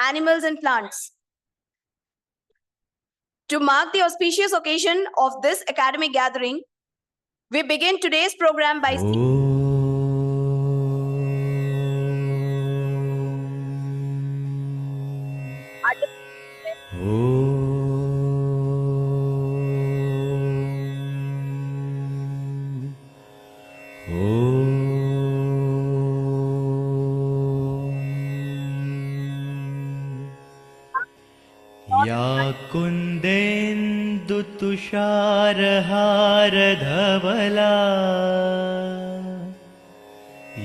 animals and plants. To mark the auspicious occasion of this academic gathering, we begin today's program by या कुन्देन्दुतुषारहारधवला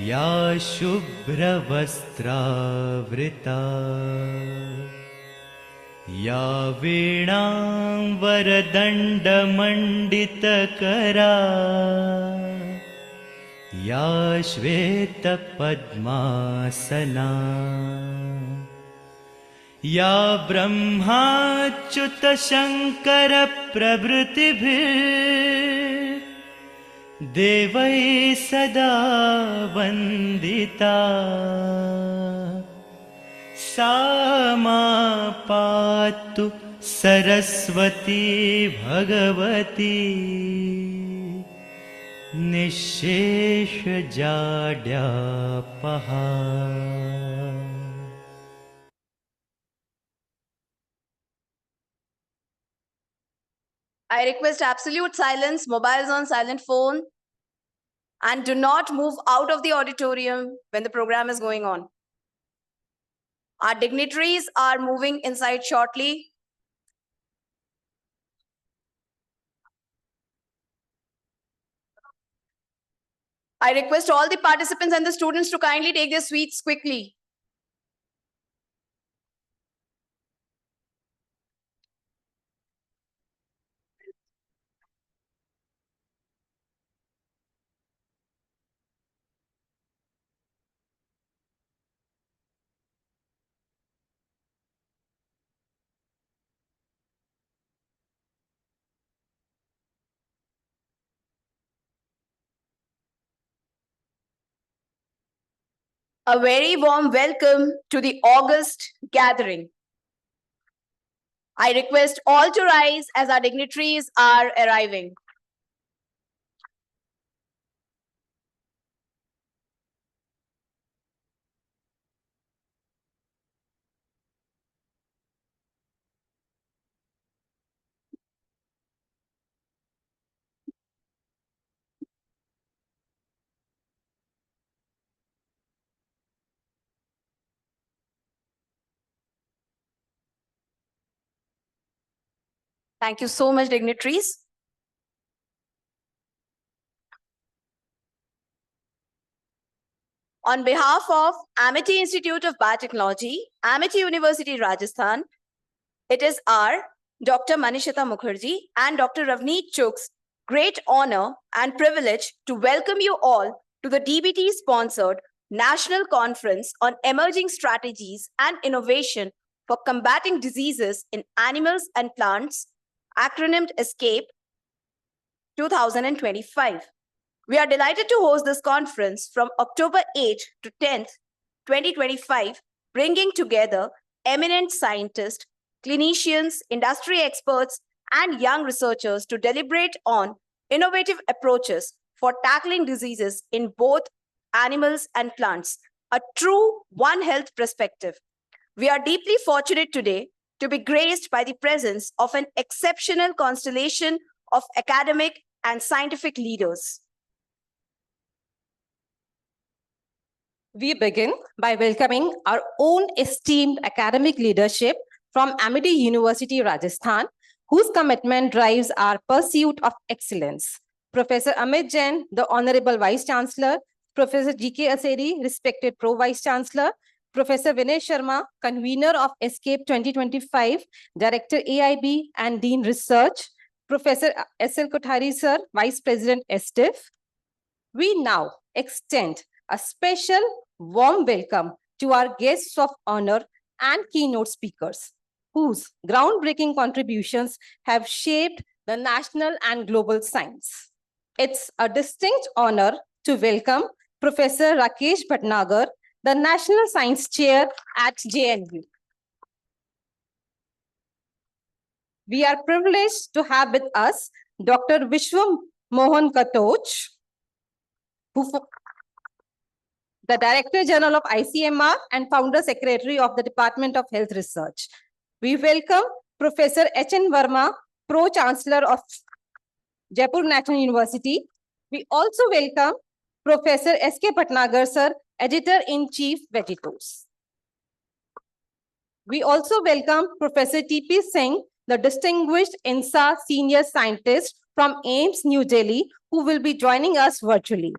या शुभ्रवस्त्रावृता या वीणाम्बरदण्डमण्डितकरा या श्वेतपद्मासना या ब्रह्माच्युतशङ्करप्रभृतिभिर्देवैः सदा वन्दिता सा मा पातु सरस्वती भगवती निःशेषजाड्यापहा। I request absolute silence, mobiles on silent phone, and do not move out of the auditorium when the program is going on. Our dignitaries are moving inside shortly. I request all the participants and the students to kindly take their seats quickly. A very warm welcome to the August gathering. I request all to rise as our dignitaries are arriving. Thank you so much, dignitaries. On behalf of Amity Institute of Biotechnology, Amity University, Rajasthan, it is our Dr. Manishita Mukherjee and Dr. Ravneet Chug's great honor and privilege to welcome you all to the DBT-sponsored National Conference on Emerging Strategies and Innovation for Combating Diseases in Animals and Plants, acronymed ESCAPE 2025. We are delighted to host this conference from October 8th to 10th, 2025, bringing together eminent scientists, clinicians, industry experts, and young researchers to deliberate on innovative approaches for tackling diseases in both animals and plants, a true One Health perspective. We are deeply fortunate today to be graced by the presence of an exceptional constellation of academic and scientific leaders. We begin by welcoming our own esteemed academic leadership from Amity University, Rajasthan, whose commitment drives our pursuit of excellence. Professor Amit Jain, the Honorable Vice Chancellor, Professor G.K. Aseri, respected Pro Vice Chancellor, Professor Vinay Sharma, convener of ESCAPE 2025, Director AIB and Dean Research, Professor S.L. Kothari, Sir, Vice President STIF. We now extend a special warm welcome to our guests of honor and keynote speakers, whose groundbreaking contributions have shaped the national and global science. It's a distinct honor to welcome Professor Rakesh Bhatnagar, the National Science Chair at JNU. We are privileged to have with us Dr. Vishwam Mohan Katoch, the Director General of ICMR and Founder Secretary of the Department of Health Research. We welcome Professor H.N. Verma, Pro Chancellor of Jaipur National University. We also welcome Professor S.K. Bhatnagar, sir, Editor-in-Chief, Vegetos. We also welcome Professor T.P. Singh, the distinguished INSA senior scientist from AIIMS, New Delhi, who will be joining us virtually.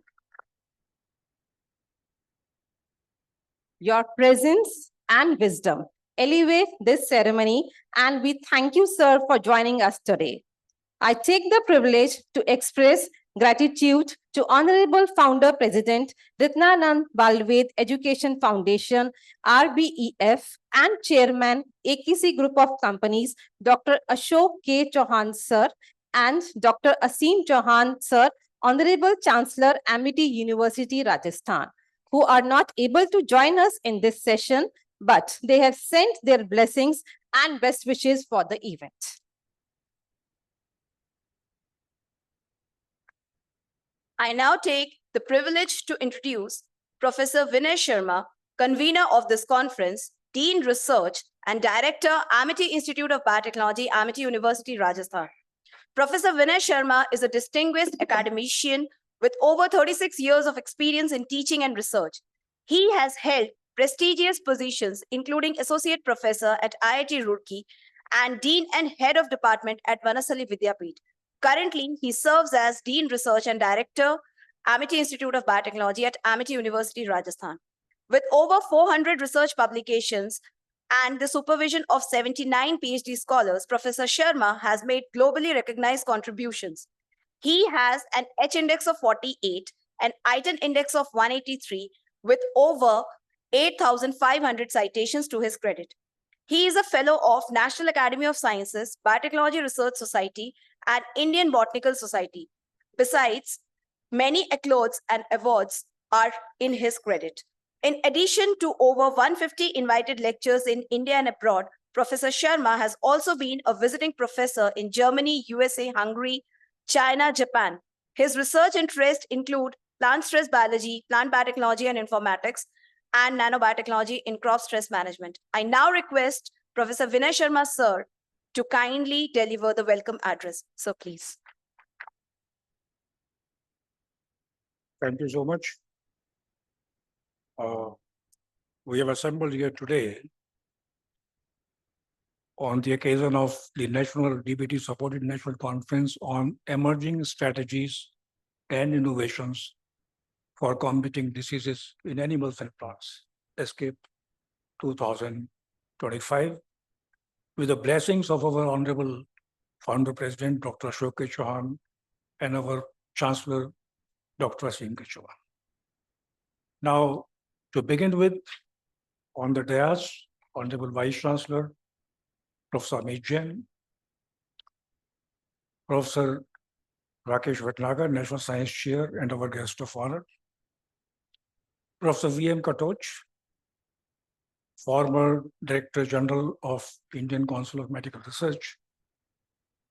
Your presence and wisdom elevate this ceremony, and we thank you, sir, for joining us today. I take the privilege to express gratitude to Honorable Founder President Ritnanand Balved Education Foundation, RBEF, and Chairman AKC Group of Companies, Dr. Ashok K. Chauhan, sir, and Dr. Asim Chauhan, sir, Honorable Chancellor, Amity University, Rajasthan, who are not able to join us in this session, but they have sent their blessings and best wishes for the event. I now take the privilege to introduce Professor Vinay Sharma, convener of this conference, Dean Research and Director, Amity Institute of Biotechnology, Amity University, Rajasthan. Professor Vinay Sharma is a distinguished academician with over 36 years of experience in teaching and research. He has held prestigious positions, including Associate Professor at IIT Roorkee and Dean and Head of Department at Vanasali Vidyapeeth. Currently, he serves as Dean Research and Director, Amity Institute of Biotechnology at Amity University, Rajasthan. With over 400 research publications and the supervision of 79 PhD scholars, Professor Sharma has made globally recognized contributions. He has an H-index of 48, an ITIN index of 183, with over 8,500 citations to his credit. He is a fellow of National Academy of Sciences, Biotechnology Research Society, and Indian Botanical Society. Besides, many accolades and awards are in his credit. In addition to over 150 invited lectures in India and abroad, Professor Sharma has also been a visiting professor in Germany, USA, Hungary, China, Japan. His research interests include plant stress biology, plant biotechnology and informatics, and nanobiotechnology in crop stress management. I now request Professor Vinay Sharma, sir, to kindly deliver the welcome address. So please. Thank you so much. We have assembled here today on the occasion of the National DBT Supported National Conference on Emerging Strategies and Innovations for Combating Diseases in Animals and Plants, ESCAPE 2025, with the blessings of our Honorable Founder President, Dr. Ashok K. Chauhan, and our Chancellor, Dr. Asim K. Chauhan. Now, to begin with, on the dais, Honorable Vice Chancellor, Professor Amit Jain, Professor Rakesh Bhatnagar, National Science Chair, and our guest of honor, Professor V.M. Katoch, former Director General of Indian Council of Medical Research,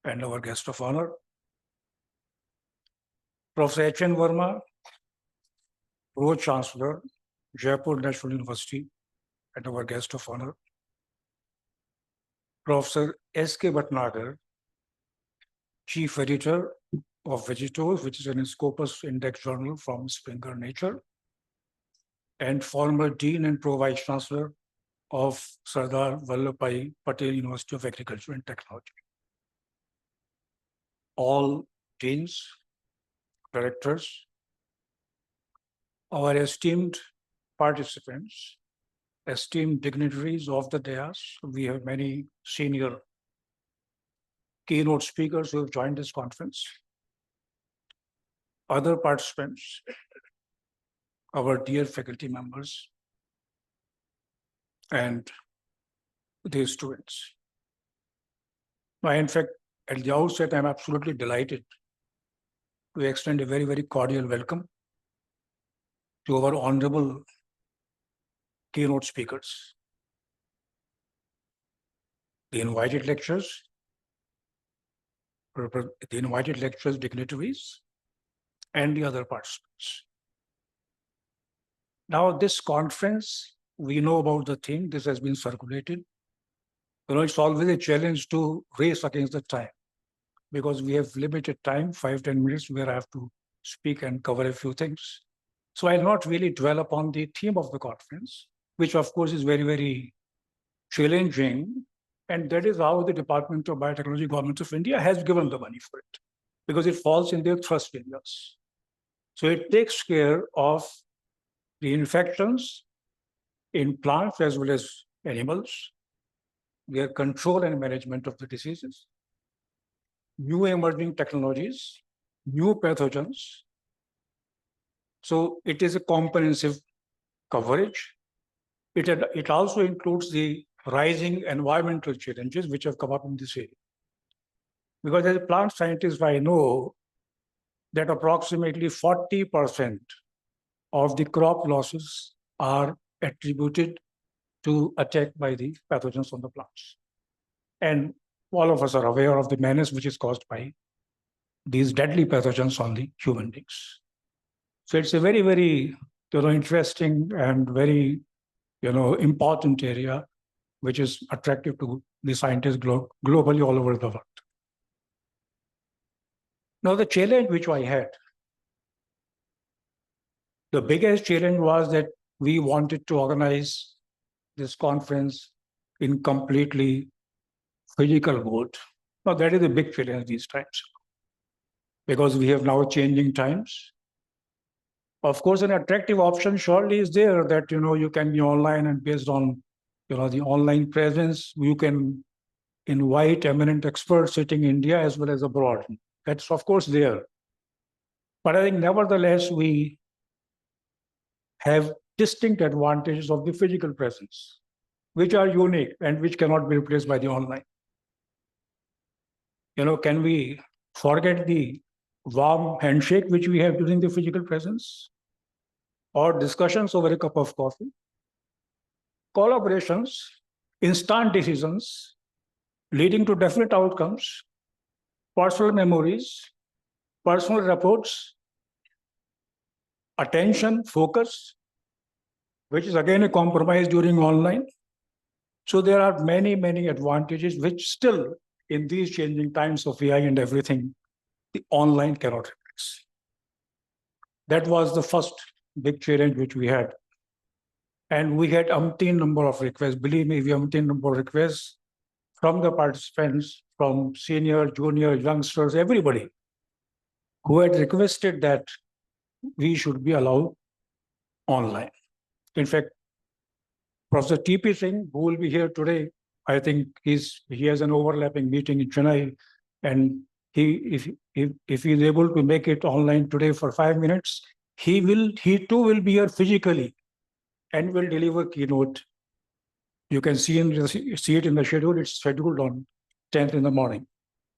and our guest of honor, Professor H.N. Verma, Pro Chancellor, Jaipur National University, and our guest of honor, Professor S.K. Bhatnagar, Chief Editor of Vegetos, which is an Scopus Index journal from Springer Nature, and former Dean and Pro Vice Chancellor of Sardar Vallabhbhai Patel University of Agriculture and Technology. All deans, directors, our esteemed participants, esteemed dignitaries of the dais. We have many senior keynote speakers who have joined this conference. Other participants, our dear faculty members, and their students. Now, in fact, at the outset, I'm absolutely delighted to extend a very, very cordial welcome to our honorable keynote speakers, the invited lecturers, the invited lecturers, dignitaries, and the other participants. Now, this conference, we know about the theme, this has been circulated. It's always a challenge to race against the time because we have limited time, 5-10 minutes, where I have to speak and cover a few things. So I'll not really dwell upon the theme of the conference, which of course is very, very challenging. And that is how the Department of Biotechnology, Government of India has given the money for it, because it falls in their thrust areas. So it takes care of the infections in plants as well as animals, their control and management of the diseases, new emerging technologies, new pathogens. So it is a comprehensive coverage. It also includes the rising environmental challenges which have come up in this area. Because as a plant scientist, I know that approximately 40% of the crop losses are attributed to attack by the pathogens on the plants. And all of us are aware of the menace which is caused by these deadly pathogens on the human beings. So it's a very, very interesting and very important area which is attractive to the scientists globally all over the world. Now, the challenge which I had, the biggest challenge was that we wanted to organize this conference in completely physical mode. Now, that is a big challenge these times because we have now changing times. Of course, an attractive option surely is there that, you can be online, and based on, the online presence, you can invite eminent experts sitting in India as well as abroad. That's of course there. But I think nevertheless, we have distinct advantages of the physical presence, which are unique and which cannot be replaced by the online. Can we forget the warm handshake which we have during the physical presence, or discussions over a cup of coffee, collaborations, instant decisions leading to definite outcomes, personal memories, personal reports, attention, focus, which is again a compromise during online. So there are many, many advantages which still, in these changing times of AI and everything, the online cannot replace. That was the first big challenge which we had. And we had umpteen number of requests. Believe me, we have umpteen number of requests from the participants, from senior, junior, youngsters, everybody who had requested that we should be allowed online. In fact, Professor T.P. Singh, who will be here today, I think he has an overlapping meeting in Chennai, and if he is able to make it online today for 5 minutes, he too will be here physically and will deliver keynote. You can see it in the schedule. It's scheduled on 10th in the morning.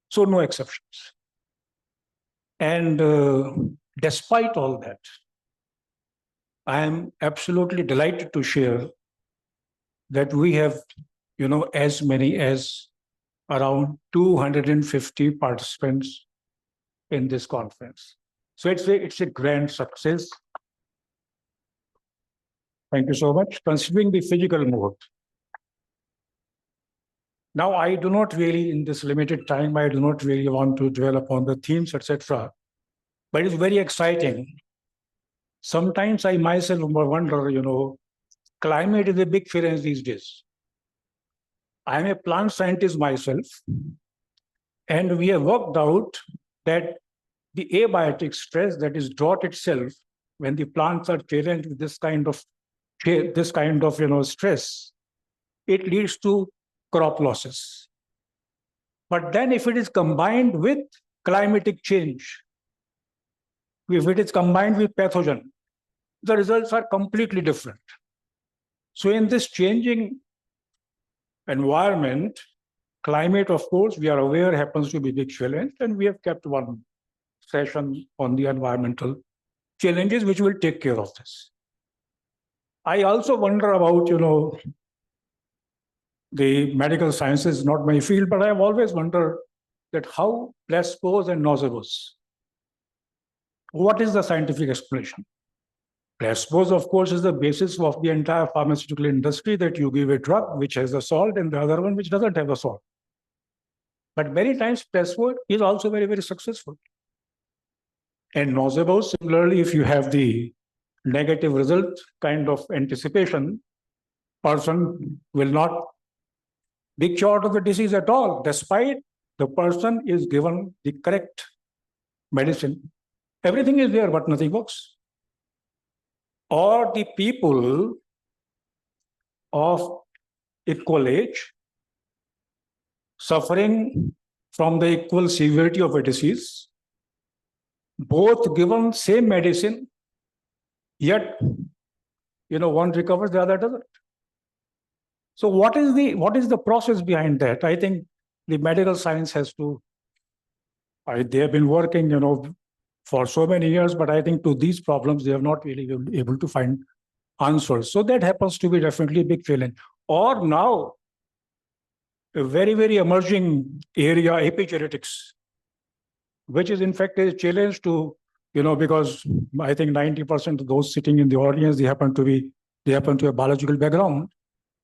So no exceptions. And despite all that, I am absolutely delighted to share that we have, as many as around 250 participants in this conference. So it's a grand success. Thank you so much. Considering the physical mode. Now, I do not really, in this limited time, I do not really want to dwell upon the themes, etc. But it's very exciting. Sometimes I myself wonder, climate is a big challenge these days. I am a plant scientist myself, and we have worked out that the abiotic stress, that is drought itself, when the plants are challenged with this kind of stress, it leads to crop losses. But then if it is combined with climatic change, if it is combined with pathogen, the results are completely different. So in this changing environment, climate, of course, we are aware happens to be a big challenge, and we have kept one session on the environmental challenges which will take care of this. I also wonder about, the medical sciences, not my field, but I have always wondered that how placebos and nocebos. What is the scientific explanation? Placebos, of course, is the basis of the entire pharmaceutical industry, that you give a drug which has the salt and the other one which doesn't have the salt. But many times placebo is also very, very successful. And nocebos, similarly, if you have the negative result kind of anticipation, person will not be cured of the disease at all, despite the person is given the correct medicine. Everything is there, but nothing works. Or the people of equal age suffering from the equal severity of a disease, both given same medicine, yet one recovers, the other doesn't. So what is the process behind that? I think the medical science has to. They have been working, for so many years, but I think to these problems they have not really been able to find answers. So that happens to be definitely a big challenge. Or now, a very, very emerging area, epigenetics, which is in fact a challenge to, because I think 90% of those sitting in the audience, they happen to have biological background.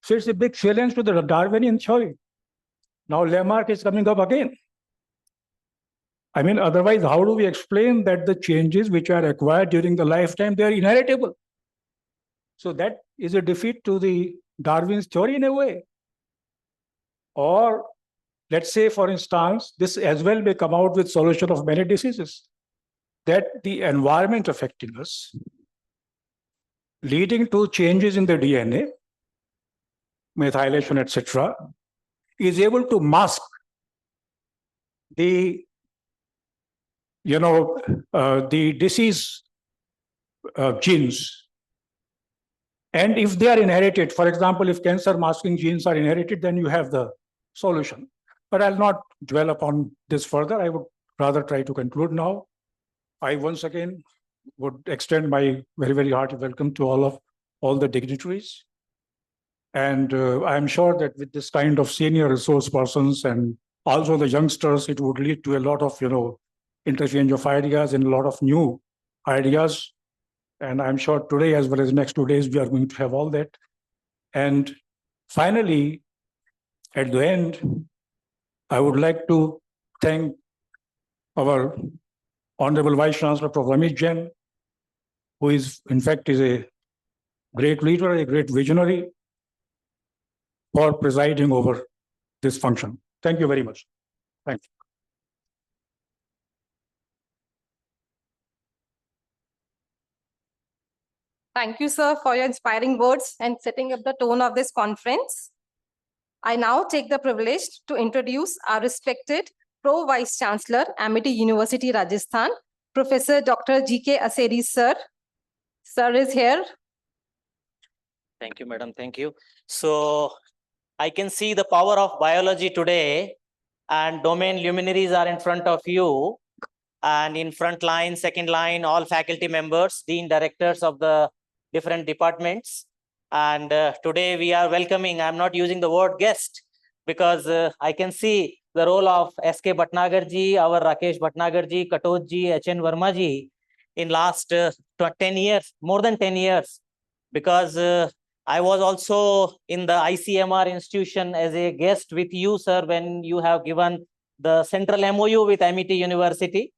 So it's a big challenge to the Darwinian theory. Now Lamarck is coming up again. I mean, otherwise, how do we explain that the changes which are acquired during the lifetime, they are inheritable? So that is a defeat to the Darwin's theory in a way. Or let's say, for instance, this as well may come out with solution of many diseases, that the environment affecting us, leading to changes in the DNA, methylation, etc., is able to mask the the disease genes. And if they are inherited, for example, if cancer masking genes are inherited, then you have the solution. But I'll not dwell upon this further. I would rather try to conclude now. I once again would extend my very, very hearty welcome to all the dignitaries. And I'm sure that with this kind of senior resource persons and also the youngsters, it would lead to a lot of, interchange of ideas and a lot of new ideas. And I'm sure today, as well as next 2 days, we are going to have all that. And finally, at the end, I would like to thank our Honorable Vice Chancellor, Prof. Amit Jain, who is, in fact, is a great leader, a great visionary, for presiding over this function. Thank you very much. Thank you. Thank you, sir, for your inspiring words and setting up the tone of this conference. I now take the privilege to introduce our respected Pro Vice Chancellor, Amity University, Rajasthan, Professor Dr. G.K. Aseri, sir. Sir is here. Thank you, madam. Thank you. So I can see the power of biology today, and domain luminaries are in front of you, and in front line, second line, all faculty members, dean directors of the different departments. And today we are welcoming, I'm not using the word guest, because I can see the role of S.K. Bhatnagar ji, our Rakesh Bhatnagar ji, Katoj ji, H.N. Verma ji in last 10 years, more than 10 years, because I was also in the ICMR institution as a guest with you, sir, when you have given the central MOU with Amity University.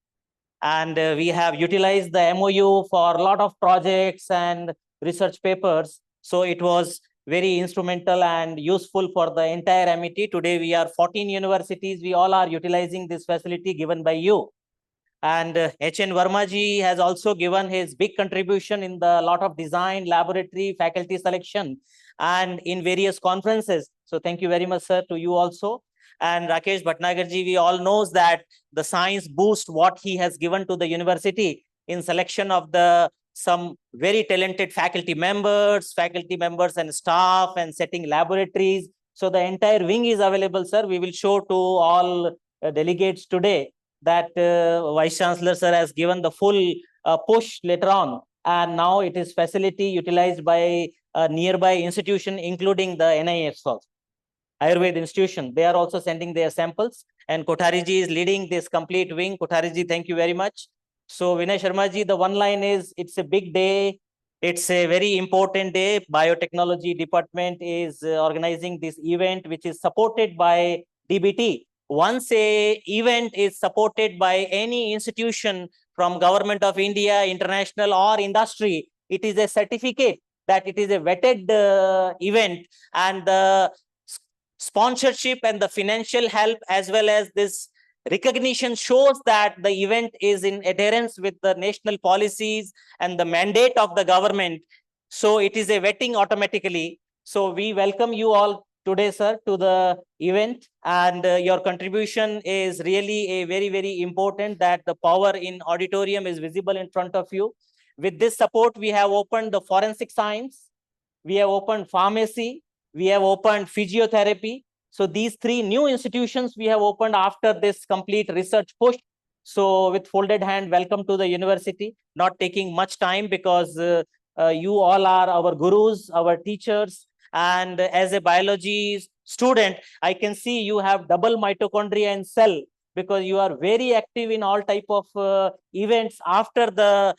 And we have utilized the MOU for a lot of projects and research papers. So it was very instrumental and useful for the entire Amity. Today we are 14 universities. We all are utilizing this facility given by you. And H.N. Verma ji has also given his big contribution in the lot of design, laboratory, faculty selection, and in various conferences. So thank you very much, sir, to you also. And Rakesh Bhatnagar ji, we all knows that the science boost what he has given to the university in selection of some very talented faculty members and staff, and setting laboratories. So the entire wing is available, sir. We will show to all delegates today that Vice Chancellor, sir, has given the full push later on. And now it is facility utilized by a nearby institution, including the NIH also. Ayurveda institution, they are also sending their samples. and Kothari ji is leading this complete wing. Kothari ji, thank you very much. So Vinay Sharma ji, the one line is, it's a big day. It's a very important day. Biotechnology department is organizing this event, which is supported by DBT. Once a event is supported by any institution from Government of India, international or industry, it is a certificate that it is a vetted event, and the sponsorship and the financial help as well as this recognition shows that the event is in adherence with the national policies and the mandate of the government. So it is a vetting automatically. So we welcome you all today, sir, to the event, and your contribution is really a very, very important, that the power in auditorium is visible in front of you. With this support, we have opened the forensic science, we have opened pharmacy, we have opened physiotherapy. So these three new institutions we have opened after this complete research push. So with folded hand, welcome to the university. Not taking much time, because you all are our gurus, our teachers. And as a biology student, I can see you have double mitochondria and cell, because you are very active in all type of events after the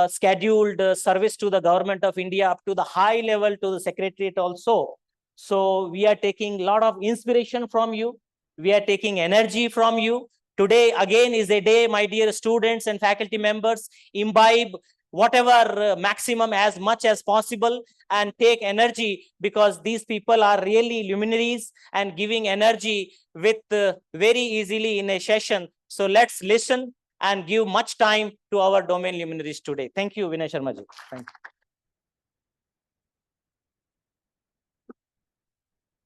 scheduled service to the government of India, up to the high level to the secretariat also. So we are taking a lot of inspiration from you. We are taking energy from you. Today again is a day, my dear students and faculty members, imbibe whatever maximum as much as possible and take energy, because these people are really luminaries and giving energy with very easily in a session. So let's listen and give much time to our domain luminaries today. Thank you, Vinay Sharma ji. Thank you.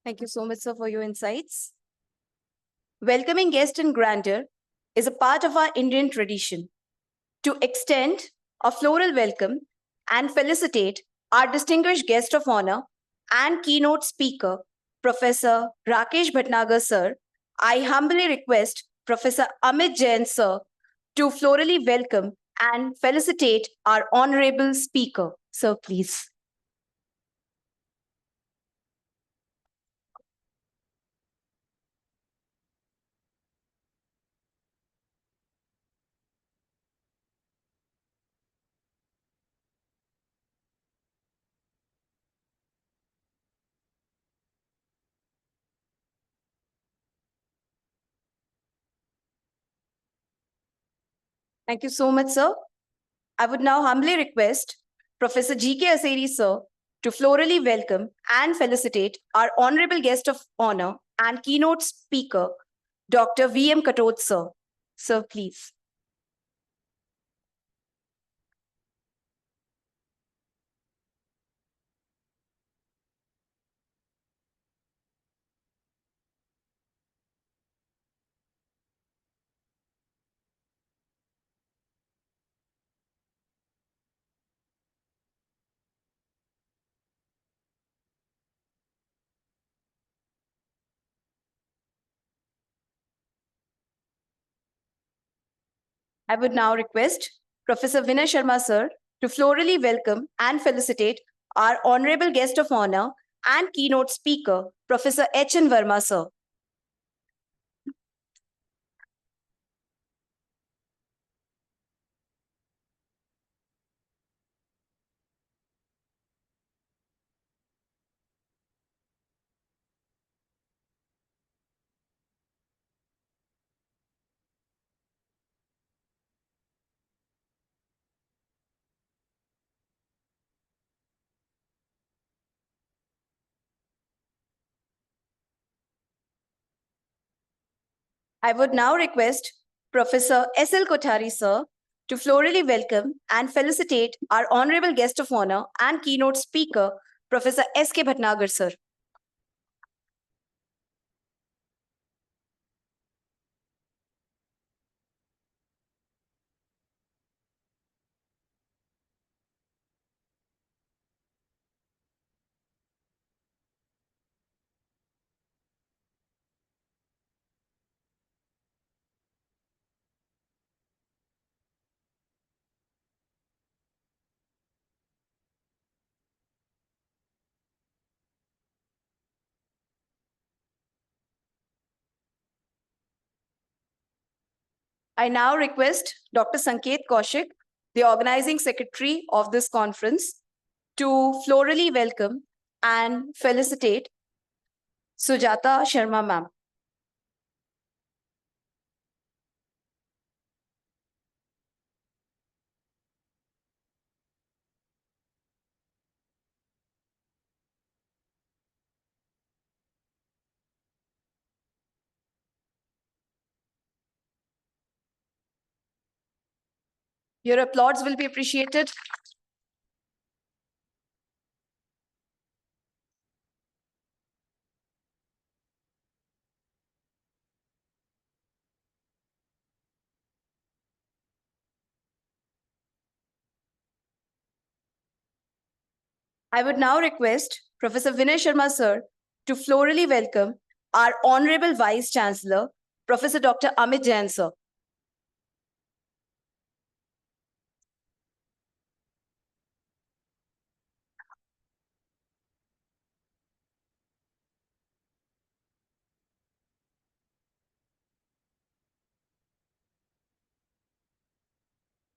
Thank you so much, sir, for your insights. Welcoming guest and grandeur is a part of our Indian tradition. To extend a floral welcome and felicitate our distinguished guest of honor and keynote speaker, Professor Rakesh Bhatnagar, sir, I humbly request Professor Amit Jain, sir, to florally welcome and felicitate our honorable speaker. Sir, please. Thank you so much, sir. I would now humbly request Professor G.K. Aseri, sir, to florally welcome and felicitate our honorable guest of honor and keynote speaker, Dr. V.M. Katot, sir. Sir, please. I would now request Professor Vinay Sharma, sir, to florally welcome and felicitate our honorable guest of honor and keynote speaker, Professor H.N. Verma, sir. I would now request Professor S.L. Kothari, sir, to florally welcome and felicitate our honorable guest of honor and keynote speaker, Professor S.K. Bhatnagar, sir. I now request Dr. Sanket Kaushik, the organizing secretary of this conference, to florally welcome and felicitate Sujata Sharma ma'am. Your applause will be appreciated. I would now request Professor Vinay Sharma sir to florally welcome our Honorable Vice Chancellor, Professor Dr. Amit Jain sir.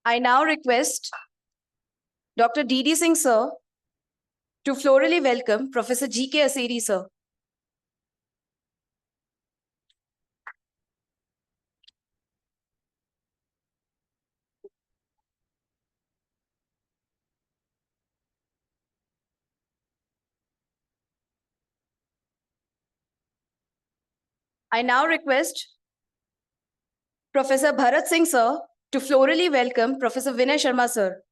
I now request Dr. D.D. Singh sir to florally welcome Professor G.K. Aseri sir. I now request Professor Bharat Singh sir to florally welcome Professor Vinay Sharma sir.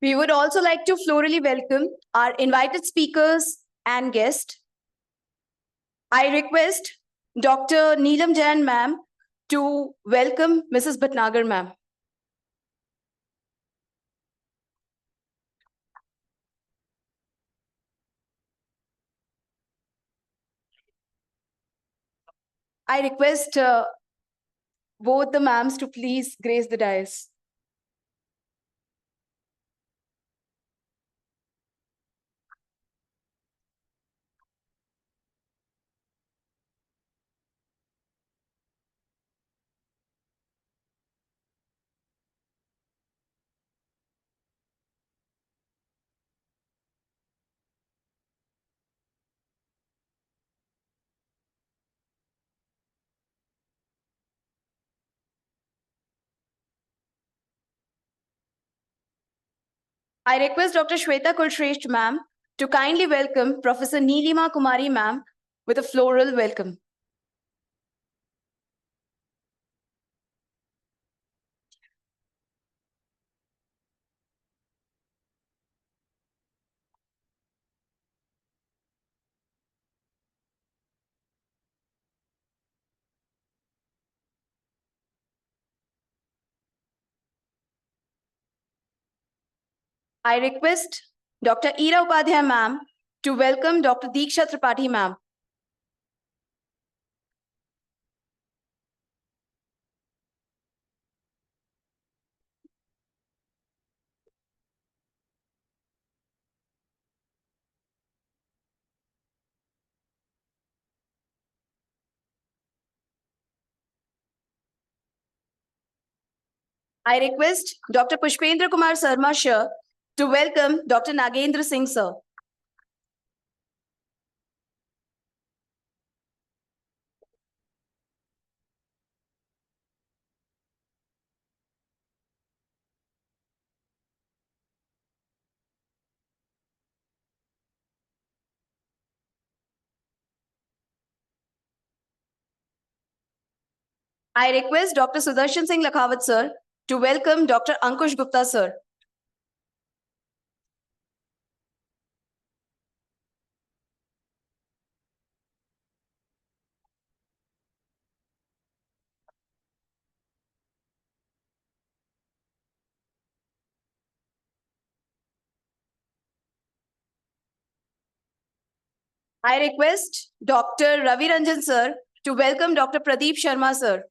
We would also like to florally welcome our invited speakers and guests. I request Dr. Neelam Jain ma'am to welcome Mrs. Bhatnagar ma'am. I request both the ma'ams to please grace the dais. I request Dr. Shweta Kulshresht ma'am to kindly welcome Professor Neelima Kumari ma'am with a floral welcome. I request Dr. Ira Upadhyay ma'am to welcome Dr. Deeksha Tripathi ma'am. I request Dr. Pushpendra Kumar Sarma sir to welcome Dr. Nagendra Singh sir. I request Dr. Sudarshan Singh Lakhawat sir to welcome Dr. Ankush Gupta sir. I request Dr. Ravi Ranjan sir to welcome Dr. Pradeep Sharma sir.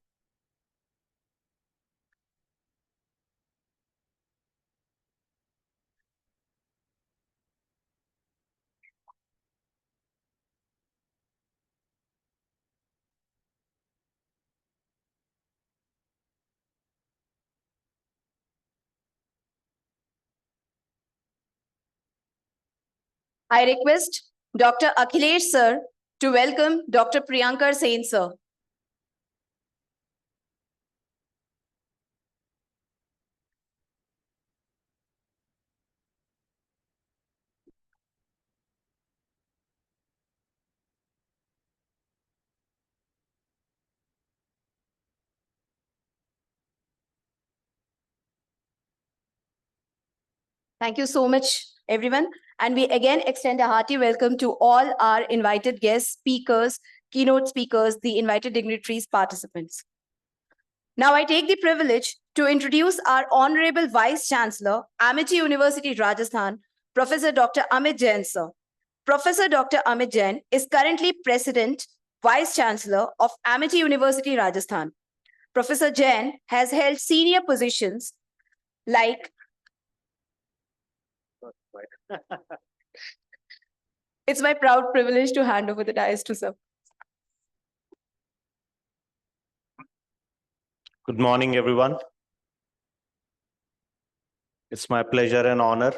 I request Dr. Akhilesh sir to welcome Dr. Priyankar Sen sir. Thank you so much, everyone. And we again extend a hearty welcome to all our invited guests, speakers, keynote speakers, the invited dignitaries, participants. Now I take the privilege to introduce our Honorable Vice Chancellor, Amity University, Rajasthan, Professor Dr. Amit Jain, sir. Professor Dr. Amit Jain is currently President, Vice Chancellor of Amity University, Rajasthan. Professor Jain has held senior positions like it's my proud privilege to hand over the dais to sir. Good morning, everyone. It's my pleasure and honor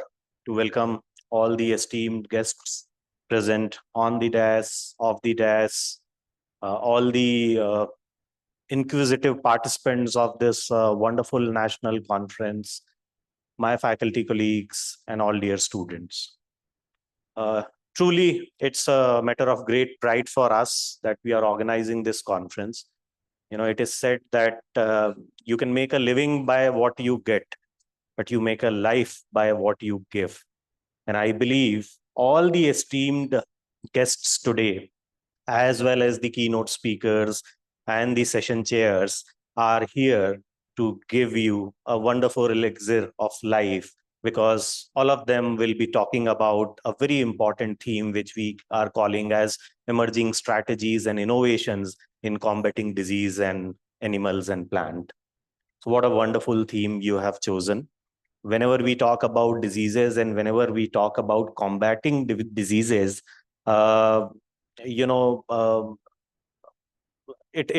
to welcome all the esteemed guests present on the dais, off the dais, all the inquisitive participants of this wonderful national conference, my faculty colleagues, and all dear students. Truly, it's a matter of great pride for us that we are organizing this conference. You know, it is said that you can make a living by what you get, but you make a life by what you give. And I believe all the esteemed guests today, as well as the keynote speakers and the session chairs, are here to give you a wonderful elixir of life, because all of them will be talking about a very important theme, which we are calling as emerging strategies and innovations in combating disease and animals and plant. So what a wonderful theme you have chosen. Whenever we talk about diseases and whenever we talk about combating diseases, it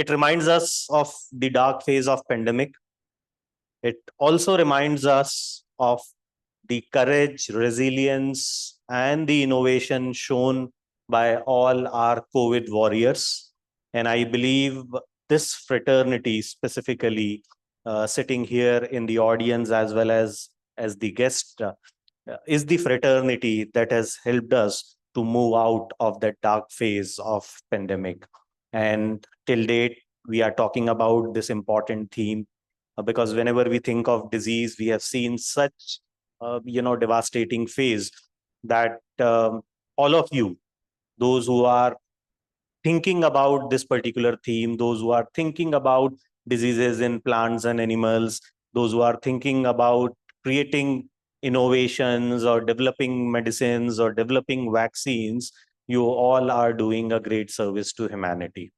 reminds us of the dark phase of pandemic. It also reminds us of the courage, resilience, and the innovation shown by all our COVID warriors. And I believe this fraternity, specifically sitting here in the audience as well as the guest, is the fraternity that has helped us to move out of that dark phase of pandemic. And till date, we are talking about this important theme because whenever we think of disease, we have seen such devastating phase that all of you, those who are thinking about this particular theme, those who are thinking about diseases in plants and animals, those who are thinking about creating innovations or developing medicines or developing vaccines, you all are doing a great service to humanity.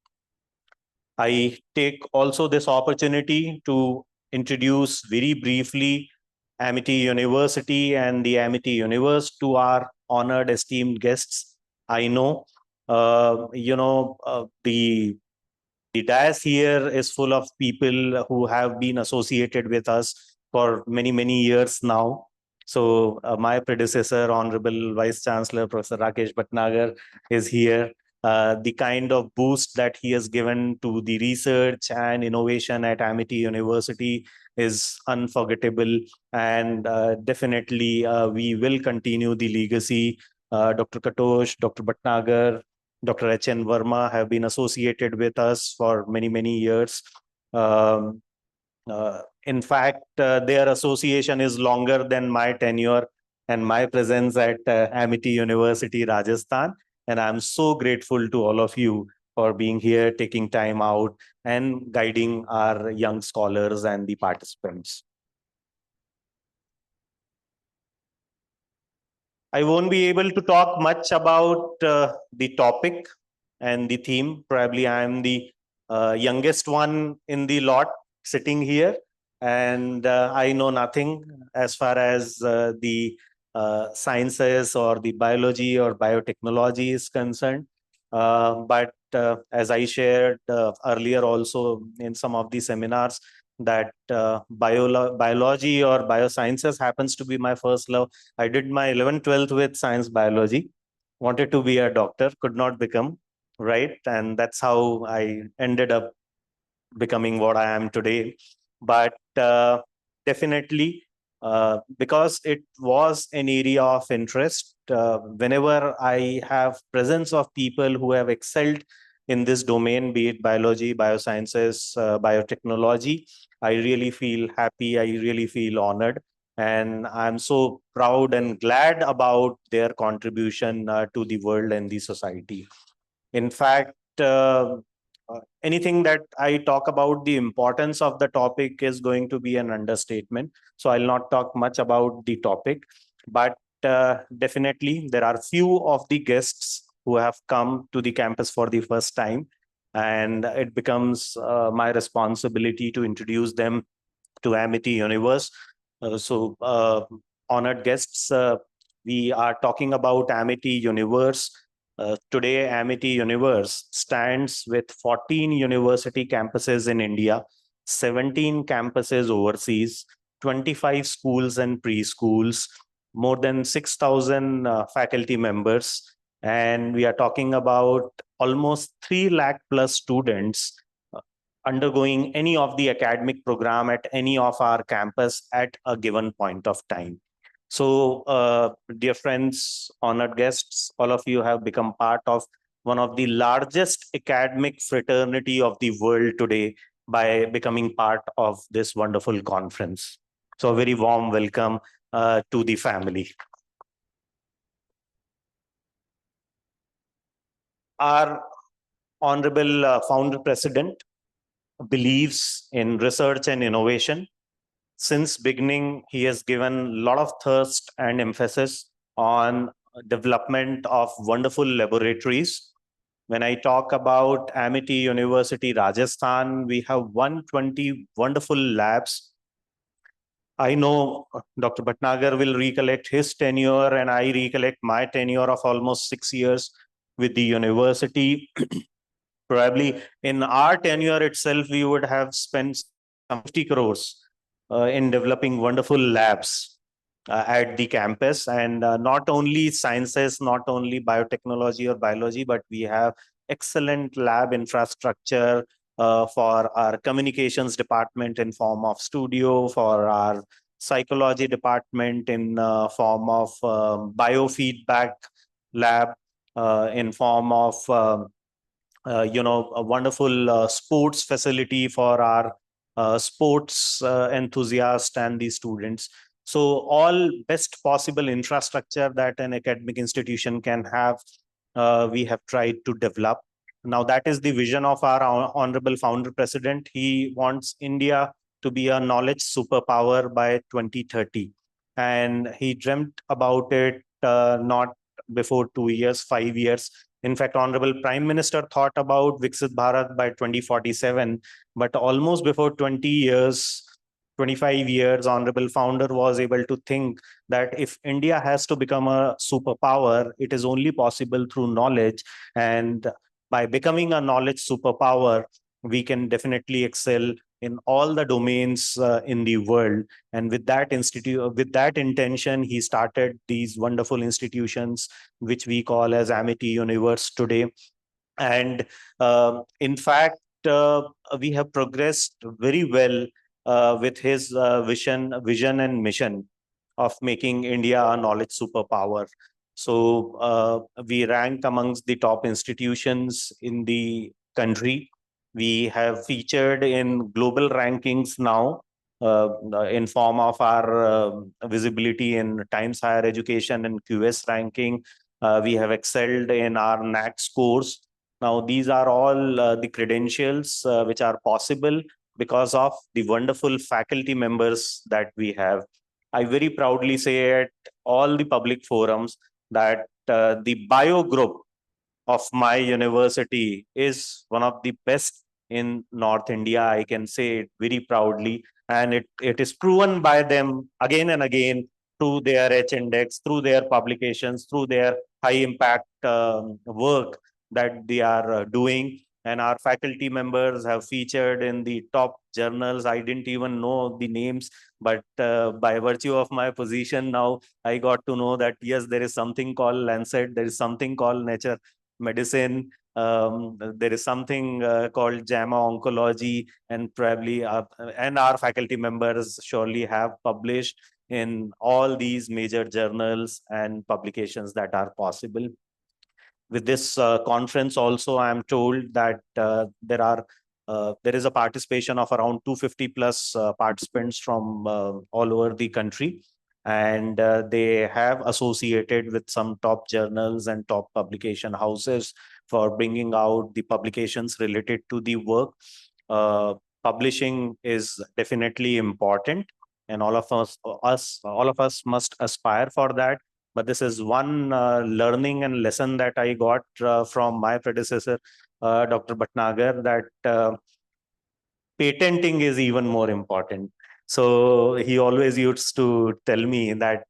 I take also this opportunity to introduce very briefly Amity University and the Amity Universe to our honored, esteemed guests. I know, the dais here is full of people who have been associated with us for many, many years now. So my predecessor, Honorable Vice Chancellor, Professor Rakesh Bhatnagar, is here. The kind of boost that he has given to the research and innovation at Amity University is unforgettable. And definitely we will continue the legacy. Dr. Katosh, Dr. Bhatnagar, Dr. H.N. Verma have been associated with us for many, many years. In fact, their association is longer than my tenure and my presence at Amity University, Rajasthan. And I'm so grateful to all of you for being here, taking time out and guiding our young scholars and the participants. I won't be able to talk much about the topic and the theme. Probably I am the youngest one in the lot sitting here, and I know nothing as far as the sciences or the biology or biotechnology is concerned. But as I shared earlier also in some of the seminars, that biology or biosciences happens to be my first love. I did my 11th, 12th with science biology, wanted to be a doctor, could not become, right? And that's how I ended up becoming what I am today. But definitely, because it was an area of interest, whenever I have presence of people who have excelled in this domain, be it biology, biosciences, biotechnology, I really feel happy, I really feel honored. And I'm so proud and glad about their contribution to the world and the society. In fact, anything that I talk about the importance of the topic is going to be an understatement. So I'll not talk much about the topic, but definitely there are few of the guests who have come to the campus for the first time, and it becomes my responsibility to introduce them to Amity Universe. Honored guests, we are talking about Amity Universe. Today, Amity Universe stands with 14 university campuses in India, 17 campuses overseas, 25 schools and preschools, more than 6,000 faculty members. And we are talking about almost 3 lakh plus students undergoing any of the academic program at any of our campus at a given point of time. So, dear friends, honored guests, all of you have become part of one of the largest academic fraternity of the world today by becoming part of this wonderful conference. So, a very warm welcome to the family. Our Honorable Founder President believes in research and innovation. Since beginning, he has given a lot of thirst and emphasis on development of wonderful laboratories. When I talk about Amity University, Rajasthan, we have 120 wonderful labs. I know Dr. Bhatnagar will recollect his tenure, and I recollect my tenure of almost 6 years with the university. Probably in our tenure itself, we would have spent 50 crores in developing wonderful labs at the campus. And not only sciences, not only biotechnology or biology, but we have excellent lab infrastructure for our communications department in form of studio, for our psychology department in form of biofeedback lab, in form of a wonderful sports facility for our sports enthusiasts and the students. So all best possible infrastructure that an academic institution can have, we have tried to develop. Now that is the vision of our Honorable Founder President. He wants India to be a knowledge superpower by 2030. And he dreamt about it not before 2 years, 5 years. In fact, Honorable Prime Minister thought about Viksit Bharat by 2047, but almost before 20 years, 25 years, Honorable Founder was able to think that if India has to become a superpower, it is only possible through knowledge. And by becoming a knowledge superpower, we can definitely excel in all the domains in the world. And with that intention, he started these wonderful institutions, which we call as Amity Universe today. And in fact, we have progressed very well with his vision and mission of making India a knowledge superpower. So we rank amongst the top institutions in the country. We have featured in global rankings now in form of our visibility in Times Higher Education and QS ranking. We have excelled in our NAAC scores. Now, these are all the credentials which are possible because of the wonderful faculty members that we have. I very proudly say it, all the public forums that the bio group of my university is one of the best in North India. I can say it very proudly. And it is proven by them again and again through their H index, through their publications, through their high impact work that they are doing. And our faculty members have featured in the top journals. I didn't even know the names, but by virtue of my position now, I got to know that yes, there is something called Lancet, there is something called Nature Medicine, there is something called JAMA Oncology, and probably and our faculty members surely have published in all these major journals and publications that are possible. With this conference also, I am told that there is a participation of around 250 plus participants from all over the country, and they have associated with some top journals and top publication houses for bringing out the publications related to the work. Publishing is definitely important, and all of us must aspire for that. But this is one learning and lesson that I got from my predecessor, Dr. Bhatnagar, that patenting is even more important. So he always used to tell me that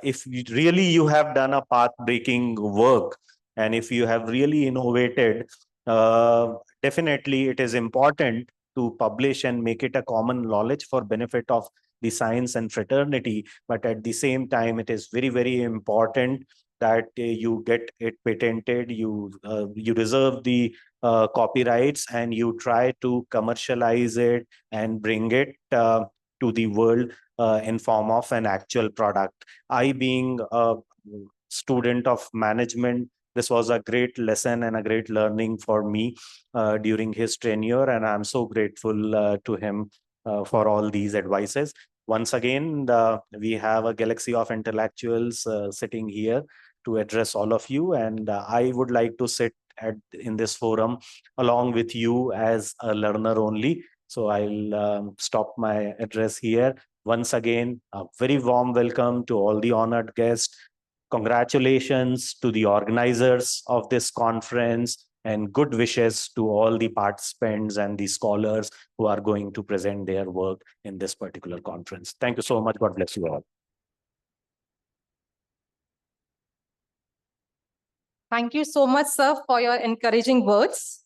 if really you have done a path-breaking work, and if you have really innovated, definitely it is important to publish and make it a common knowledge for benefit of the science and fraternity. But at the same time, it is very, very important that you get it patented, you reserve the copyrights, and you try to commercialize it and bring it to the world in form of an actual product. I, being a student of management, this was a great lesson and a great learning for me during his tenure, and I'm so grateful to him for all these advices. Once again, we have a galaxy of intellectuals sitting here to address all of you, and I would like to sit in this forum along with you as a learner only. So I'll stop my address here. Once again, a very warm welcome to all the honored guests. Congratulations to the organizers of this conference, and good wishes to all the participants and the scholars who are going to present their work in this particular conference. Thank you so much. God bless you all. Thank you so much, sir, for your encouraging words.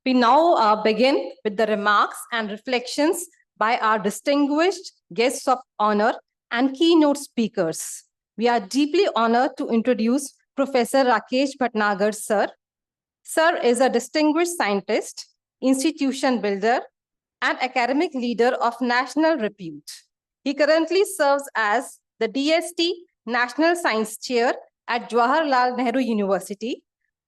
We now begin with the remarks and reflections by our distinguished guests of honor and keynote speakers. We are deeply honored to introduce Professor Rakesh Bhatnagar, sir. Sir is a distinguished scientist, institution builder, and academic leader of national repute. He currently serves as the DST National Science Chair at Jawaharlal Nehru University.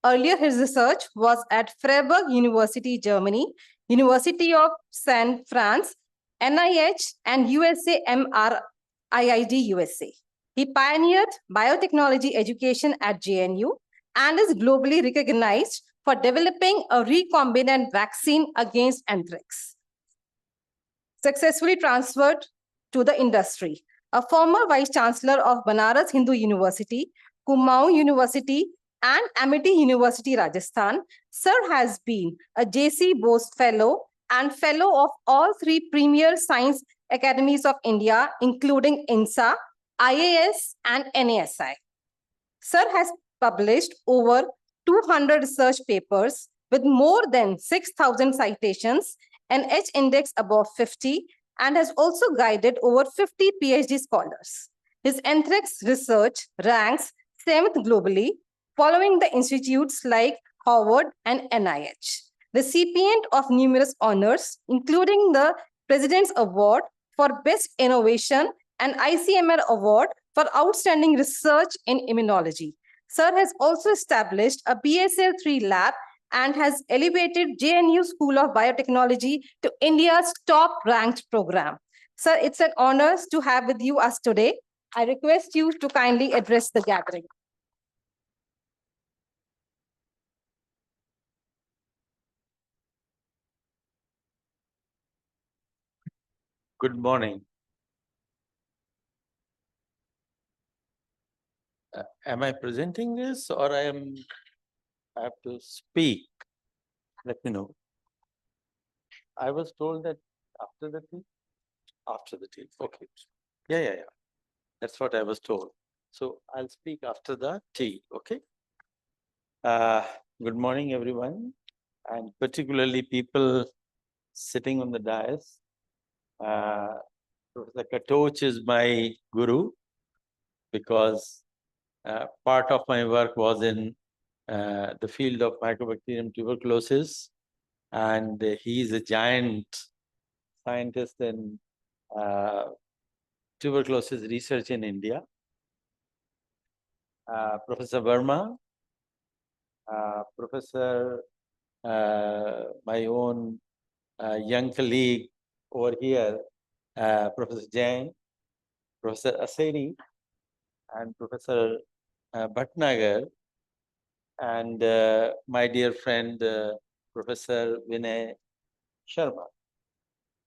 Earlier, his research was at Freiburg University, Germany, University of San France, NIH, and USA MRIID USA. He pioneered biotechnology education at JNU and is globally recognized for developing a recombinant vaccine against anthrax, successfully transferred to the industry. A former Vice Chancellor of Banaras Hindu University, Kumaon University, and Amity University, Rajasthan, Sir has been a J.C. Bose Fellow and Fellow of all three premier science academies of India, including INSA, IAS, and NASI. Sir has published over 200 research papers with more than 6,000 citations, an H index above 50, and has also guided over 50 PhD scholars. His anthrax research ranks 7th globally, following the institutes like Harvard and NIH. Recipient of numerous honors, including the President's Award for Best Innovation and ICMR Award for Outstanding Research in Immunology. Sir has also established a BSL-3 lab and has elevated JNU School of Biotechnology to India's top-ranked program. Sir, it's an honor to have with you us today. I request you to kindly address the gathering. Good morning. Am I presenting this or I have to speak? Let me know. I was told that after the tea? After the tea, okay. Yeah. That's what I was told. So I'll speak after the tea, okay? Good morning, everyone, and particularly people sitting on the dais. Professor Katoch is my guru because part of my work was in the field of Mycobacterium tuberculosis, and he is a giant scientist in tuberculosis research in India. Professor Verma, Professor, my own young colleague over here, Professor Jain, Professor Aseri, and Professor Bhatnagar, and my dear friend, Professor Vinay Sharma.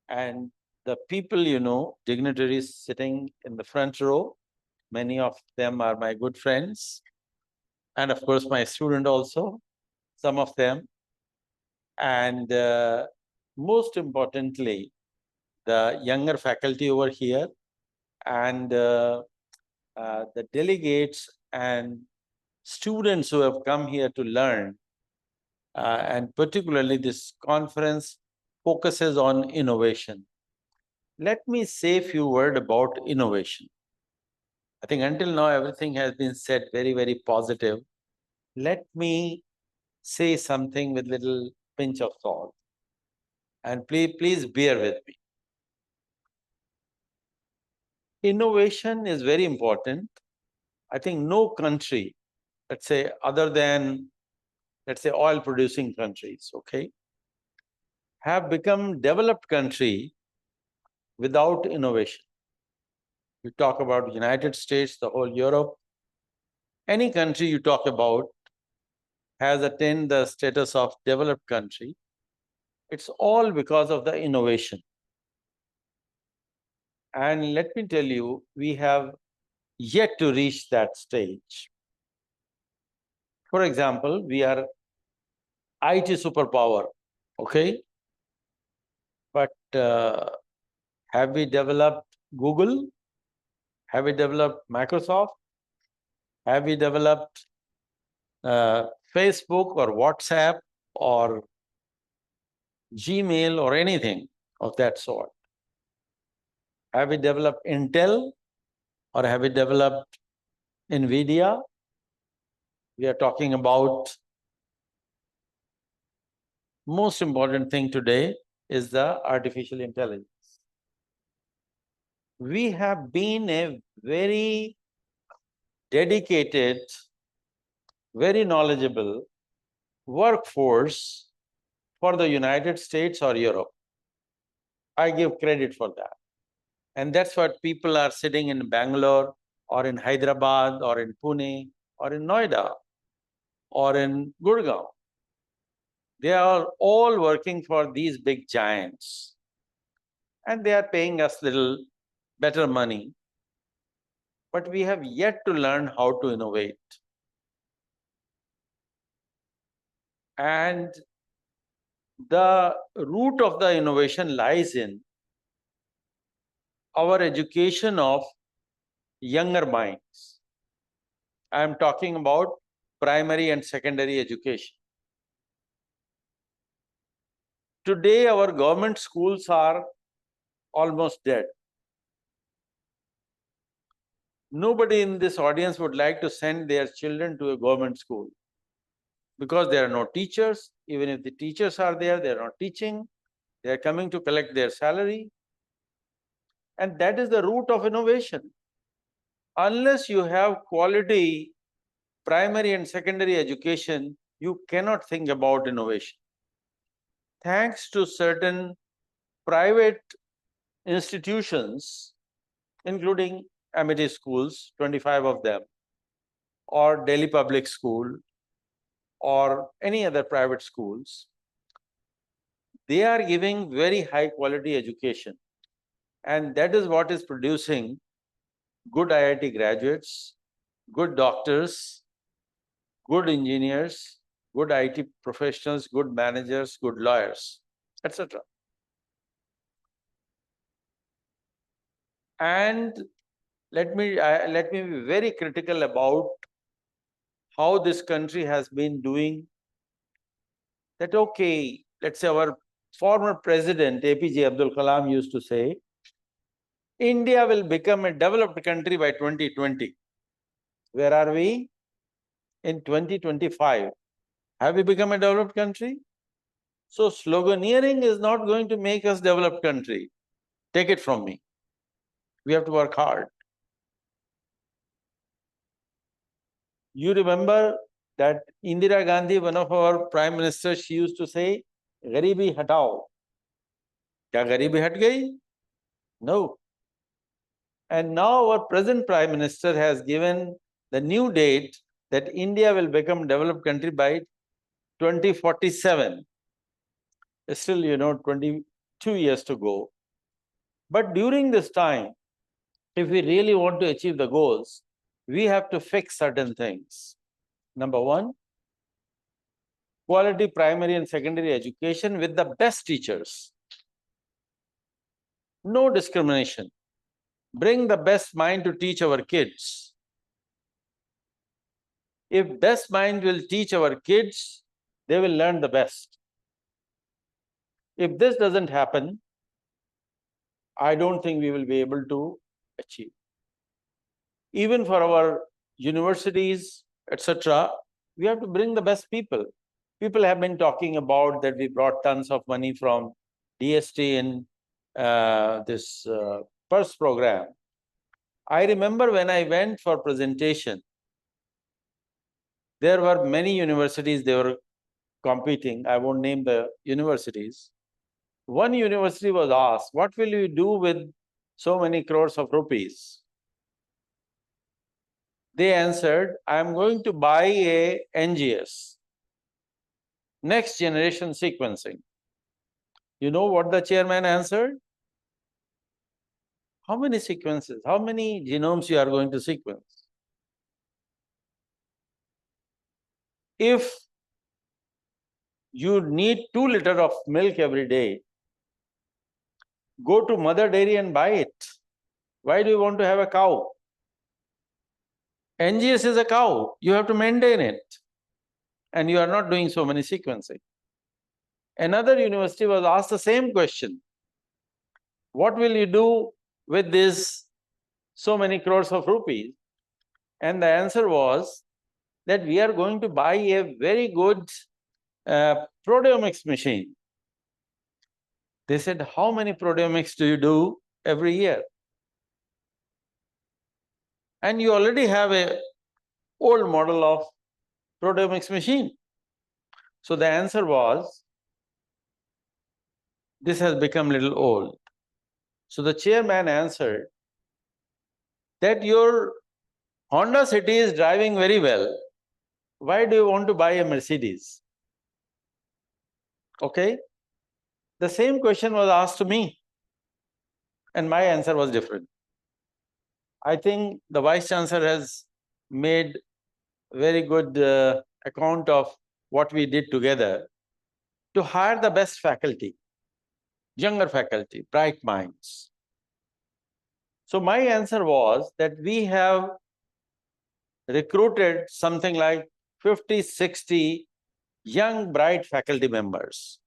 And the people, dignitaries sitting in the front row, many of them are my good friends. And of course, my student also, some of them. And most importantly, the younger faculty over here and the delegates and students who have come here to learn. And particularly this conference focuses on innovation. Let me say a few words about innovation. I think until now, everything has been said very, very positive. Let me say something with little pinch of salt. And please bear with me. Innovation is very important. I think no country, let's say, other than, let's say, oil producing countries, okay, have become developed country without innovation. You talk about United States, the whole Europe, any country you talk about has attained the status of developed country. It's all because of the innovation. And let me tell you, we have yet to reach that stage. For example, we are IT superpower, okay? But have we developed Google? Have we developed Microsoft? Have we developed Facebook or WhatsApp or Gmail or anything of that sort? Have we developed Intel or have we developed NVIDIA? We are talking about most important thing today is the artificial intelligence. We have been a very dedicated, very knowledgeable workforce for the United States or Europe. I give credit for that. And that's what people are sitting in Bangalore or in Hyderabad or in Pune or in Noida or in Gurgaon. They are all working for these big giants. And they are paying us little better money. But we have yet to learn how to innovate. And the root of the innovation lies in our education of younger minds. I am talking about primary and secondary education. Today, our government schools are almost dead. Nobody in this audience would like to send their children to a government school because there are no teachers. Even if the teachers are there, they are not teaching. They are coming to collect their salary. And that is the root of innovation. Unless you have quality primary and secondary education, you cannot think about innovation. Thanks to certain private institutions, including Amity schools, 25 of them, or Delhi Public School, or any other private schools, they are giving very high quality education. And that is what is producing good IIT graduates, good doctors, good engineers, good IT professionals, good managers, good lawyers, etc. And let me be very critical about how this country has been doing. That okay, let's say our former president APJ Abdul Kalam used to say, India will become a developed country by 2020. Where are we? In 2025. Have we become a developed country? So sloganeering is not going to make us developed country. Take it from me. We have to work hard. You remember that Indira Gandhi, one of our prime ministers, she used to say, "Garibi hatao." Kya garibi hat gayi? No. And now our present prime minister has given the new date that India will become developed country by 2047. Still, 22 years to go. But during this time, if we really want to achieve the goals, we have to fix certain things. Number one, quality primary and secondary education with the best teachers. No discrimination. Bring the best mind to teach our kids. If best mind will teach our kids, they will learn the best. If this doesn't happen, I don't think we will be able to achieve. Even for our universities, etc., we have to bring the best people. People have been talking about that we brought tons of money from DST in this PERS program. I remember when I went for presentation, there were many universities, they were competing. I won't name the universities. One university was asked, what will you do with so many crores of rupees? They answered, I am going to buy a NGS, next generation sequencing. You know what the chairman answered? How many sequences, how many genomes you are going to sequence? If you need 2 liters of milk every day, go to Mother Dairy and buy it. Why do you want to have a cow? NGS is a cow, you have to maintain it. And you are not doing so many sequencing. Another university was asked the same question. What will you do with this so many crores of rupees? And the answer was that we are going to buy a very good proteomics machine. They said, how many proteomics do you do every year? And you already have a old model of proteomics machine. So the answer was, this has become little old. So the chairman answered that your Honda City is driving very well. Why do you want to buy a Mercedes? Okay? The same question was asked to me, and my answer was different. I think the Vice Chancellor has made very good account of what we did together to hire the best faculty, younger faculty, bright minds. So my answer was that we have recruited something like 50, 60 young, bright faculty members.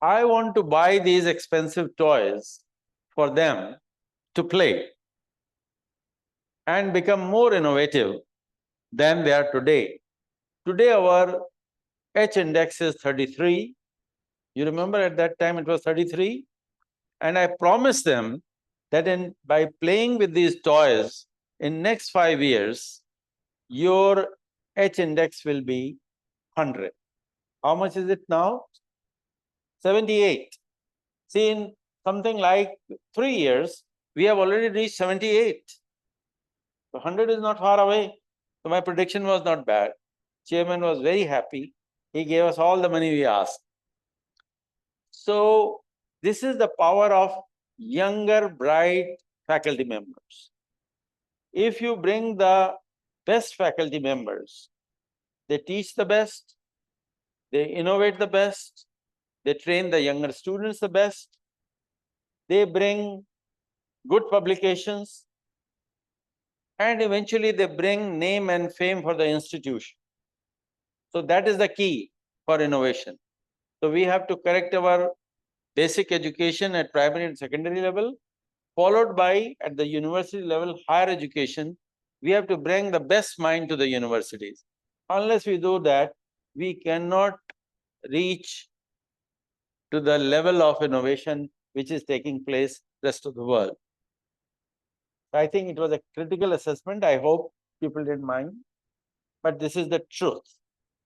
I want to buy these expensive toys for them to play and become more innovative than they are today. Today, our H index is 33. You remember at that time it was 33? And I promised them that by playing with these toys, in next 5 years, your H index will be 100. How much is it now? 78. See, in something like 3 years, we have already reached 78. So 100 is not far away. So my prediction was not bad. Chairman was very happy. He gave us all the money we asked. So this is the power of younger, bright faculty members. If you bring the best faculty members. They teach the best, they innovate the best, they train the younger students the best, they bring good publications, and eventually they bring name and fame for the institution. So that is the key for innovation. So we have to correct our basic education at primary and secondary level, followed by at the university level, higher education. We have to bring the best mind to the universities. Unless we do that, we cannot reach to the level of innovation which is taking place rest of the world. I think it was a critical assessment. I hope people didn't mind. But this is the truth.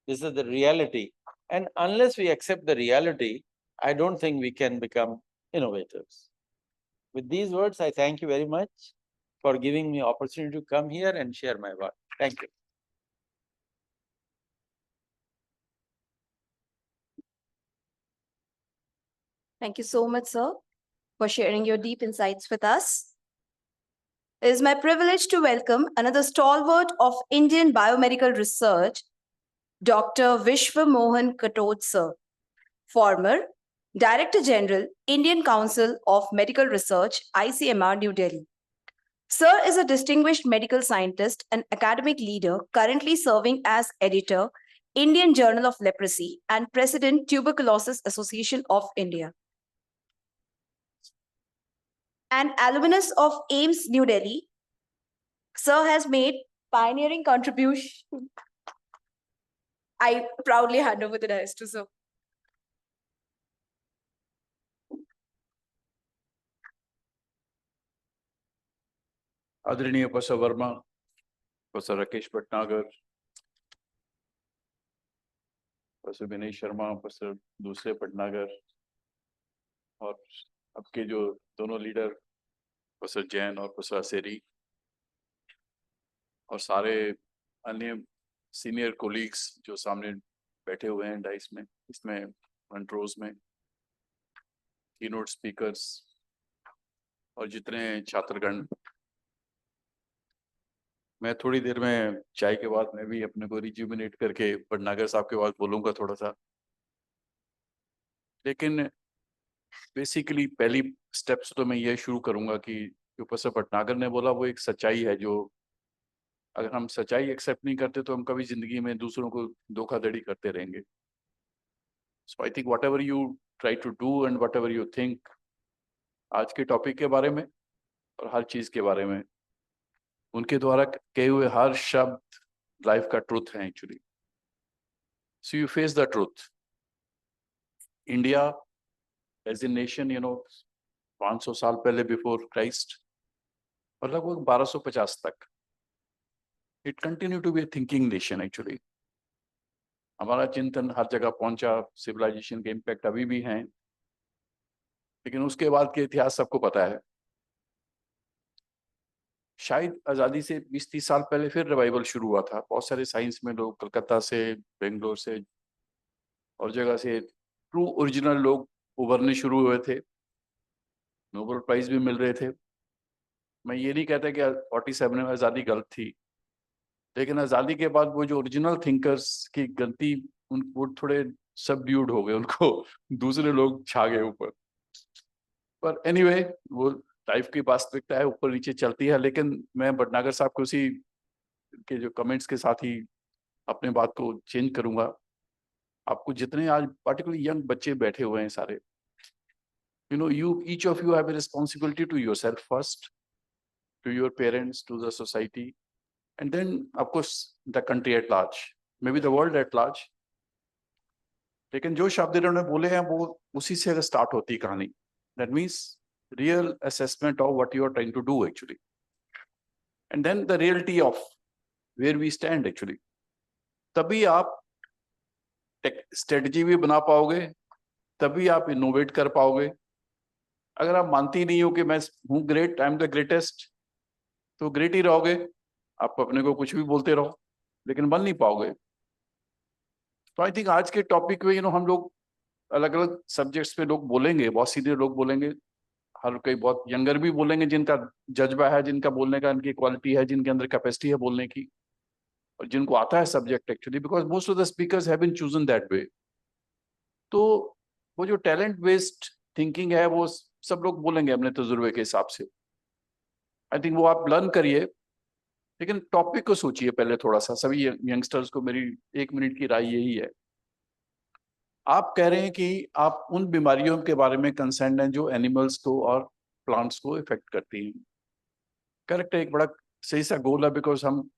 This is the reality. And unless we accept the reality, I don't think we can become innovators. With these words, I thank you very much for giving me opportunity to come here and share my work. Thank you. Thank you so much, sir, for sharing your deep insights with us. It is my privilege to welcome another stalwart of Indian biomedical research, Dr. Vishwa Mohan Katod, sir, former Director General, Indian Council of Medical Research, ICMR, New Delhi. Sir is a distinguished medical scientist and academic leader currently serving as editor, Indian Journal of Leprosy and President, Tuberculosis Association of India. An alumnus of AIIMS New Delhi, Sir has made pioneering contribution. I proudly hand over the dice to Sir. आदरणीय professor Verma, professor Rakesh Bhatnagar, professor Vinay Sharma, professor दूसरे भटनागर और आपके जो दोनों leader professor Jain और professor असेरी और सारे अन्य सीनियर कोलीग्स जो सामने बैठे हुए हैं डाइस में, इसमें फ्रंट रोज में कीनोट स्पीकर्स और जितने छात्रगण, मैं थोड़ी देर में चाय के बाद मैं भी अपने को रिज्यूमिनेट करके भटनागर साहब के बाद बोलूंगा थोड़ा सा। लेकिन बेसिकली पहली स्टेप्स तो मैं ये शुरू करूंगा कि जो प्रोफेसर भटनागर ने बोला वो एक सच्चाई है, जो अगर हम सच्चाई एक्सेप्ट नहीं करते तो हम कभी जिंदगी में दूसरों को धोखाधड़ी करते रहेंगे। So I think whatever you try to do and whatever you think, आज के टॉपिक के बारे में और हर चीज के बारे में, उनके द्वारा कहे हुए हर शब्द लाइफ का ट्रुथ है actually. So you face the truth. India as a nation, 500 साल पहले बिफोर क्राइस्ट और लगभग 1250 तक, it continue to be a thinking nation actually. हमारा चिंतन हर जगह पहुंचा, सिविलाइजेशन के इम्पैक्ट अभी भी हैं, लेकिन उसके बाद के इतिहास सबको पता है। शायद आज़ादी से 20-30 साल पहले फिर रिवाइवल शुरू हुआ था। बहुत सारे साइंस में लोग कलकत्ता से, बेंगलोर से और जगह से ट्रू ओरिजिनल लोग उभरने शुरू हुए थे, नोबेल प्राइज भी मिल रहे थे। मैं ये नहीं कहता कि 47 में आज़ादी गलत थी, लेकिन आज़ादी के बाद वो जो ओरिजिनल थिंकर्स की गलती, वो थोड़े सबड्यूड हो गए, उनको दूसरे लोग छा गए ऊपर। पर एनीवे, वो लाइफ की वास्तविकता है, ऊपर नीचे चलती है। लेकिन मैं भटनागर साहब को उसी के जो कमेंट्स के साथ ही अपने बात को चेंज करूंगा। आपको जितने आज पार्टिकुलरली यंग बच्चे बैठे हुए हैं सारे, you each of you have a responsibility to yourself first, to your parents, to the society, and then of course the country at large, maybe the world at large. लेकिन जो शब्द इन्होंने बोले हैं वो उसी से अगर स्टार्ट होती कहानी, that means real assessment of what you are trying to do actually, and then the reality of where we stand actually. तभी आप स्ट्रेटजी भी बना पाओगे, तभी आप इनोवेट कर पाओगे। अगर आप मानती नहीं हो कि मैं हूँ great, I am the greatest, तो ग्रेट ही रहोगे। आप अपने को कुछ भी बोलते रहो, लेकिन बन नहीं पाओगे। तो आई थिंक आज के टॉपिक में हम लोग अलग अलग सब्जेक्ट्स पे लोग बोलेंगे, बहुत सीनियर लोग बोलेंगे, हर कोई बहुत यंगर भी बोलेंगे, जिनका जज्बा है, जिनका बोलने का इनकी क्वालिटी है, जिनके अंदर कैपेसिटी है बोलने की। और जिनको आता है subject actually, because most of the speakers have been chosen that way. तो वो जो टैलेंट बेस्ड थिंकिंग है वो सब लोग बोलेंगे अपने तजुर्बे के हिसाब से। आई थिंक वो आप लर्न करिए, लेकिन टॉपिक को सोचिए पहले थोड़ा सा। सभी यंगस्टर्स को मेरी 1 मिनट की राय यही है। आप कह रहे हैं कि आप उन बीमारियों के बारे में कंसर्न हैं जो एनिमल्स को और प्लांट्स को इफेक्ट करती हैं। करेक्ट है, एक बड़ा सही सा गोल है, बिकॉज हम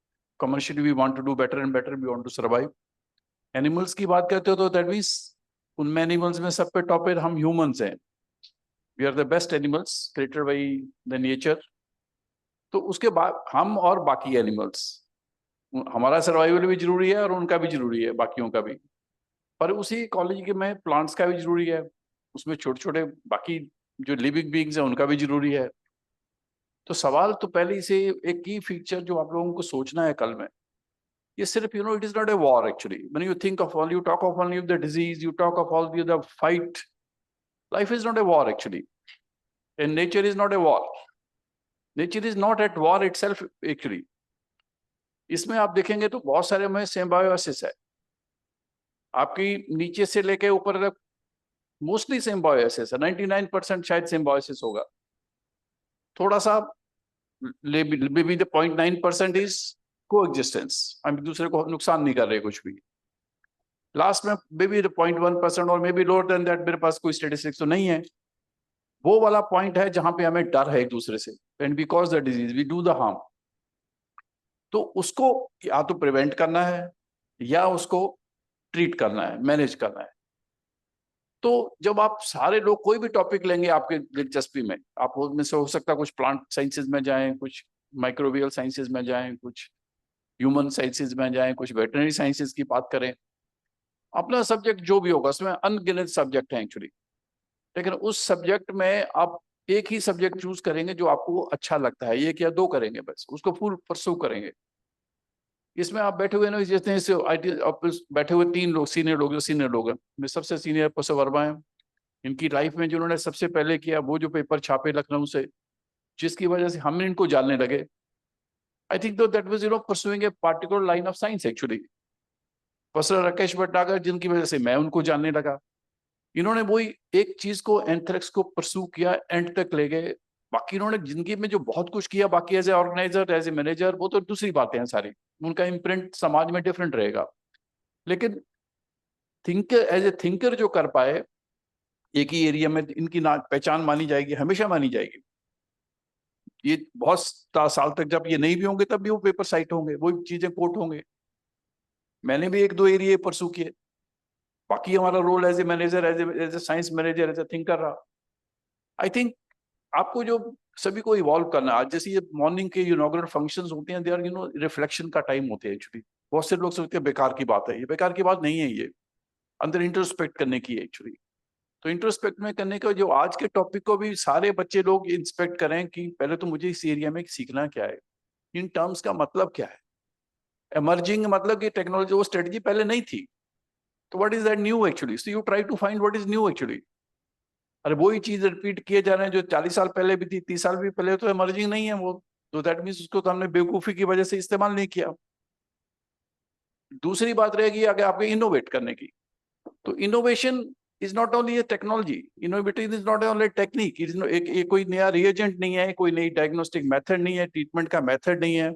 commercially we want to do better and better, we want to survive. Animals की बात करते हो तो दैट मीन्स उनमें एनिमल्स में सब पे टॉप है हम ह्यूमंस हैं। We are the best animals created by the nature. तो उसके बाद हम और बाकी एनिमल्स, हमारा सर्वाइवल भी जरूरी है और उनका भी जरूरी है, बाकियों का भी। पर उसी कॉलेज के में प्लांट्स का भी जरूरी है, उसमें छोटे छोटे बाकी जो लिविंग बीइंग्स हैं उनका भी जरूरी है। तो सवाल तो पहले से एक की फीचर जो आप लोगों को सोचना है कल में, ये सिर्फ it is not a war actually. When you think of all, you talk of all the disease, you talk of all the fight, life is not a war actually, and nature is not a war. Nature is not at war itself actually. इसमें आप देखेंगे तो बहुत सारे में symbiosis है, आपकी नीचे से लेके ऊपर तक मोस्टली सिम्बायोसिस है। 99% शायद सिम्बायोसिस होगा, थोड़ा सा maybe the 0.9% इज कोएग्जिस्टेंस, हम एक दूसरे को नुकसान नहीं कर रहे कुछ भी। लास्ट में maybe the 0.1% और maybe lower than that, मेरे पास कोई स्टेटिस्टिक्स तो नहीं है। वो वाला पॉइंट है जहां पे हमें डर है एक दूसरे से, and because the disease we do the harm. तो उसको या तो प्रिवेंट करना है या उसको ट्रीट करना है, मैनेज करना है। तो जब आप सारे लोग कोई भी टॉपिक लेंगे आपके दिलचस्पी में, आप उसमें से हो सकता है कुछ प्लांट साइंसेज में जाएं, कुछ माइक्रोबियल साइंसेज में जाएं, कुछ ह्यूमन साइंसेज में जाएं, कुछ वेटरनरी साइंसेज की बात करें, अपना सब्जेक्ट जो भी होगा, उसमें अनगिनत सब्जेक्ट हैं एक्चुअली। लेकिन उस सब्जेक्ट में आप एक ही सब्जेक्ट चूज करेंगे जो आपको अच्छा लगता है, एक या दो करेंगे बस, उसको फुल परस्यू करेंगे। इसमें आप बैठे हुए ना, जैसे IT ऑफिस बैठे हुए 3 लोग सीनियर लोग, जो सीनियर लोग हैं, मैं सबसे सीनियर प्रोफेसर वर्मा है। इनकी लाइफ में जिन्होंने सबसे पहले किया वो जो पेपर छापे लखनऊ से, जिसकी वजह से हम इनको जानने लगे। I think that was pursuing a particular line of science actually. Professor Rakesh Bhatnagar, जिनकी वजह से मैं उनको जानने लगा। इन्होंने वही एक चीज को, एंथ्रेक्स को परस्यू किया, एंड तक ले गए। बाकी इन्होंने जिंदगी में जो बहुत कुछ किया, बाकी as a organiser, as a manager, वो तो दूसरी बातें हैं सारी, उनका इम्प्रिंट समाज में डिफरेंट रहेगा। लेकिन थिंकर, एज ए थिंकर जो कर पाए एक ही एरिया में, इनकी पहचान मानी जाएगी, हमेशा मानी जाएगी। ये बहुत साल तक जब ये नहीं भी होंगे तब भी वो पेपर साइट होंगे, वो चीजें कोट होंगे। मैंने भी 1-2 एरिया परस्यू किए, बाकी हमारा role as a manager, as a science manager, as a thinker रहा। आई थिंक आपको जो सभी को इवॉल्व करना, आज जैसे ये मॉर्निंग के इनॉग्रेट फंक्शंस होते हैं, दे आर रिफ्लेक्शन का टाइम होते हैं एक्चुअली। बहुत से लोग सोचते हैं बेकार की बात है, ये बेकार की बात नहीं है, ये अंदर इंट्रोस्पेक्ट करने की है एक्चुअली। तो इंट्रोस्पेक्ट में करने का जो आज के टॉपिक को भी सारे बच्चे लोग इंस्पेक्ट करें कि पहले तो मुझे इस एरिया में सीखना क्या है, इन टर्म्स का मतलब क्या है। एमर्जिंग मतलब कि टेक्नोलॉजी, वो स्ट्रेटजी पहले नहीं थी, तो what is that new actually, so you try to find what is new actually. अरे वही चीज रिपीट किए जा रहे हैं जो 40 साल पहले भी थी, 30 साल भी पहले, तो एमर्जिंग नहीं है वो। तो दैट मीन्स उसको तो हमने बेवकूफी की वजह से इस्तेमाल नहीं किया। दूसरी बात रहेगी अगर आपके इनोवेट करने की, तो innovation is not only A technology, innovative is not only technique, एक कोई नया रिएजेंट नहीं है, कोई नई डायग्नोस्टिक मेथड नहीं है, ट्रीटमेंट का मेथड नहीं है।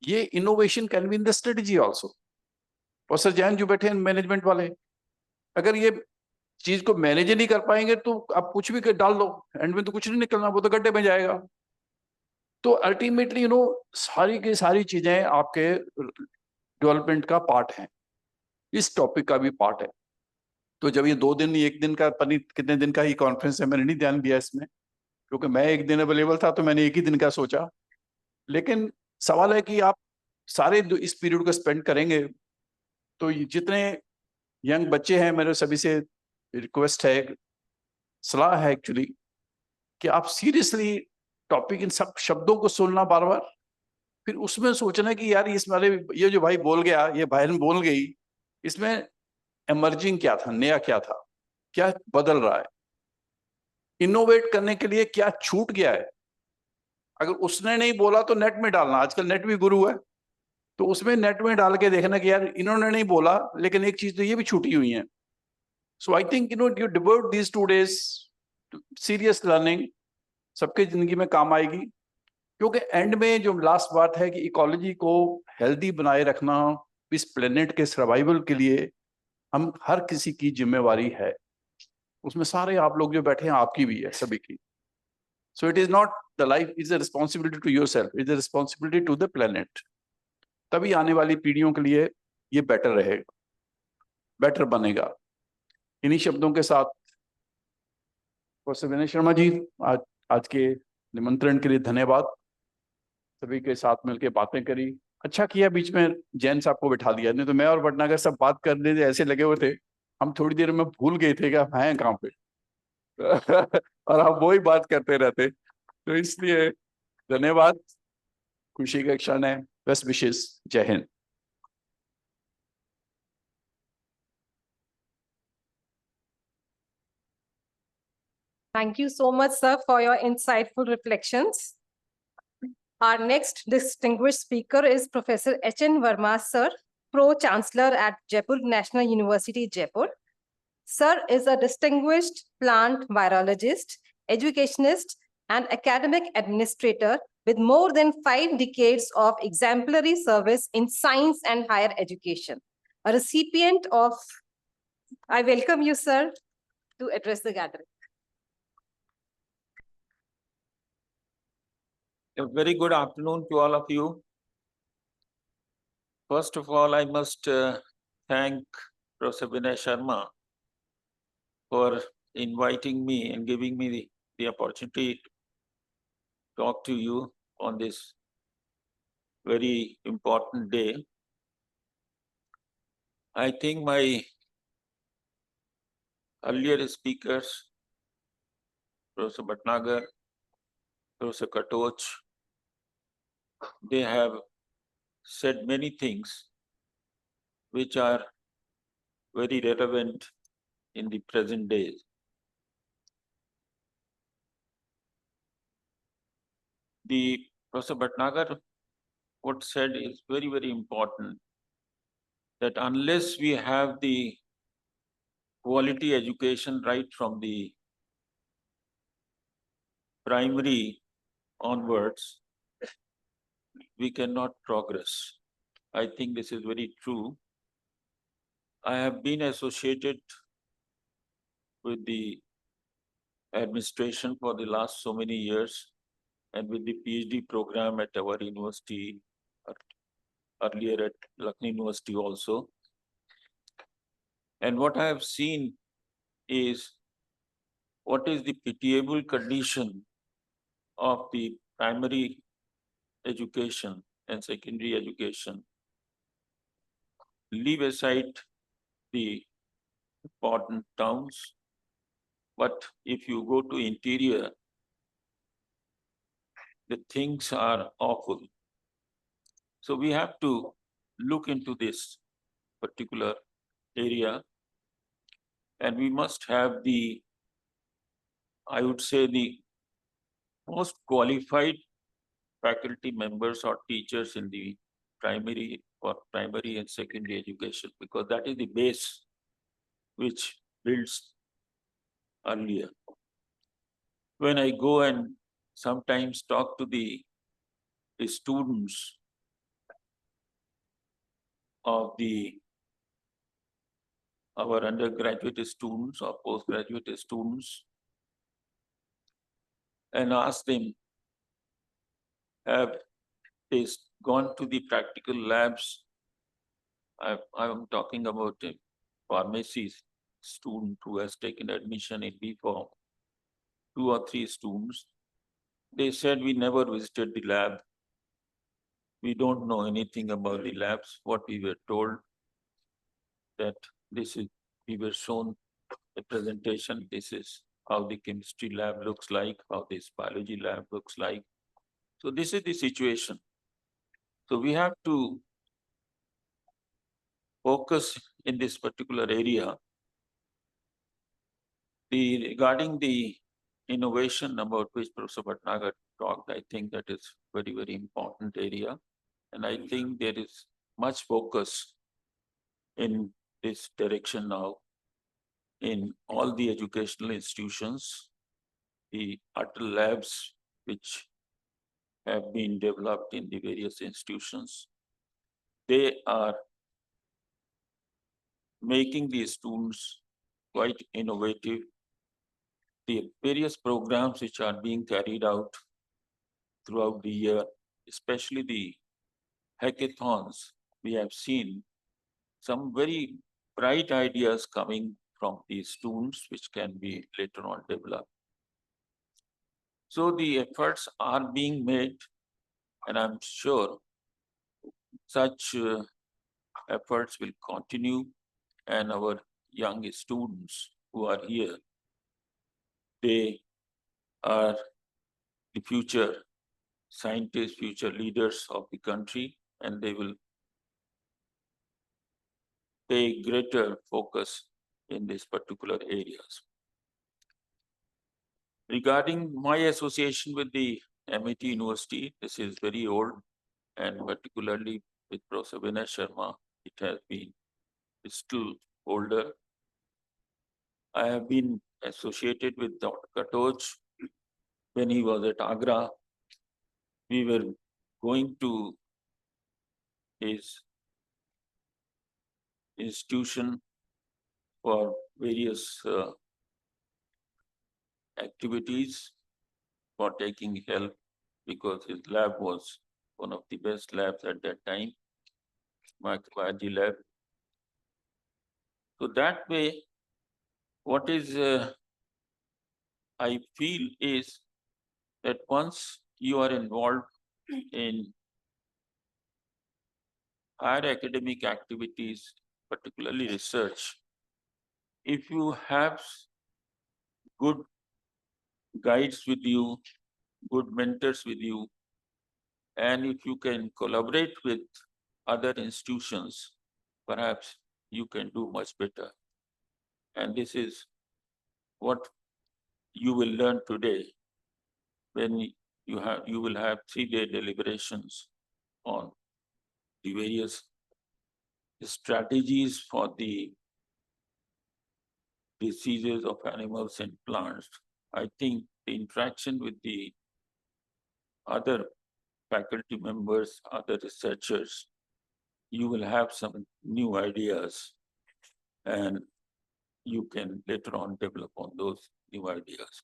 ये innovation can be in the strategy also. Professor Jain जो बैठे हैं मैनेजमेंट वाले, अगर ये चीज को मैनेज नहीं कर पाएंगे तो आप कुछ भी डाल दो, एंड में तो कुछ नहीं निकलना, वो तो गड्ढे में जाएगा। तो अल्टीमेटली सारी की सारी चीजें आपके डेवलपमेंट का पार्ट है, इस टॉपिक का भी पार्ट है। तो जब ये 2 दिन, 1 दिन का, पता नहीं कितने दिन का ही कॉन्फ्रेंस है, मैंने नहीं ध्यान दिया इसमें, क्योंकि मैं 1 दिन अवेलेबल था तो मैंने 1 ही दिन का सोचा। लेकिन सवाल है कि आप सारे इस पीरियड को स्पेंड करेंगे, तो जितने यंग बच्चे हैं, मेरे सभी से रिक्वेस्ट है, सलाह है एक्चुअली, कि आप सीरियसली टॉपिक, इन सब शब्दों को सुनना बार बार, फिर उसमें सोचना कि यार इस वाले, ये जो भाई बोल गया, ये बहन बोल गई, इसमें एमर्जिंग क्या था, नया क्या था, क्या बदल रहा है, इनोवेट करने के लिए क्या छूट गया है। अगर उसने नहीं बोला तो नेट में डालना, आजकल नेट भी गुरु है, तो उसमें नेट में डाल के देखना कि यार इन्होंने नहीं बोला लेकिन एक चीज तो ये भी छूटी हुई है. So I think you devote these 2 days serious learning, सबके जिंदगी में काम आएगी. क्योंकि एंड में जो लास्ट बात है कि इकोलॉजी को हेल्दी बनाए रखना इस प्लेनेट के सर्वाइवल के लिए हम हर किसी की जिम्मेवारी है. उसमें सारे आप लोग जो बैठे हैं आपकी भी है, सभी की. So it is not the life is a responsibility to yourself, is a responsibility to the planet. तभी आने वाली पीढ़ियों के लिए ये बेटर रहेगा, बेटर बनेगा. इन्हीं शब्दों के साथ प्रोफेसर विनय शर्मा जी, आज के निमंत्रण के लिए धन्यवाद. सभी के साथ मिलकर बातें करी, अच्छा किया बीच में जैन साहब को बिठा दिया, नहीं तो मैं और भटनागर सब बात करने थे, ऐसे लगे हुए थे हम थोड़ी देर में भूल गए थे कि आप हैं कहाँ पे. और आप वही बात करते रहते. तो इसलिए धन्यवाद, खुशी का क्षण है. बेस्ट विशेष. जय Hind. Thank you so much, sir, for your insightful reflections. Our next distinguished speaker is Professor H.N. Verma, sir, Pro-Chancellor at Jaipur National University, Jaipur. Sir is a distinguished plant virologist, educationist, and academic administrator with more than 5 decades of exemplary service in science and higher education. A recipient of, I welcome you, sir, to address the gathering. A very good afternoon to all of you. First of all, I must thank Professor Vinay Sharma for inviting me and giving me the opportunity to talk to you on this very important day. I think my earlier speakers, Professor Bhatnagar, Professor Katoch, they have said many things which are very relevant in the present days. The Professor Bhatnagar, what said is very, very important, that unless we have the quality education right from the primary onwards, we cannot progress. I think this is very true. I have been associated with the administration for the last so many years and with the PhD program at our university, earlier at Lucknow University also. And what I have seen is what is the pitiable condition of the primary education and secondary education. Leave aside the important towns, but if you go to interior, the things are awful. So we have to look into this particular area, and we must have the, I would say, the most qualified faculty members or teachers in the primary and secondary education, because that is the base which builds earlier. When I go and sometimes talk to the students of our undergraduate students or postgraduate students and ask them, have they gone to the practical labs? I'm talking about a pharmacy student who has taken admission in B.Pharm, 2 or 3 students. They said, we never visited the lab. We don't know anything about the labs. What we were told that this is, we were shown a presentation. This is how the chemistry lab looks like, how this biology lab looks like. So this is the situation. So we have to focus in this particular area. Regarding the innovation about which Professor Bhatnagar talked, I think that is very, very important area. And I think there is much focus in this direction now in all the educational institutions, the Atal labs, which have been developed in the various institutions. They are making the students quite innovative. The various programs which are being carried out throughout the year, especially the hackathons, we have seen some very bright ideas coming from these students, which can be later on developed. So the efforts are being made, and I'm sure such efforts will continue, and our young students who are here, they are the future scientists, future leaders of the country, and they will pay greater focus in these particular areas. Regarding my association with the MIT University, this is very old, and particularly with Professor Vinay Sharma, it has been still older. I have been associated with Dr. Katoj when he was at Agra. We were going to his institution for various activities for taking help because his lab was one of the best labs at that time, microbiology lab. So that way, what is I feel is that once you are involved in higher academic activities, particularly research, if you have good guides with you, good mentors with you, and if you can collaborate with other institutions, perhaps you can do much better. And this is what you will learn today when you will have 3-day deliberations on the various strategies for the diseases of animals and plants. I think the interaction with the other faculty members, other researchers, you will have some new ideas and you can later on develop on those new ideas.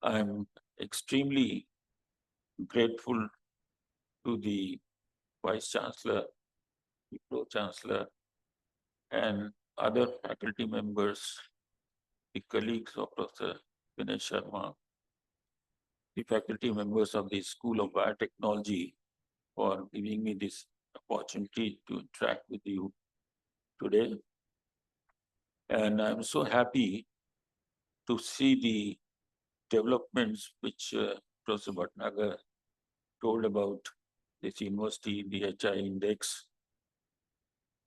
I'm extremely grateful to the Vice Chancellor, the Pro Chancellor, and other faculty members, the colleagues of Professor Vinay Sharma, the faculty members of the School of Biotechnology for giving me this opportunity to interact with you today. And I'm so happy to see the developments which Professor Bhatnagar told about this university, the HI index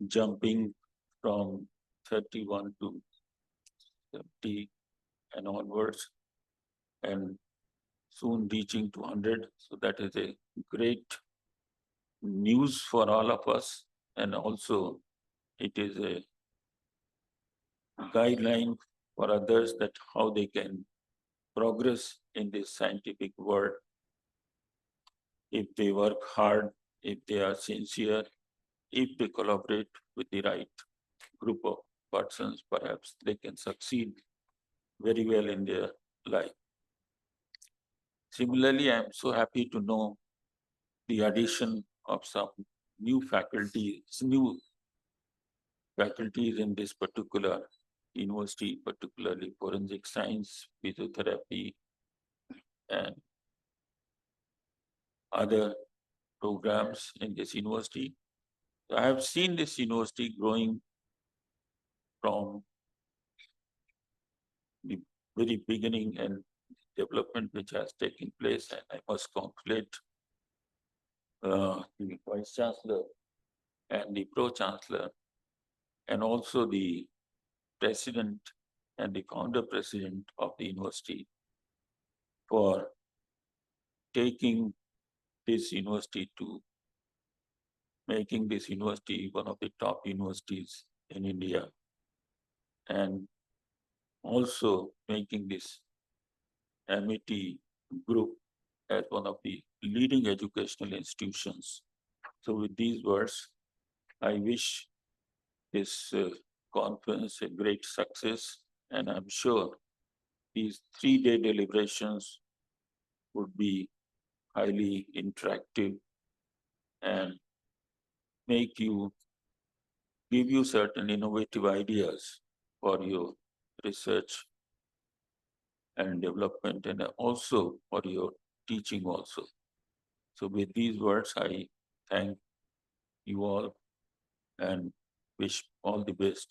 jumping from 31 to 70 and onwards, and soon reaching to 100. So that is a great news for all of us. And also it is a guideline for others that how they can progress in this scientific world if they work hard, if they are sincere, if they collaborate with the right group of persons, perhaps they can succeed very well in their life. Similarly, I am so happy to know the addition of some new faculties in this particular university, particularly forensic science, physiotherapy, and other programs in this university. I have seen this university growing from the very beginning and development which has taken place, and I must congratulate the Vice Chancellor and the Pro Chancellor, and also the President and the Founder President of the university for taking this university to making this university one of the top universities in India, and also making this MIT group as one of the leading educational institutions. So with these words, I wish this conference a great success, and I'm sure these 3-day deliberations would be highly interactive and give you certain innovative ideas for your research and development, and also for your teaching also. So with these words, I thank you all and wish all the best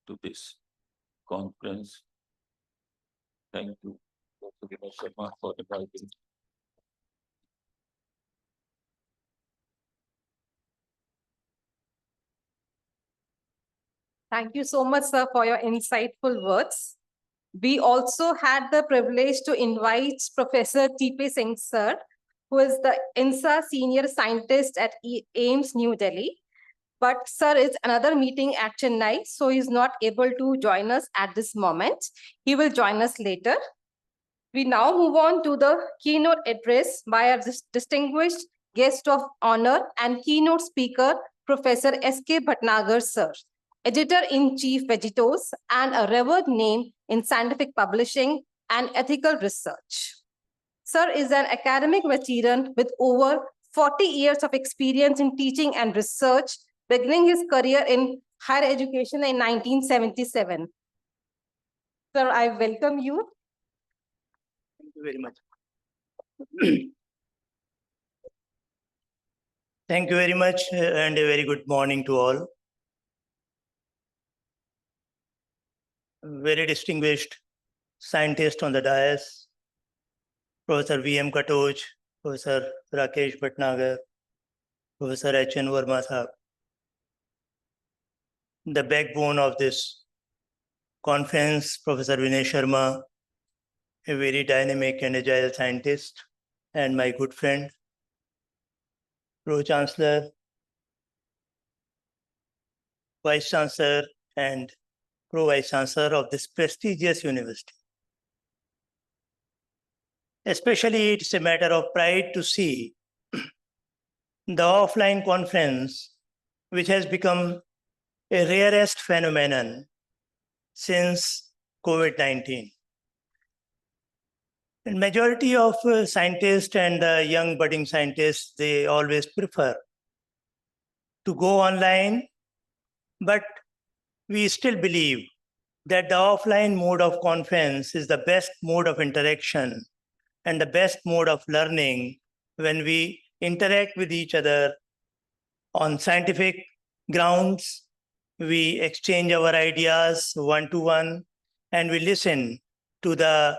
to this conference. Thank you, Dr. Vinay Sharma, for inviting. Thank you so much, sir, for your insightful words. We also had the privilege to invite Professor T.P. Singh, sir, who is the INSA Senior Scientist at AIIMS, New Delhi. But sir is another meeting at Chennai, so he's not able to join us at this moment. He will join us later. We now move on to the keynote address by our distinguished guest of honor and keynote speaker, Professor S.K. Bhatnagar, sir, Editor-in-Chief Vegetos and a revered name in scientific publishing and ethical research. Sir is an academic veteran with over 40 years of experience in teaching and research, beginning his career in higher education in 1977. Sir, I welcome you. Thank you very much. Thank you very much and a very good morning to all. Very distinguished scientist on the dais, Professor V.M. Katoj, Professor Rakesh Bhatnagar, Professor H.N. Verma Sahab. The backbone of this conference, Professor Vinay Sharma, a very dynamic and agile scientist, and my good friend, Pro-Chancellor, Vice Chancellor, and Pro-Vice Chancellor of this prestigious university. Especially, it's a matter of pride to see the offline conference, which has become a rarest phenomenon since COVID-19. And majority of scientists and young budding scientists, they always prefer to go online, but we still believe that the offline mode of conference is the best mode of interaction and the best mode of learning when we interact with each other on scientific grounds. We exchange our ideas one-to-one, and we listen to the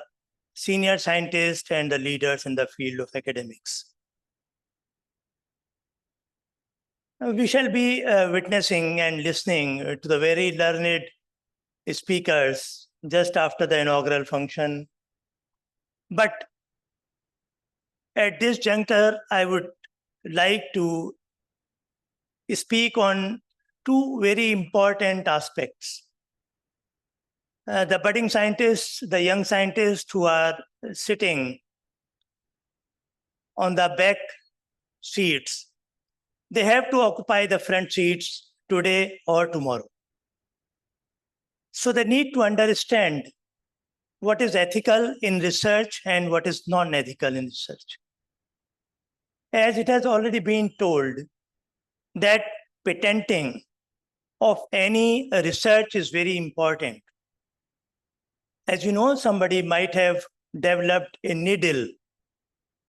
senior scientists and the leaders in the field of academics. We shall be witnessing and listening to the very learned speakers just after the inaugural function. But at this juncture, I would like to speak on two very important aspects. The budding scientists, the young scientists who are sitting on the back seats, they have to occupy the front seats today or tomorrow. So they need to understand what is ethical in research and what is non-ethical in research. As it has already been told, that patenting of any research is very important. As you know, somebody might have developed a needle,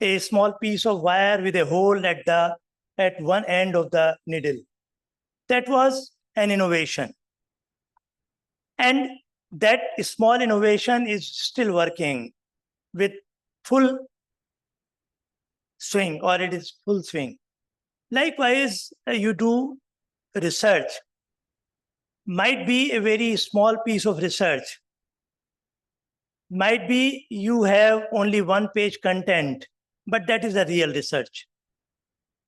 a small piece of wire with a hole at one end of the needle. That was an innovation. And that small innovation is still working with full swing, or it is full swing. Likewise, you do research. Might be a very small piece of research. Might be you have only one-page content, but that is a real research.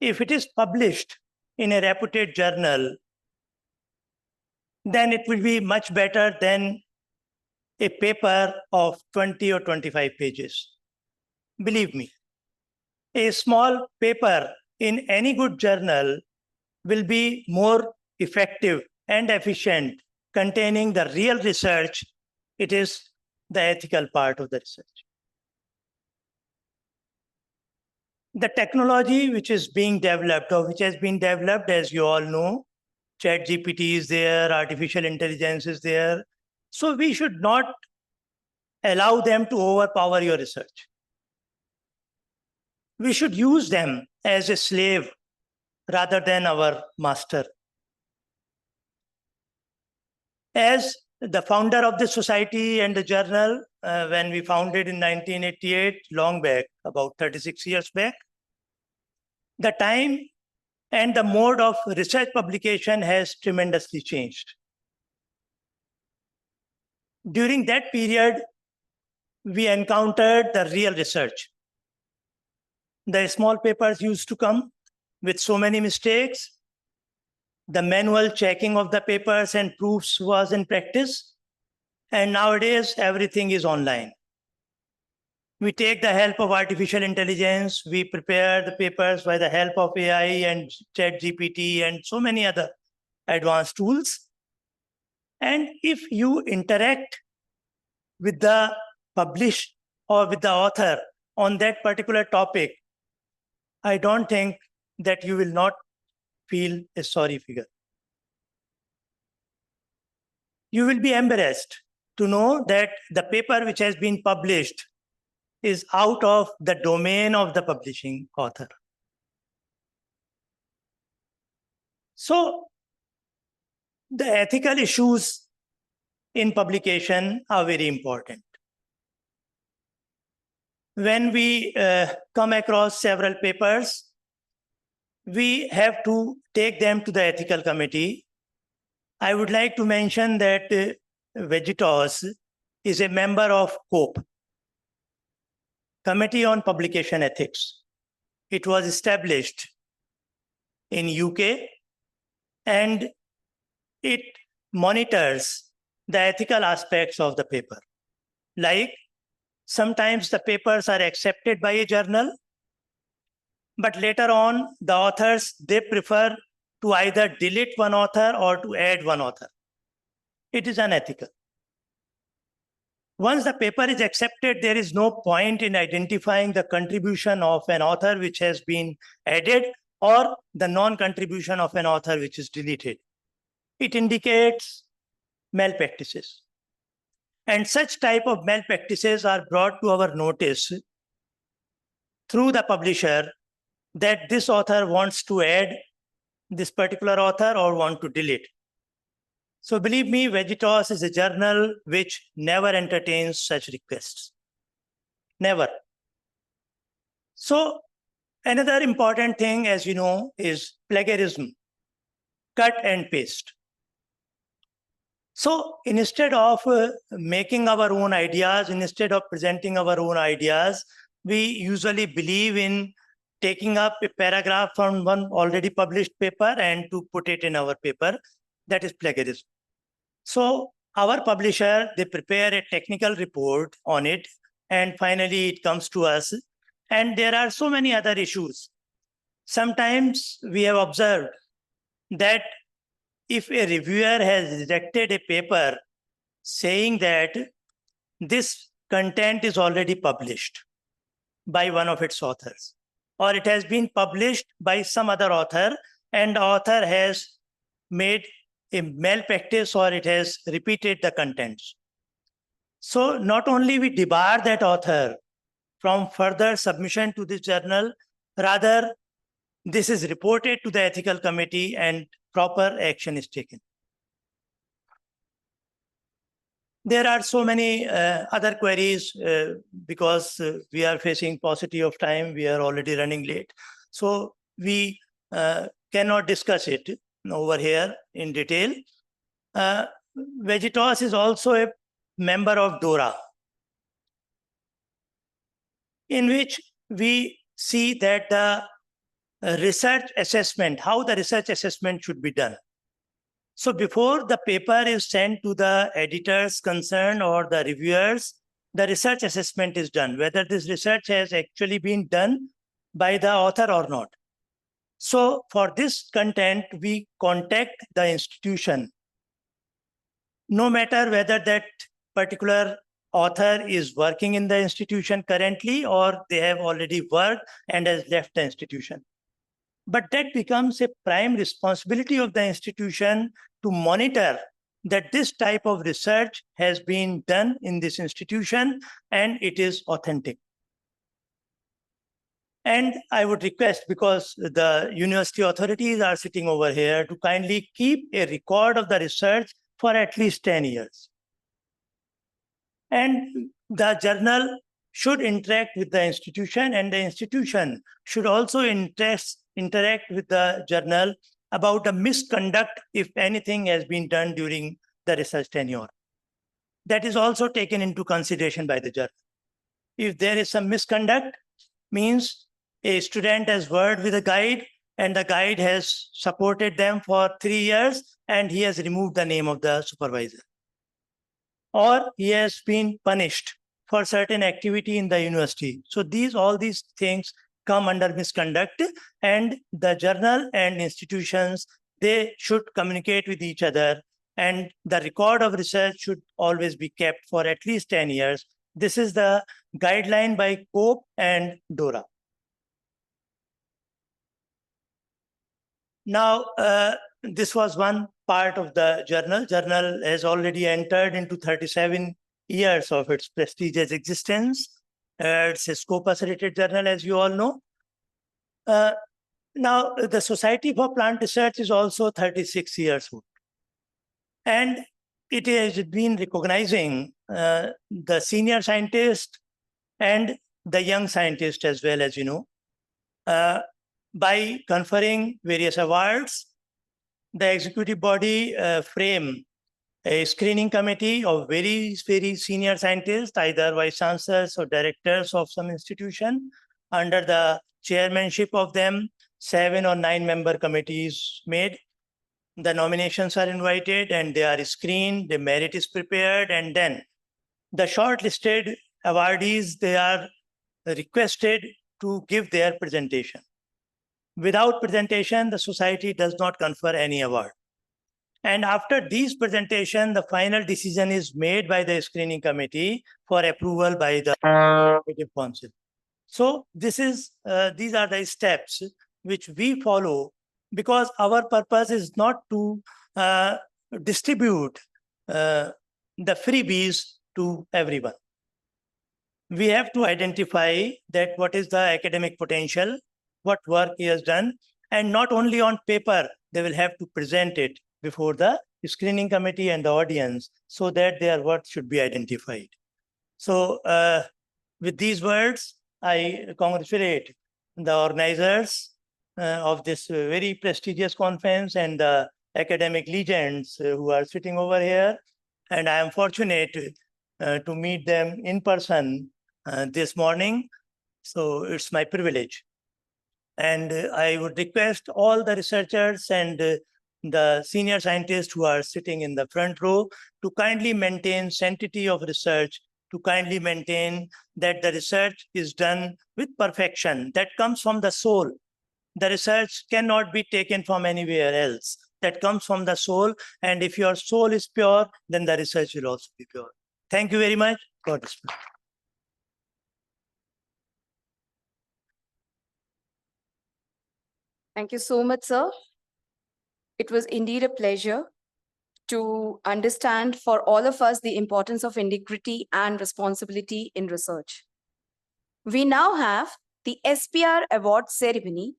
if it is published in a reputed journal, then it will be much better than a paper of 20 or 25 pages. Believe me, a small paper in any good journal will be more effective and efficient, containing the real research. It is the ethical part of the research. The technology which is being developed or which has been developed, as you all know, ChatGPT is there, artificial intelligence is there. So we should not allow them to overpower your research. We should use them as a slave rather than our master. As the founder of the society and the journal, when we founded in 1988, long back, about 36 years back, the time and the mode of research publication has tremendously changed. During that period, we encountered the real research. The small papers used to come with so many mistakes. The manual checking of the papers and proofs was in practice. And nowadays, everything is online. We take the help of artificial intelligence. We prepare the papers by the help of AI and ChatGPT and so many other advanced tools. And if you interact with the published or with the author on that particular topic, I don't think that you will not feel a sorry figure. You will be embarrassed to know that the paper which has been published is out of the domain of the publishing author. So the ethical issues in publication are very important. When we come across several papers, we have to take them to the ethical committee. I would like to mention that Vegetos is a member of COPE, Committee on Publication Ethics. It was established in UK and it monitors the ethical aspects of the paper. Like sometimes the papers are accepted by a journal, but later on the authors, they prefer to either delete one author or to add one author. It is unethical. Once the paper is accepted, there is no point in identifying the contribution of an author which has been added or the non-contribution of an author which is deleted. It indicates malpractices. And such type of malpractices are brought to our notice through the publisher that this author wants to add this particular author or want to delete. So believe me, Vegetos is a journal which never entertains such requests. Never. So another important thing, as you know, is plagiarism, cut and paste. So instead of making our own ideas, instead of presenting our own ideas, we usually believe in taking up a paragraph from one already published paper and to put it in our paper. That is plagiarism. So our publisher, they prepare a technical report on it, and finally it comes to us. And there are so many other issues. Sometimes we have observed that if a reviewer has rejected a paper saying that this content is already published by one of its authors, or it has been published by some other author and the author has made a malpractice or it has repeated the contents. So not only we debar that author from further submission to this journal, rather this is reported to the ethical committee and proper action is taken. There are so many other queries because we are facing paucity of time. We are already running late. So we cannot discuss it over here in detail. Vegetos is also a member of DORA, in which we see that the research assessment, how the research assessment should be done. So before the paper is sent to the editors concerned or the reviewers, the research assessment is done, whether this research has actually been done by the author or not. So for this content, we contact the institution, no matter whether that particular author is working in the institution currently or they have already worked and has left the institution. But that becomes a prime responsibility of the institution to monitor that this type of research has been done in this institution and it is authentic. And I would request, because the university authorities are sitting over here, to kindly keep a record of the research for at least 10 years. And the journal should interact with the institution, and the institution should also interact with the journal about the misconduct, if anything has been done during the research tenure. That is also taken into consideration by the journal. If there is some misconduct, means a student has worked with a guide and the guide has supported them for 3 years and he has removed the name of the supervisor. Or he has been punished for certain activity in the university. So all these things come under misconduct, and the journal and institutions, they should communicate with each other, and the record of research should always be kept for at least 10 years. This is the guideline by COPE and DORA. Now, this was one part of the journal. Journal has already entered into 37 years of its prestigious existence. It's a Scopus-rated journal, as you all know. Now, the Society for Plant Research is also 36 years old. And it has been recognizing the senior scientist and the young scientist as well, as you know, by conferring various awards. The executive body frame a screening committee of very senior scientists, either vice chancellors or directors of some institution. Under the chairmanship of them, 7 or 9 member committees made. The nominations are invited and they are screened, the merit is prepared, and then the shortlisted awardees, they are requested to give their presentation. Without presentation, the society does not confer any award. And after these presentations, the final decision is made by the screening committee for approval by the executive council. So these are the steps which we follow, because our purpose is not to distribute the freebies to everyone. We have to identify that what is the academic potential, what work he has done, and not only on paper, they will have to present it before the screening committee and the audience so that their work should be identified. So with these words, I congratulate the organizers of this very prestigious conference and the academic legends who are sitting over here. And I am fortunate to meet them in person this morning. So it's my privilege. And I would request all the researchers and the senior scientists who are sitting in the front row to kindly maintain sanctity of research, to kindly maintain that the research is done with perfection that comes from the soul. The research cannot be taken from anywhere else. That comes from the soul. And if your soul is pure, then the research will also be pure. Thank you very much. God bless you. Thank you so much, sir. It was indeed a pleasure to understand for all of us the importance of integrity and responsibility in research. We now have the SPR Award ceremony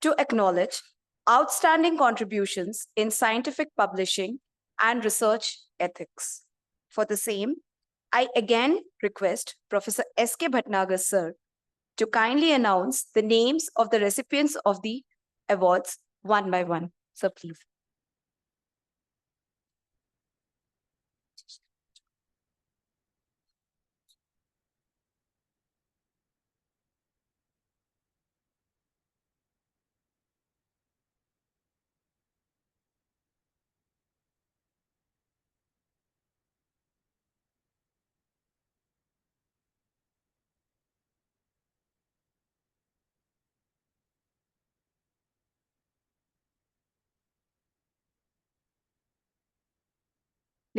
to acknowledge outstanding contributions in scientific publishing and research ethics. For the same, I again request Professor S.K. Bhatnagar, sir, to kindly announce the names of the recipients of the awards one by one. Sir, please.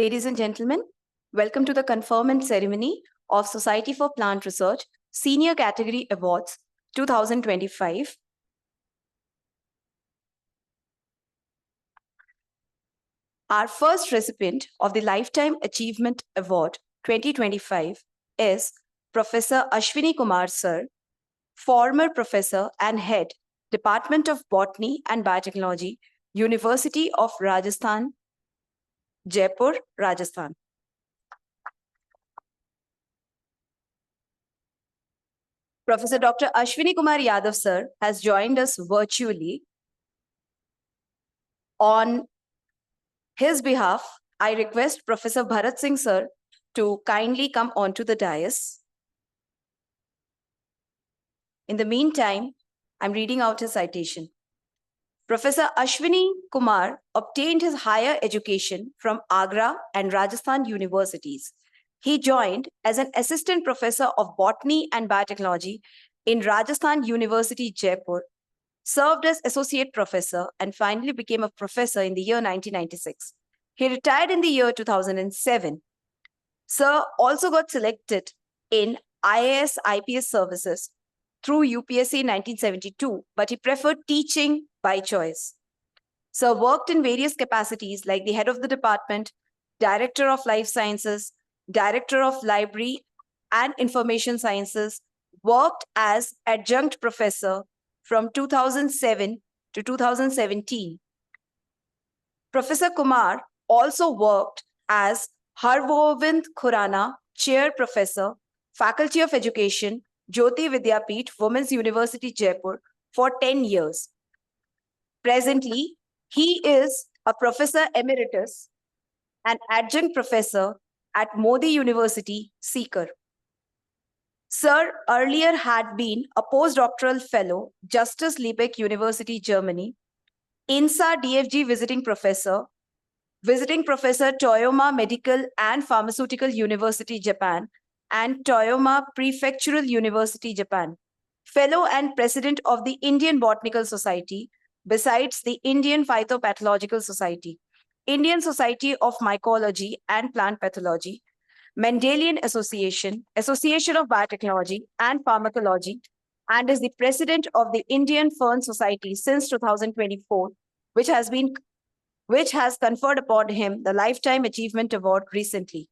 Ladies and gentlemen, welcome to the conferment ceremony of Society for Plant Research Senior Category Awards 2025. Our first recipient of the Lifetime Achievement Award 2025 is Professor Ashwini Kumar Sir, former professor and head, Department of Botany and Biotechnology, University of Rajasthan, Jaipur, Rajasthan. Professor Dr. Ashwini Kumar Yadav Sir has joined us virtually. On his behalf, I request Professor Bharat Singh Sir to kindly come onto the dais. In the meantime, I'm reading out his citation. Professor Ashwini Kumar obtained his higher education from Agra and Rajasthan universities. He joined as an assistant professor of botany and biotechnology in Rajasthan University, Jaipur, served as associate professor, and finally became a professor in the year 1996. He retired in the year 2007. Sir also got selected in IAS IPS services through UPSC 1972, but he preferred teaching by choice. Sir worked in various capacities like the head of the department, director of life sciences, director of library and information sciences, worked as adjunct professor from 2007 to 2017. Professor Kumar also worked as Hargobind Khurana Chair Professor, Faculty of Education, Jyoti Vidyapeeth, Women's University, Jaipur, for 10 years. Presently, he is a Professor Emeritus and Adjunct Professor at Modi University, Sikar. Sir earlier had been a postdoctoral fellow, Justus Liebig University, Germany, INSA DFG visiting professor Toyoma Medical and Pharmaceutical University, Japan, and Toyoma Prefectural University, Japan, fellow and president of the Indian Botanical Society, besides the Indian Phytopathological Society, Indian Society of Mycology and Plant Pathology, Mendelian Association, Association of Biotechnology and Pharmacology, and is the president of the Indian Fern Society since 2024, which has conferred upon him the Lifetime Achievement Award recently.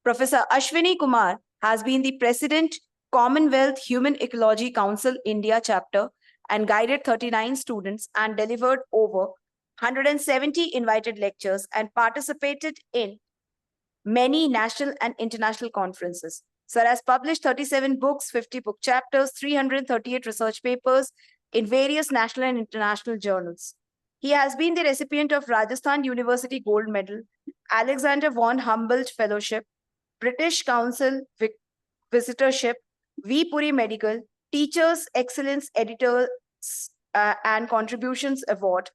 Professor Ashwini Kumar has been the president, Commonwealth Human Ecology Council India chapter, and guided 39 students and delivered over 170 invited lectures and participated in many national and international conferences. Sir has published 37 books, 50 book chapters, 338 research papers in various national and international journals. He has been the recipient of Rajasthan University Gold Medal, Alexander von Humboldt Fellowship, British Council Visitorship, V. Puri Medical, Teachers Excellence Editors and Contributions Award,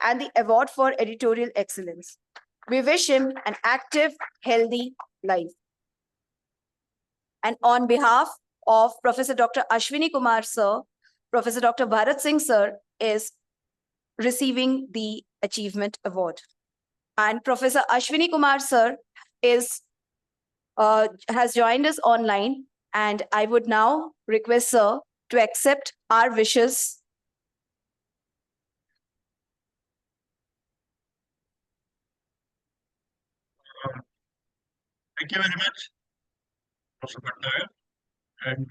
and the Award for Editorial Excellence. We wish him an active, healthy life. And on behalf of Professor Dr. Ashwini Kumar Sir, Professor Dr. Bharat Singh Sir is receiving the Achievement Award. And Professor Ashwini Kumar Sir has joined us online, and I would now request Sir to accept our wishes. Thank you very much, Professor Bhattacharya. And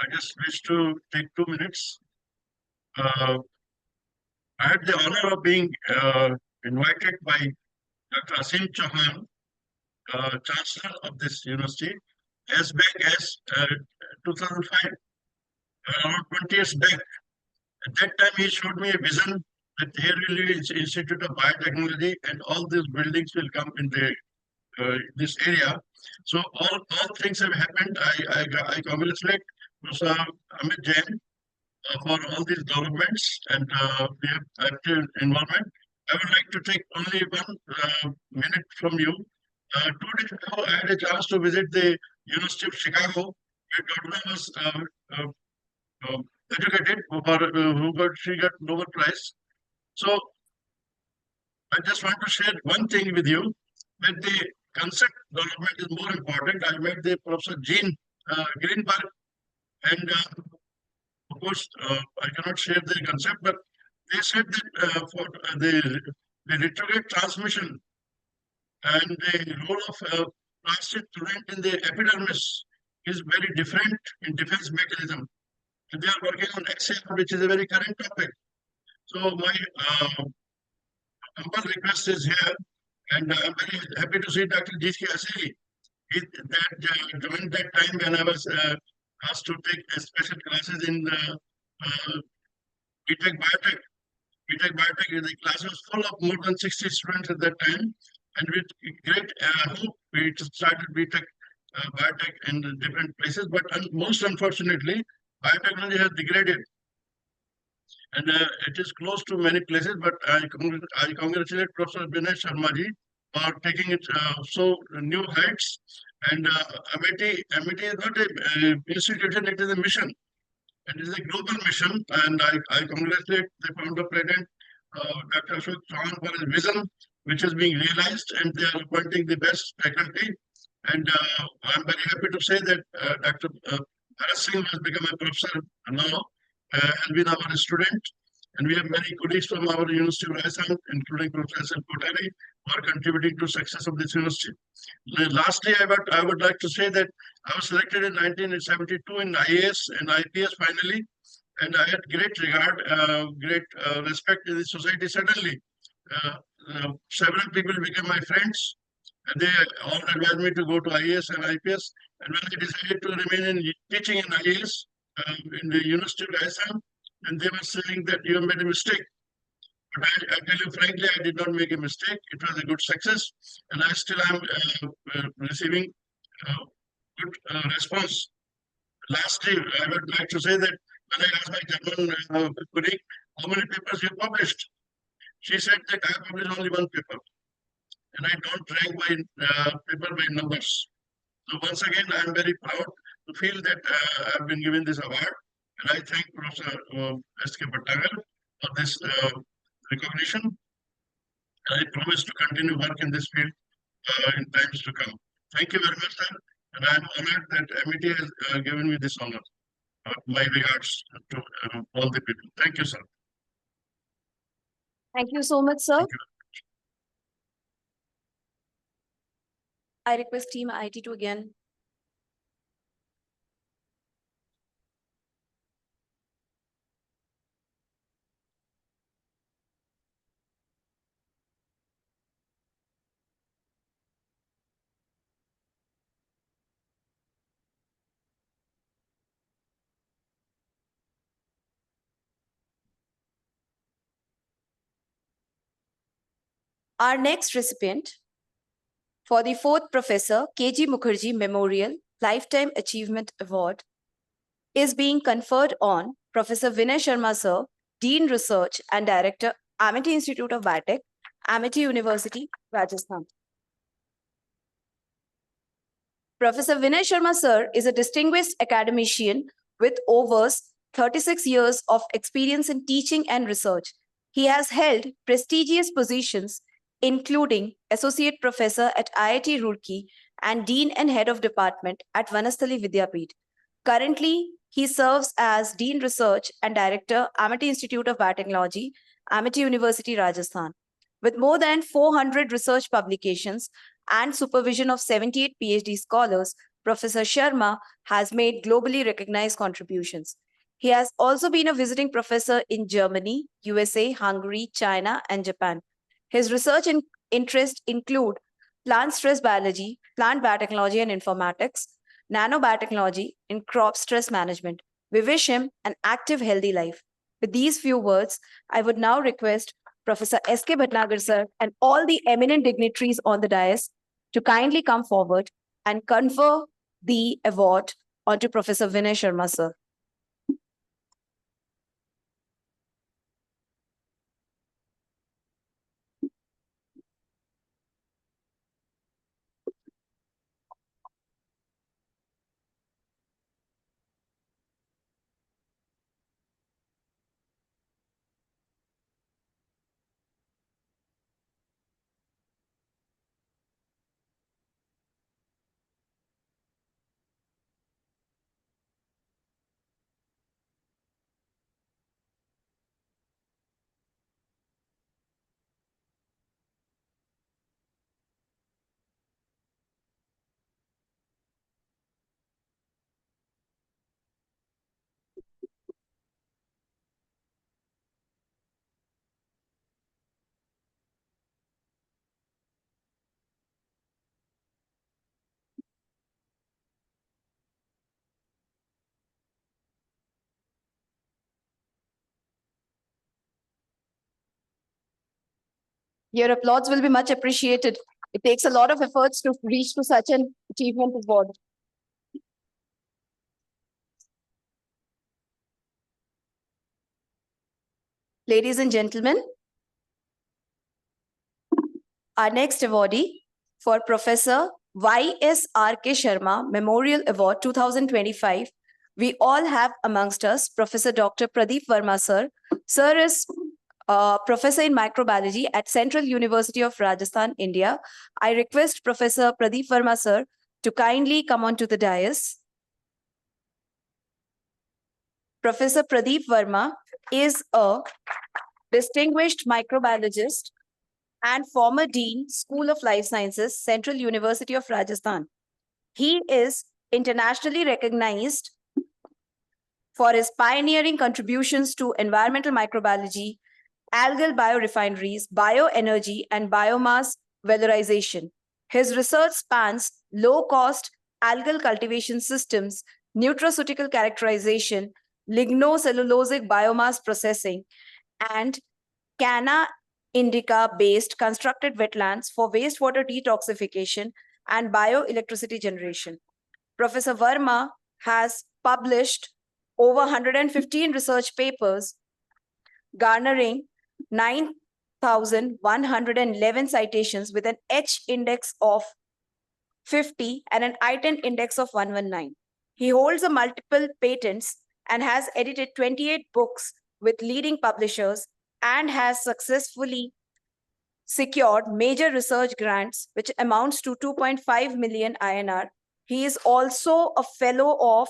I just wish to take 2 minutes. I had the honor of being invited by Dr. Asim Chauhan, Chancellor of this university, as back as 2005, around 20 years back. At that time, he showed me a vision that here will be Institute of Biotechnology, and all these buildings will come in this area. So all things have happened. I congratulate Professor Amit Jain for all these developments, and we have active involvement. I would like to take only 1 minute from you. 2 days ago, I had a chance to visit the University of Chicago, where Dr. was educated, she got Nobel Prize. So I just want to share one thing with you. but the concept development is more important. I met the Professor Jean Greenberg, and of course, I cannot share the concept, but they said that for the retrograde transmission and the role of plastic fluid in the epidermis is very different in defense mechanism. And they are working on XAR, which is a very current topic. So my humble request is here, and I'm very happy to see Dr. G.K. Asiri. During that time when I was asked to take special classes in BTech Biotech. BTech Biotech, the class was full of more than 60 students at that time. And with great hope, we started BTech Biotech in different places. But most unfortunately, biotechnology has degraded. And it is close to many places, but I congratulate Professor Vinay Sharma ji for taking it so new heights. And MIT is not an institution, it is a mission. It is a global mission, and I congratulate the founder president, Dr. Ashok Chauhan, for his vision, which is being realized, and they are appointing the best faculty. And I'm very happy to say that Dr. Bharat Singh has become a professor now, and been our student. And we have many colleagues from our University of Rajasthan, including Professor Kotari, who are contributing to success of this university. Lastly, I would like to say that I was selected in 1972 in IAS and IPS finally, and I had great regard, great respect in the society. Suddenly, several people became my friends, and they all advised me to go to IAS and IPS. And when I decided to remain in teaching in IAS in the University of Rajasthan, and they were saying that you have made a mistake. But I tell you frankly, I did not make a mistake. It was a good success, and I still am receiving good response. Lastly, I would like to say that when I asked my German colleague how many papers you published, she said that I published only one paper, and I don't rank my paper by numbers. So once again, I am very proud to feel that I've been given this award, and I thank Professor S.K. Bhattagar for this recognition. I promise to continue work in this field in times to come. Thank you very much, sir. And I am honored that MIT has given me this honor. My regards to all the people. Thank you, sir. Thank you so much, sir. Thank you. I request Team IT to again. Our next recipient for the 4th Professor K.G. Mukherjee Memorial Lifetime Achievement Award is being conferred on Professor Vinay Sharma Sir, Dean Research and Director, Amity Institute of Biotech, Amity University, Rajasthan. Professor Vinay Sharma Sir is a distinguished academician with over 36 years of experience in teaching and research. He has held prestigious positions including Associate Professor at IIT Roorkee and Dean and Head of Department at Vanasthali Vidyapeeth. Currently, he serves as Dean Research and Director, Amity Institute of Biotechnology, Amity University, Rajasthan. With more than 400 research publications and supervision of 78 PhD scholars, Professor Sharma has made globally recognized contributions. He has also been a visiting professor in Germany, USA, Hungary, China, and Japan. His research interests include plant stress biology, plant biotechnology and informatics, nanobiotechnology, and crop stress management. We wish him an active, healthy life. With these few words, I would now request Professor S.K. Bhatnagar sir and all the eminent dignitaries on the dais to kindly come forward and confer the award onto Professor Vinay Sharma sir. Your applause will be much appreciated. It takes a lot of efforts to reach to such an achievement award. Ladies and gentlemen, our next awardee for Professor Y.S.R.K. Sharma Memorial Award 2025, we all have amongst us Professor Dr. Pradeep Verma, sir. Sir is Professor in Microbiology at Central University of Rajasthan, India. I request Professor Pradeep Verma, sir, to kindly come onto the dais. Professor Pradeep Verma is a distinguished microbiologist and former Dean, School of Life Sciences, Central University of Rajasthan. He is internationally recognized for his pioneering contributions to environmental microbiology, algal biorefineries, bioenergy, and biomass valorization. His research spans low-cost algal cultivation systems, nutraceutical characterization, lignocellulosic biomass processing, and Canna indica-based constructed wetlands for wastewater detoxification and bioelectricity generation. Professor Verma has published over 115 research papers, garnering 9,111 citations with an H index of 50 and an ITEN index of 119. He holds a multiple patents and has edited 28 books with leading publishers and has successfully secured major research grants, which amounts to 2.5 million INR. He is also a fellow of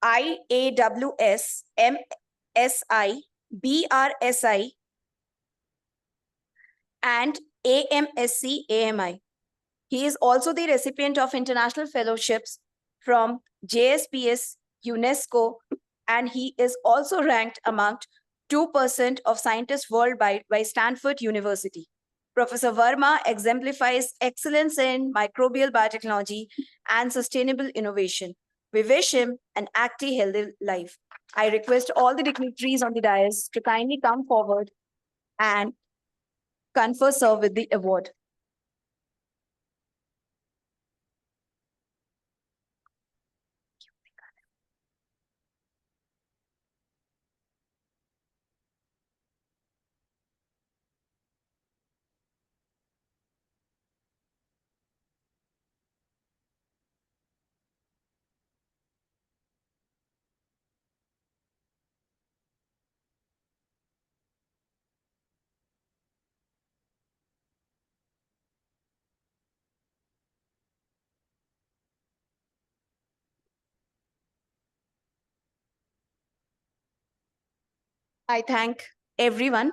IAWS, MSI, BRSI, and AMSC AMI. He is also the recipient of international fellowships from JSPS, UNESCO, and he is also ranked among 2% of scientists worldwide by Stanford University. Professor Verma exemplifies excellence in microbial biotechnology and sustainable innovation. We wish him an active, healthy life. I request all the dignitaries on the dais to kindly come forward and confer sir with the award. I thank everyone.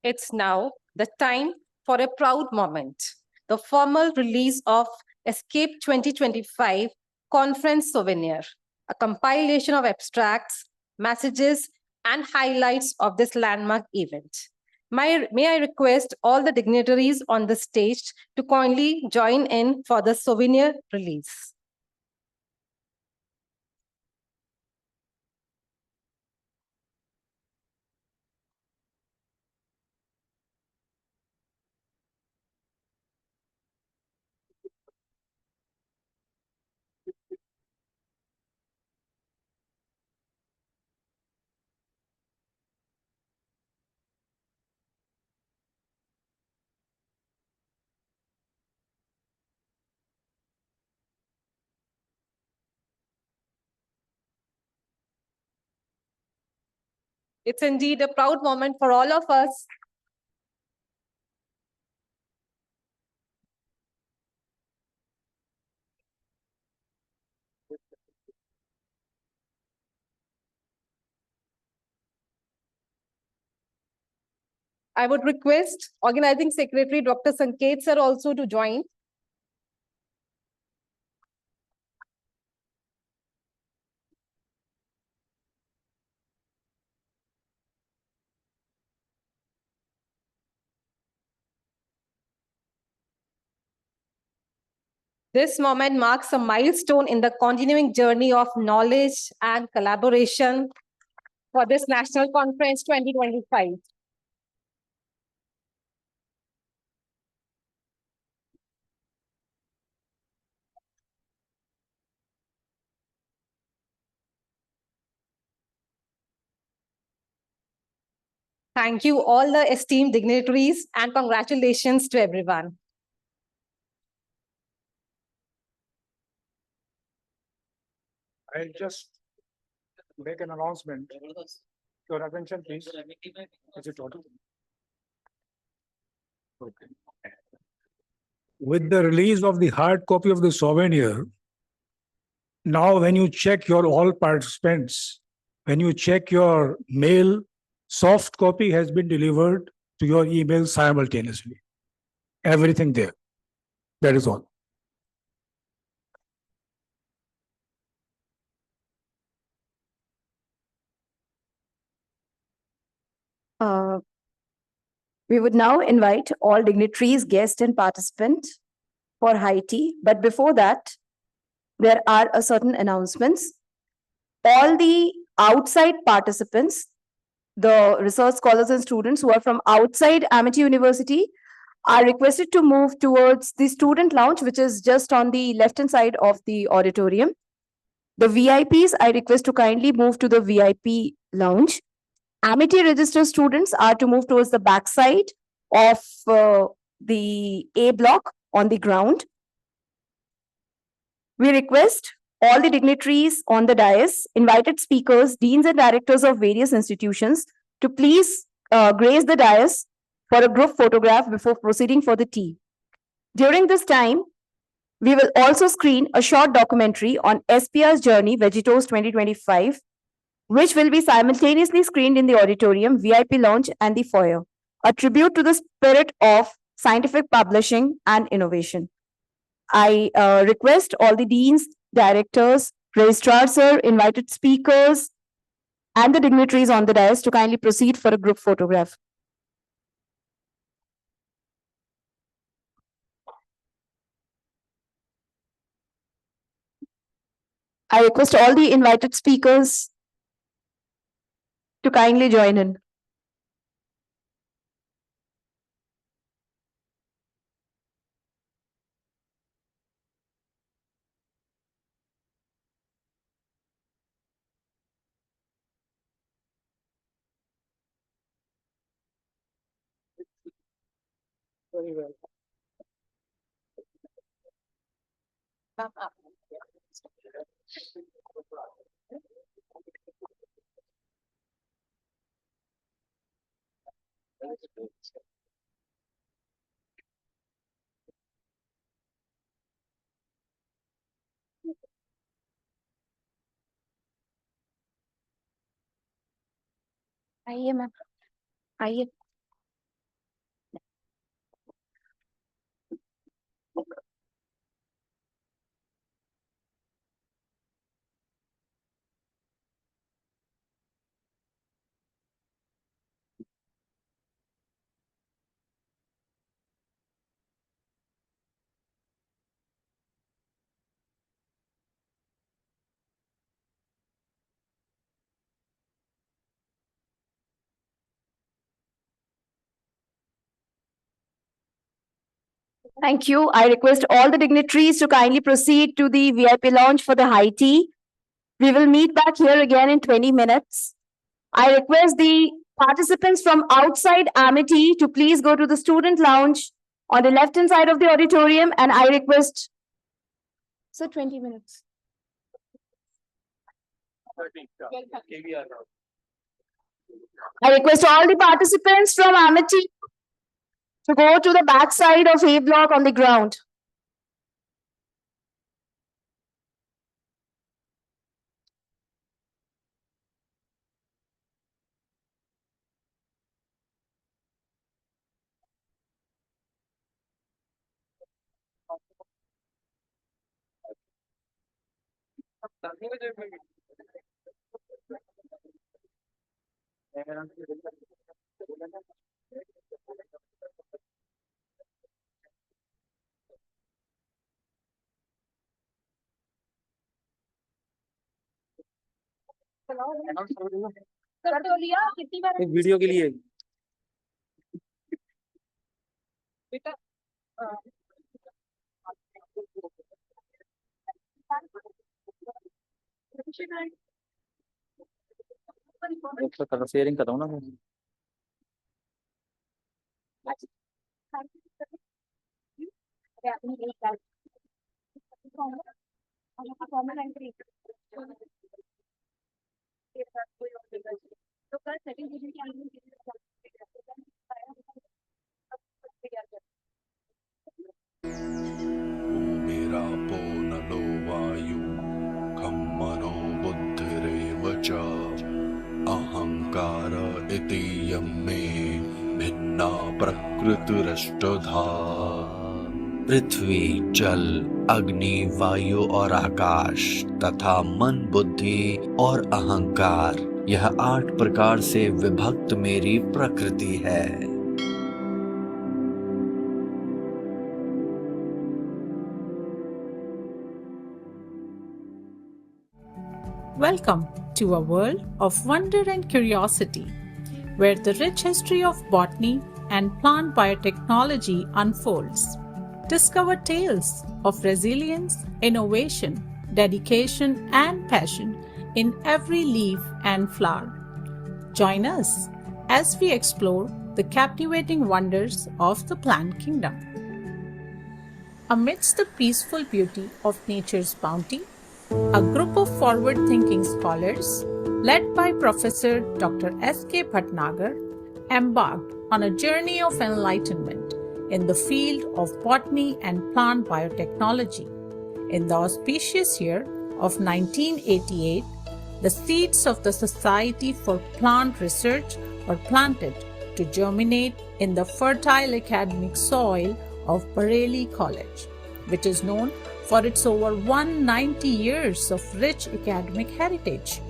It's now the time for a proud moment, the formal release of Escape 2025 Conference Souvenir, a compilation of abstracts, messages, and highlights of this landmark event. May I request all the dignitaries on the stage to kindly join in for the souvenir release. It's indeed a proud moment for all of us. I would request Organizing Secretary Dr. Sanket sir also to join. This moment marks a milestone in the continuing journey of knowledge and collaboration for this National Conference 2025. Thank you, all the esteemed dignitaries, and congratulations to everyone. I'll just make an announcement. Your attention, please. Is it audible? Okay. With the release of the hard copy of the souvenir, now when you check your all participants, when you check your mail, soft copy has been delivered to your email simultaneously. Everything there. That is all. We would now invite all dignitaries, guests, and participants for high tea. But before that, there are a certain announcements. All the outside participants, the research scholars and students who are from outside Amity University, are requested to move towards the student lounge, which is just on the left-hand side of the auditorium. The VIPs, I request to kindly move to the VIP lounge. Amity registered students are to move towards the backside of the A block on the ground. We request all the dignitaries on the dais, invited speakers, deans and directors of various institutions to please grace the dais for a group photograph before proceeding for the tea. During this time, we will also screen a short documentary on SPR's journey, Vegetos 2025, which will be simultaneously screened in the auditorium, VIP lounge, and the foyer, a tribute to the spirit of scientific publishing and innovation. I request all the deans, directors, registrars, sir, invited speakers, and the dignitaries on the dais to kindly proceed for a group photograph. I request all the invited speakers to kindly join in. Very well. आइए ma'am आइए Thank you. I request all the dignitaries to kindly proceed to the VIP lounge for the high tea. We will meet back here again in 20 minutes. I request the participants from outside Amity to please go to the student lounge on the left-hand side of the auditorium, and I request. So 20 minutes. I request all the participants from Amity to go to the back side of A block on the ground. एक video के लिए sharing कर रहा हूँ ना मैं। भूमिरापो नलो वायु खं मनो बुद्धिरेव च अहंकार इतीयं मे भिन्ना प्रकृतिरष्टधा। पृथ्वी, जल, अग्नि, वायु और आकाश तथा मन, बुद्धि और अहंकार, यह 8 प्रकार से विभक्त मेरी प्रकृति है। Welcome to a world of wonder and curiosity, where the rich history of botany and plant biotechnology unfolds. Discover tales of resilience, innovation, dedication, and passion in every leaf and flower. Join us as we explore the captivating wonders of the plant kingdom. Amidst the peaceful beauty of nature's bounty, a group of forward-thinking scholars, led by Professor Dr. S.K. Bhatnagar, embarked on a journey of enlightenment in the field of botany and plant biotechnology. In the auspicious year of 1988, the seeds of the Society for Plant Research were planted to germinate in the fertile academic soil of Bareilly College, which is known for its over 190 years of rich academic heritage.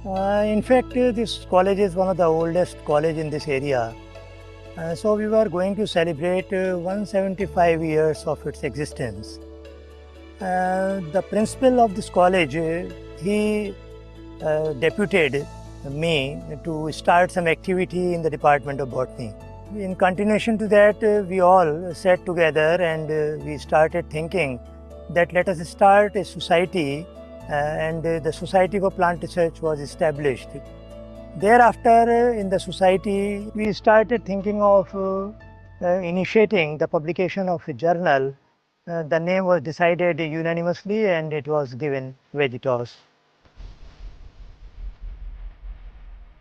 In fact, this college is one of the oldest college in this area. So we were going to celebrate 175 years of its existence. The principal of this college, he deputed me to start some activity in the Department of Botany. In continuation to that, we all sat together and we started thinking that let us start a society, and the Society for Plant Research was established. Thereafter, in the society, we started thinking of initiating the publication of a journal. The name was decided unanimously and it was given Vegetos.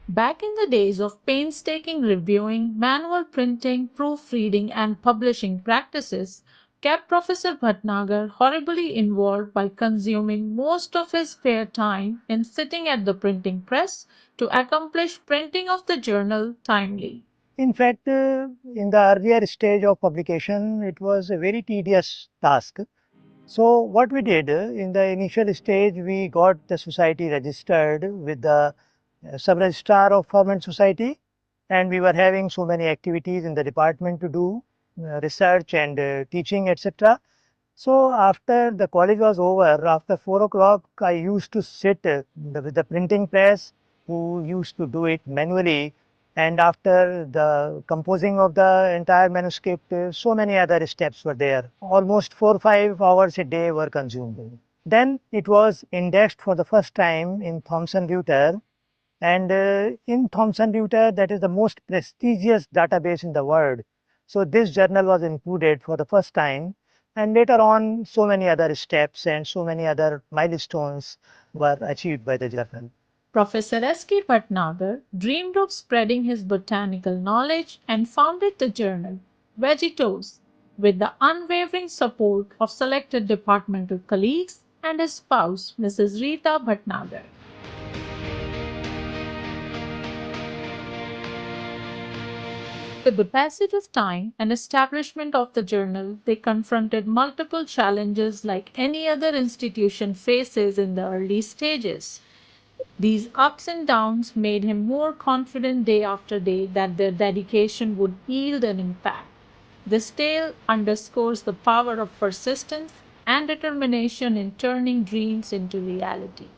Back in the days of painstaking reviewing, manual printing, proofreading, and publishing practices, kept Professor Bhatnagar horribly involved by consuming most of his spare time in sitting at the printing press to accomplish printing of the journal timely. In fact, in the earlier stage of publication, it was a very tedious task. So what we did, in the initial stage, we got the society registered with the sub-registrar of Ferment Society, and we were having so many activities in the department to do, research and teaching, etc. So after the college was over, after 4 o'clock, I used to sit with the printing press, who used to do it manually. And after the composing of the entire manuscript, so many other steps were there. Almost 4 or 5 hours a day were consumed. Then it was indexed for the first time in Thomson Reuters. And in Thomson Reuters, that is the most prestigious database in the world. So this journal was included for the first time. And later on, so many other steps and so many other milestones were achieved by the journal. Professor S.K. Bhatnagar dreamed of spreading his botanical knowledge and founded the journal Vegetos with the unwavering support of selected departmental colleagues and his spouse, Mrs. Rita Bhatnagar. With the passage of time and establishment of the journal, they confronted multiple challenges like any other institution faces in the early stages. These ups and downs made him more confident day after day that their dedication would yield an impact. This tale underscores the power of persistence and determination in turning dreams into reality.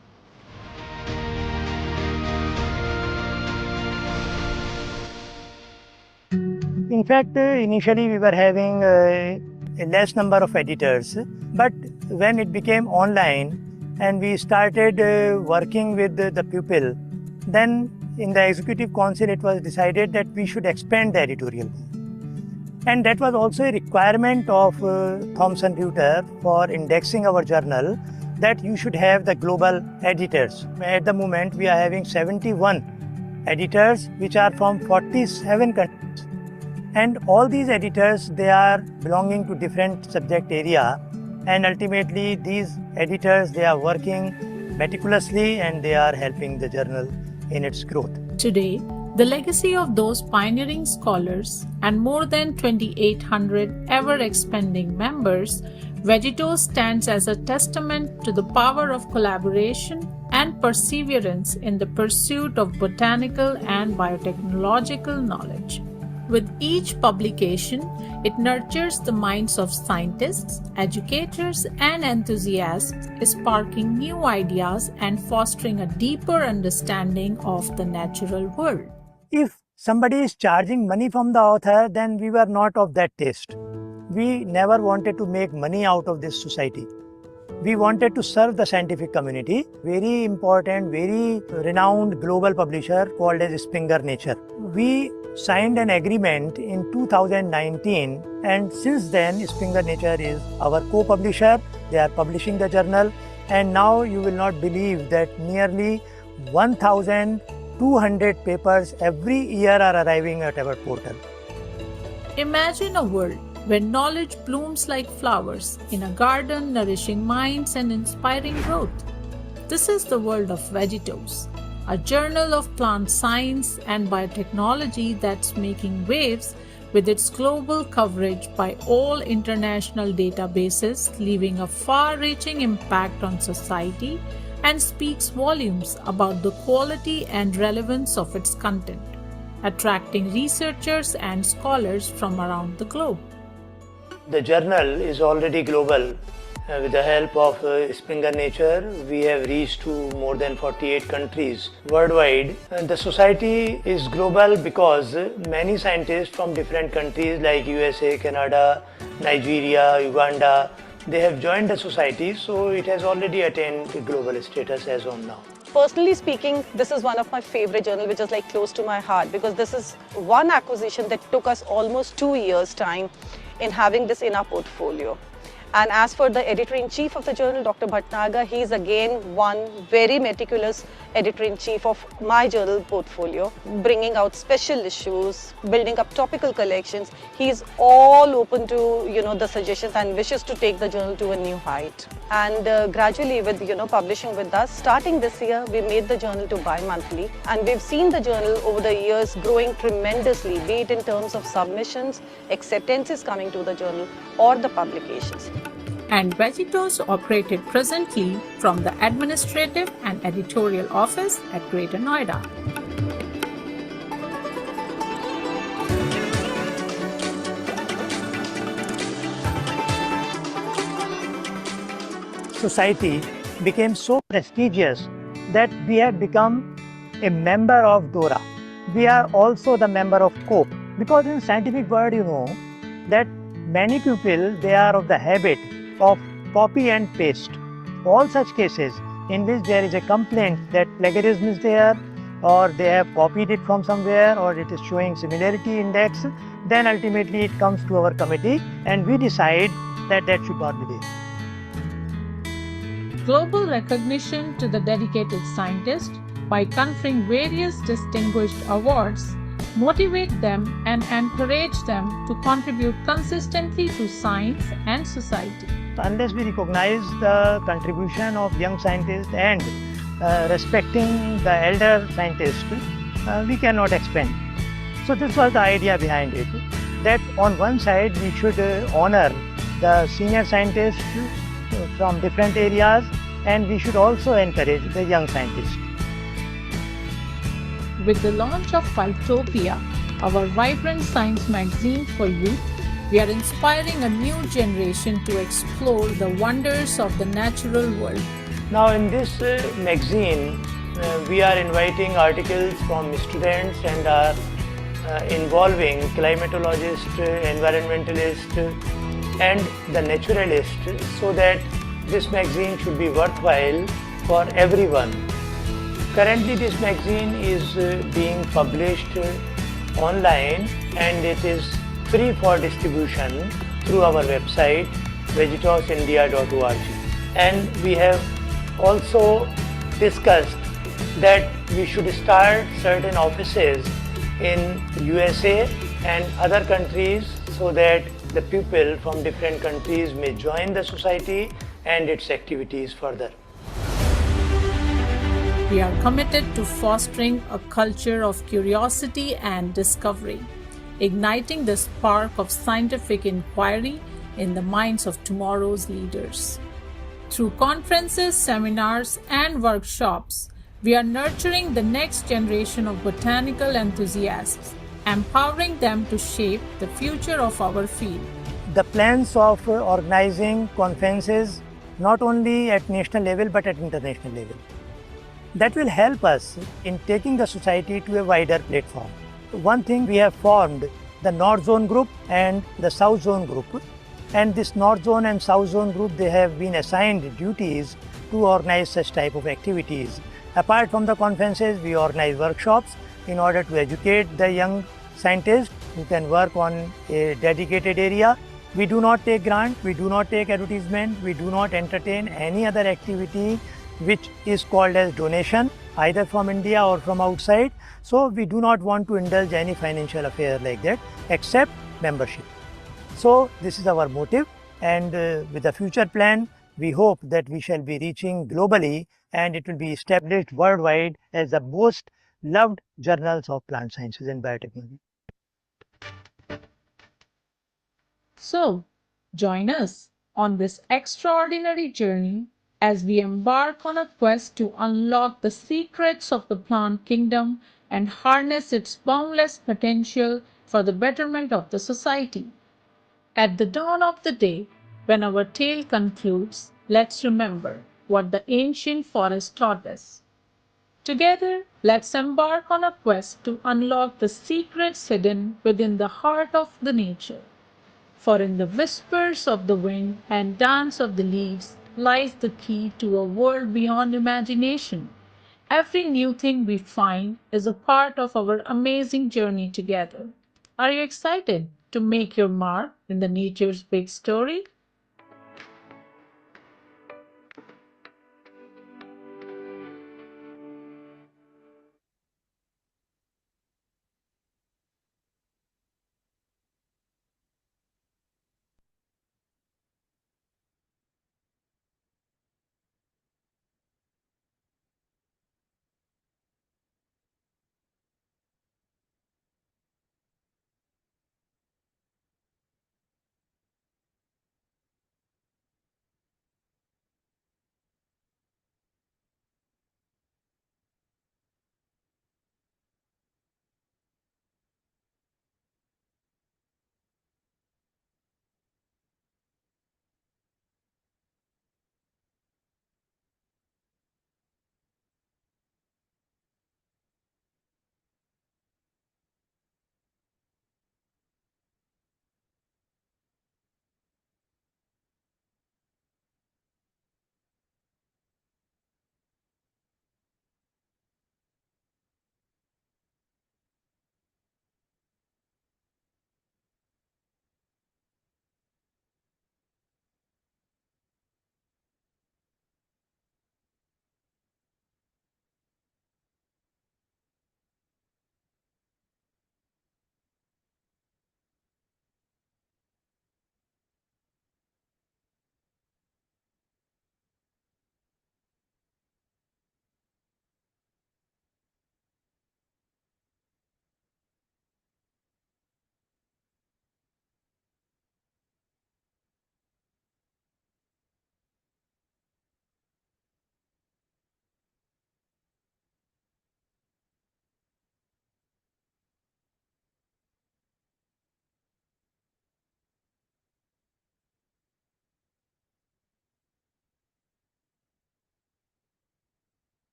In fact, initially we were having a less number of editors, but when it became online and we started working with the pupil, then in the Executive Council it was decided that we should expand the editorial. And that was also a requirement of Thomson Reuters for indexing our journal, that you should have the global editors. At the moment, we are having 71 editors, which are from 47 countries. And all these editors, they are belonging to different subject area. And ultimately, these editors, they are working meticulously and they are helping the journal in its growth. Today, the legacy of those pioneering scholars and more than 2,800 ever-expanding members, Vegetos stands as a testament to the power of collaboration and perseverance in the pursuit of botanical and biotechnological knowledge. With each publication, it nurtures the minds of scientists, educators, and enthusiasts, sparking new ideas and fostering a deeper understanding of the natural world. If somebody is charging money from the author, then we were not of that taste. We never wanted to make money out of this society. We wanted to serve the scientific community. Very important, very renowned global publisher called as Springer Nature. We signed an agreement in 2019, and since then Springer Nature is our co-publisher. They are publishing the journal, and now you will not believe that nearly 1,200 papers every year are arriving at our portal. Imagine a world where knowledge blooms like flowers in a garden, nourishing minds and inspiring growth. This is the world of Vegetos, a journal of plant science and biotechnology that's making waves with its global coverage by all international databases, leaving a far-reaching impact on society and speaks volumes about the quality and relevance of its content, attracting researchers and scholars from around the globe. The journal is already global. With the help of Springer Nature, we have reached to more than 48 countries worldwide. And the society is global because many scientists from different countries like USA, Canada, Nigeria, Uganda, they have joined the society, so it has already attained global status as on now. Personally speaking, this is one of my favorite journals, which is like close to my heart, because this is one acquisition that took us almost 2 years' time in having this in our portfolio. And as for the editor-in-chief of the journal, Dr. Bhatnagar, he is again one very meticulous editor-in-chief of my journal portfolio, bringing out special issues, building up topical collections. He is all open to, the suggestions and wishes to take the journal to a new height. And gradually with, publishing with us, starting this year, we made the journal to bi-monthly. And we've seen the journal over the years growing tremendously, be it in terms of submissions, acceptances coming to the journal, or the publications. And Vegetos operated presently from the administrative and editorial office at Greater Noida. Society became so prestigious that we have become a member of DORA. We are also the member of COPE, because in scientific world, that many people, they are of the habit of copy and paste. All such cases in which there is a complaint that plagiarism is there, or they have copied it from somewhere, or it is showing similarity index, then ultimately it comes to our committee and we decide that that should not be there. Global recognition to the dedicated scientist by conferring various distinguished awards motivate them and encourage them to contribute consistently to science and society. Unless we recognize the contribution of young scientists and respecting the elder scientists, we cannot expand. So this was the idea behind it, that on one side we should honor the senior scientists from different areas, and we should also encourage the young scientists. With the launch of Phytopia, our vibrant science magazine for youth, we are inspiring a new generation to explore the wonders of the natural world. Now in this magazine, we are inviting articles from students and our involving climatologists, environmentalists, and the naturalists, so that this magazine should be worthwhile for everyone. Currently, this magazine is being published online, and it is free for distribution through our website vegitosindia.org. And we have also discussed that we should start certain offices in USA and other countries so that the people from different countries may join the society and its activities further. We are committed to fostering a culture of curiosity and discovery, igniting the spark of scientific inquiry in the minds of tomorrow's leaders. Through conferences, seminars, and workshops, we are nurturing the next generation of botanical enthusiasts, empowering them to shape the future of our field. The plans of organizing conferences not only at national level but at international level, that will help us in taking the society to a wider platform. One thing, we have formed the North Zone group and the South Zone group, and this North Zone and South Zone group, they have been assigned duties to organize such type of activities. Apart from the conferences, we organize workshops in order to educate the young scientists who can work on a dedicated area. We do not take grant, we do not take advertisement, we do not entertain any other activity which is called as donation, either from India or from outside. So we do not want to indulge any financial affair like that, except membership. So this is our motive, and with the future plan, we hope that we shall be reaching globally, and it will be established worldwide as the most loved journals of plant sciences and biotechnology. So, join us on this extraordinary journey as we embark on a quest to unlock the secrets of the plant kingdom and harness its boundless potential for the betterment of the society. At the dawn of the day, when our tale concludes, let's remember what the ancient forest taught us. Together, let's embark on a quest to unlock the secrets hidden within the heart of the nature. For in the whispers of the wind and dance of the leaves lies the key to a world beyond imagination. Every new thing we find is a part of our amazing journey together. Are you excited to make your mark in the nature's big story?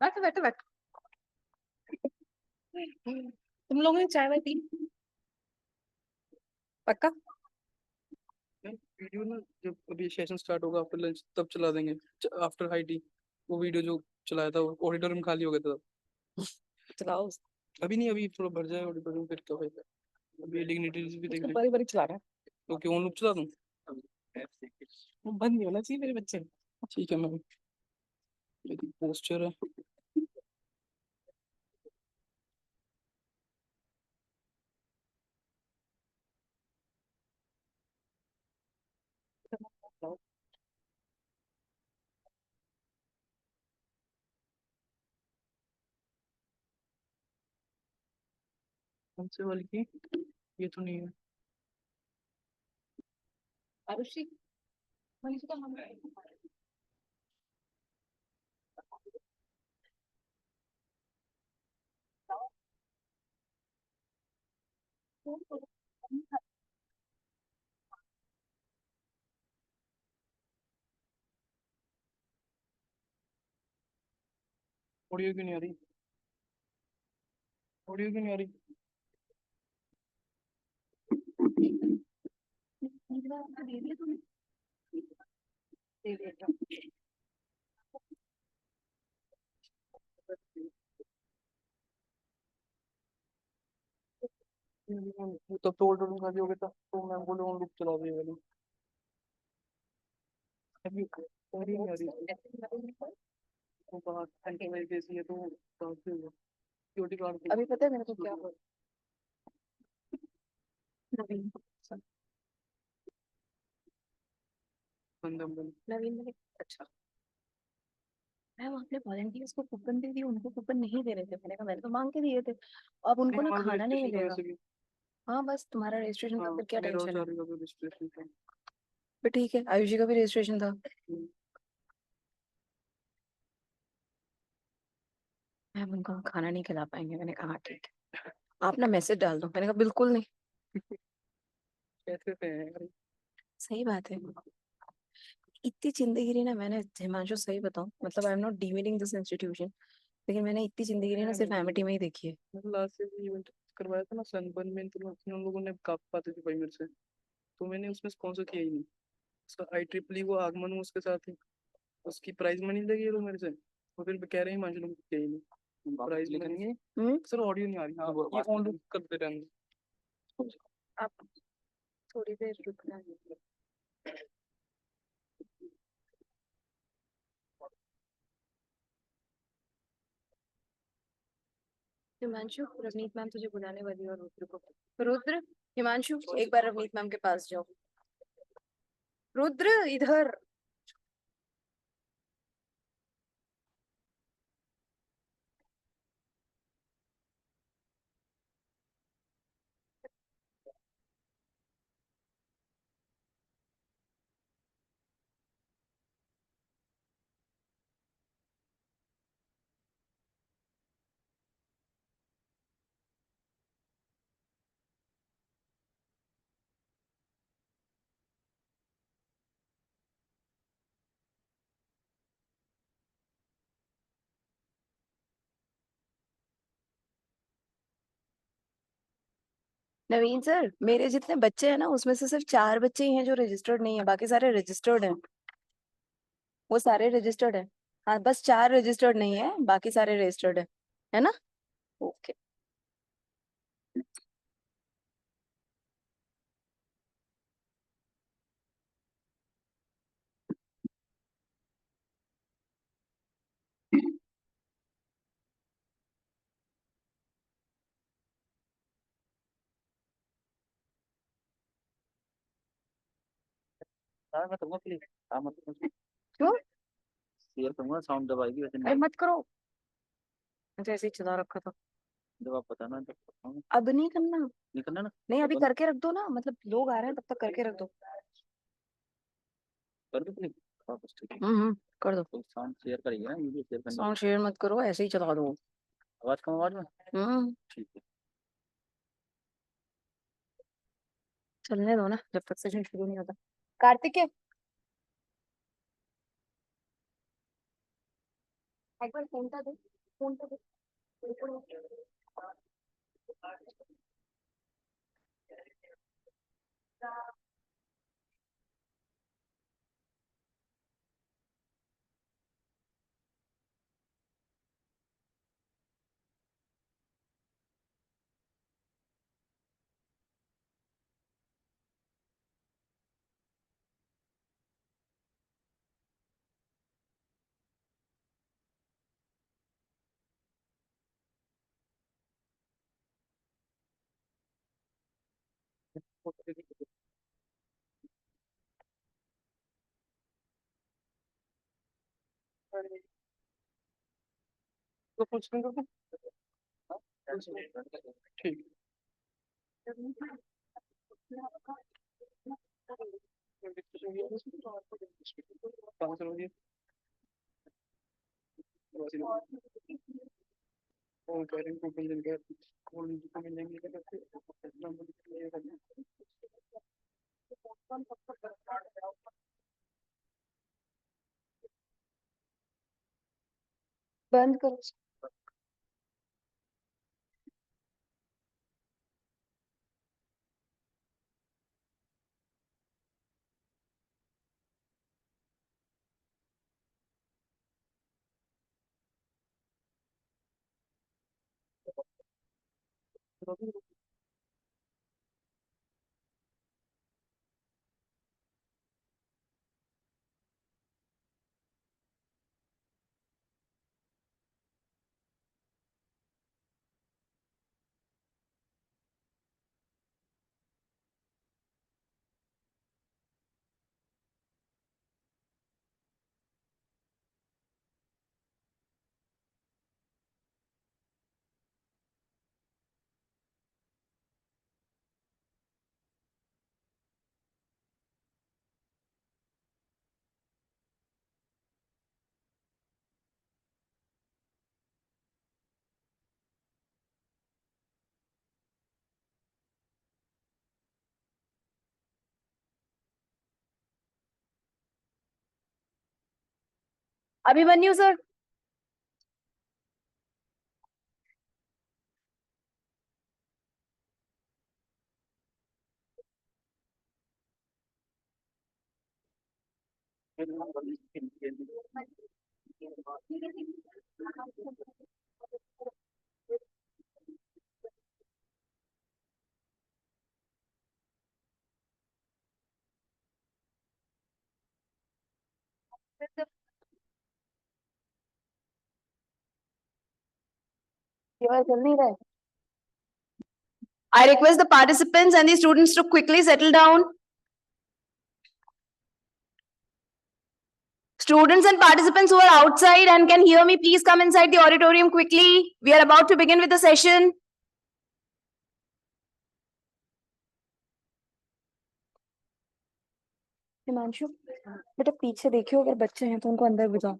बैठो बैठो बैठो। तुम लोगों ने चाय Y P? पक्का? Video ना जब अभी सेशन स्टार्ट होगा आफ्टर लंच तब चला देंगे, आफ्टर हाई टी। वो वीडियो जो चलाया था वो ऑडिटोरियम खाली हो गया था। चलाओ। अभी नहीं, अभी थोड़ा भर जाए ऑडिटोरियम फिर क्या होगा। अभी डिग्निटरीज भी देख बारी बारी चला रहा है। तो क्यों लूप चला दूं? वो बंद नहीं होना चाहिए मेरे बच्चे। ठीक है मैम, मेरी पोस्चर है। कौन से वाली की? ये तो नहीं है। आरुषि, मनीषा का नाम है? ऑडियो क्यों नहीं आ रही? ऑडियो क्यों नहीं आ रही? तब तो ऑर्डर खाली हो गया था तो मैं बोले ऑन लूप चला दिया वाली। अभी ऑडियो नहीं आ रही। तो बाहर एंटी कैसी है तो बाहर से होगा सिक्योरिटी गार्ड। अभी पता है मेरे को क्या हुआ? नवीन, नवीन मैंने, अच्छा मैम आपने वॉलंटियर्स को कूपन दे दिए, उनको कूपन नहीं दे रहे थे। मैंने कहा मैंने तो मांग के दिए थे, अब उनको ना खाना नहीं मिलेगा। हाँ बस तुम्हारा रजिस्ट्रेशन था, फिर क्या टेंशन है? फिर ठीक है, आयुषी का भी रजिस्ट्रेशन था। मैम उनको हम खाना नहीं खिला पाएंगे। मैंने कहा हाँ, ठीक है आप ना मैसेज डाल दो। मैंने कहा बिल्कुल नहीं। कैसे पे हैं? सही बात है। इतनी जिंदगी ना मैंने, हिमांशु सही बताऊं, मतलब I am not demeaning this institution, लेकिन मैंने इतनी जिंदगी ना सिर्फ एमिटी में ही देखी है। लास्ट से इवेंट करवाया था ना सनबर्न में, तो उन लोगों ने काफ पाते थे भाई मेरे से, तो मैंने उसमें स्पॉन्सर किया ही नहीं। उसका IEEE वो आगमन हुआ उसके साथ ही, उसकी प्राइज मनी लगी तो मेरे से, तो फिर कह रहे हैं हिमांशु लोग किया ही नहीं प्राइज मनी। सर ऑडियो नहीं आ रही। हाँ ये ऑन लूप करते रहेंगे। आप थोड़ी देर रुकना है। हिमांशु, रवनीत मैम तुझे बुलाने वाली है, और रुद्र को। रुद्र, हिमांशु एक बार रवनीत मैम के पास जाओ। रुद्र इधर। नवीन सर, मेरे जितने बच्चे हैं ना उसमें से सिर्फ 4 बच्चे ही हैं जो रजिस्टर्ड नहीं है, बाकी सारे रजिस्टर्ड हैं। वो सारे रजिस्टर्ड है। हाँ बस 4 रजिस्टर्ड नहीं है, बाकी सारे रजिस्टर्ड है ना? ओके। मैं करूंगा प्लीज। हाँ मत क्यों? शेयर करूंगा, साउंड दबाएगी वैसे अरे नहीं। मत करो। अच्छा ऐसे ही चला रखा था। जब आप बताना तब बताऊंगा। अब नहीं करना। नहीं करना ना? नहीं अभी अपन करके रख दो ना, मतलब लोग आ रहे हैं तब तक करके रख दो। कर दो प्लीज। हाँ बस ठीक है। कर दो। तो साउंड शेयर करिए ना, वीडियो शेयर करनी। साउंड शेयर मत करो, ऐसे ही चला दो। आवाज कम आवाज में। ठीक है। चलने दो ना जब तक सेशन शुरू नहीं होता। कार्तिक है? ठीक बंद करो. Abhimanyu sir. I request the participants and the students to quickly settle down. Students and participants who are outside and can hear me, please come inside the auditorium quickly. We are about to begin with the session. Himanshu बेटा पीछे देखियो अगर बच्चे हैं तो उनको अंदर बुझाओ.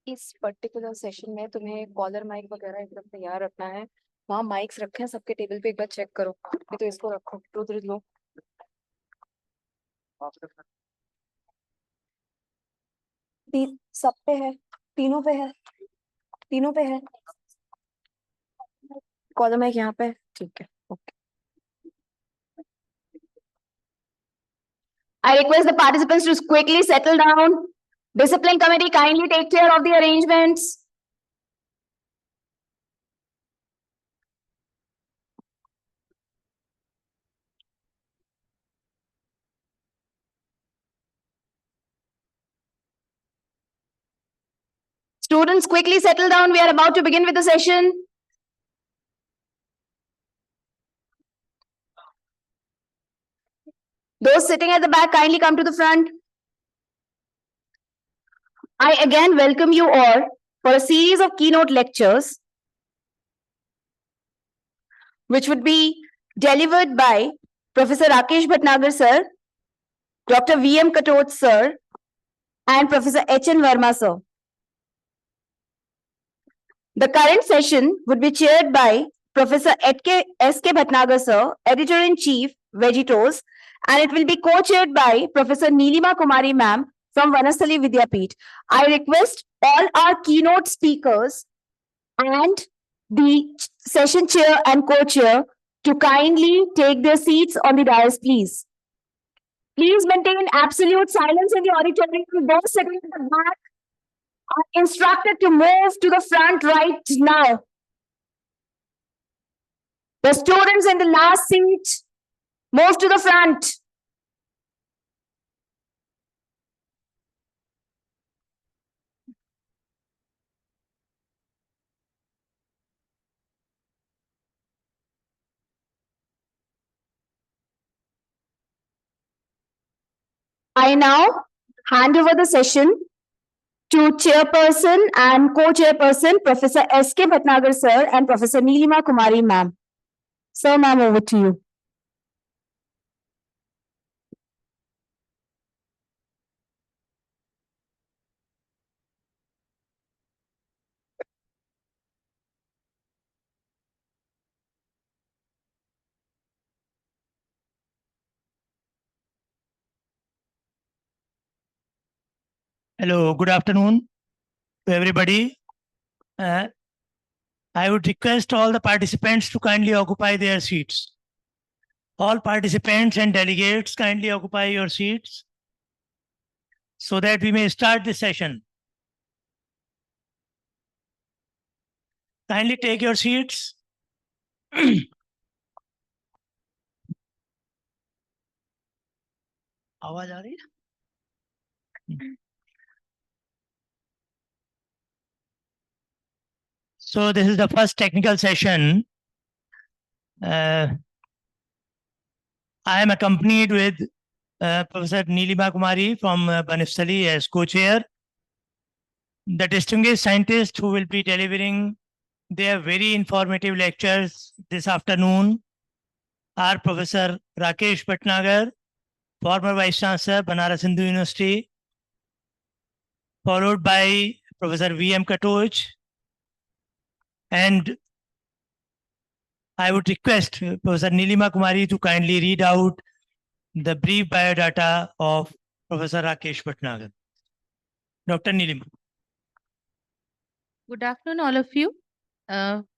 इस पर्टिकुलर सेशन में तुम्हें कॉलर माइक वगैरह एकदम तैयार रखना है. वहाँ माइक्स रखे हैं सबके टेबल पे, एक बार चेक करो. ये तो इसको रखो, रुद्र लो. सब पे है, तीनों पे है, तीनों पे है. कॉलर माइक यहाँ पे है. ठीक है, okay. I request the participants to quickly settle down. Discipline committee, kindly take care of the arrangements. Students, quickly settle down. We are about to begin with the session. Those sitting at the back, kindly come to the front. I again welcome you all for a series of keynote lectures, which would be delivered by Professor Rakesh Bhatnagar sir, Dr. V.M. Katot sir, and Professor H.N. Verma sir. The current session would be chaired by Professor S.K. Bhatnagar sir, Editor-in-Chief, Vegetos, and it will be co-chaired by Professor Nilima Kumari ma'am from Vanasthali Vidyapeeth. I request all our keynote speakers and the session chair and co-chair to kindly take their seats on the dais, please. Please maintain absolute silence in the auditorium. Those sitting at the back are instructed to move to the front right now. The students in the last seat, move to the front. I now hand over the session to Chairperson and Co-Chairperson, Professor S.K. Bhatnagar sir and Professor Nilima Kumari ma'am. Sir, ma'am, over to you. Hello, good afternoon to everybody. I would request all the participants to kindly occupy their seats. All participants and delegates kindly occupy your seats so that we may start the session. Kindly take your seats. आवाज आ रही है? So this is the first technical session. I am accompanied with Professor Nilima Kumari from Vanasthali as co-chair. The distinguished scientists who will be delivering their very informative lectures this afternoon are Professor Rakesh Bhatnagar, former Vice Chancellor, Banaras Hindu University, followed by Professor V.M. Katot. And I would request Professor Nilima Kumari to kindly read out the brief biodata of Professor Rakesh Bhatnagar. Dr. Nilima. Good afternoon, all of you.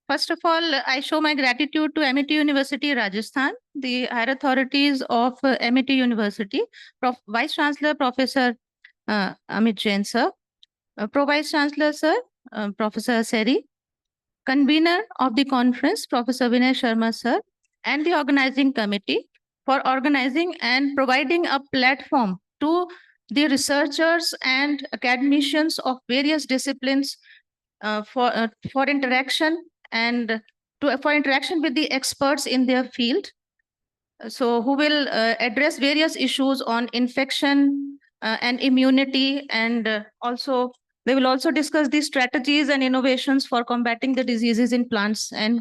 First of all, I show my gratitude to Amity University, Rajasthan, the higher authorities of Amity University, Vice Chancellor Professor Amit Jain sir, Pro Vice Chancellor sir, Professor Aseri, convener of the conference, Professor Vinay Sharma sir, and the organizing committee for organizing and providing a platform to the researchers and academicians of various disciplines for interaction and for interaction with the experts in their field. So who will address various issues on infection and immunity, and also they will also discuss the strategies and innovations for combating the diseases in plants and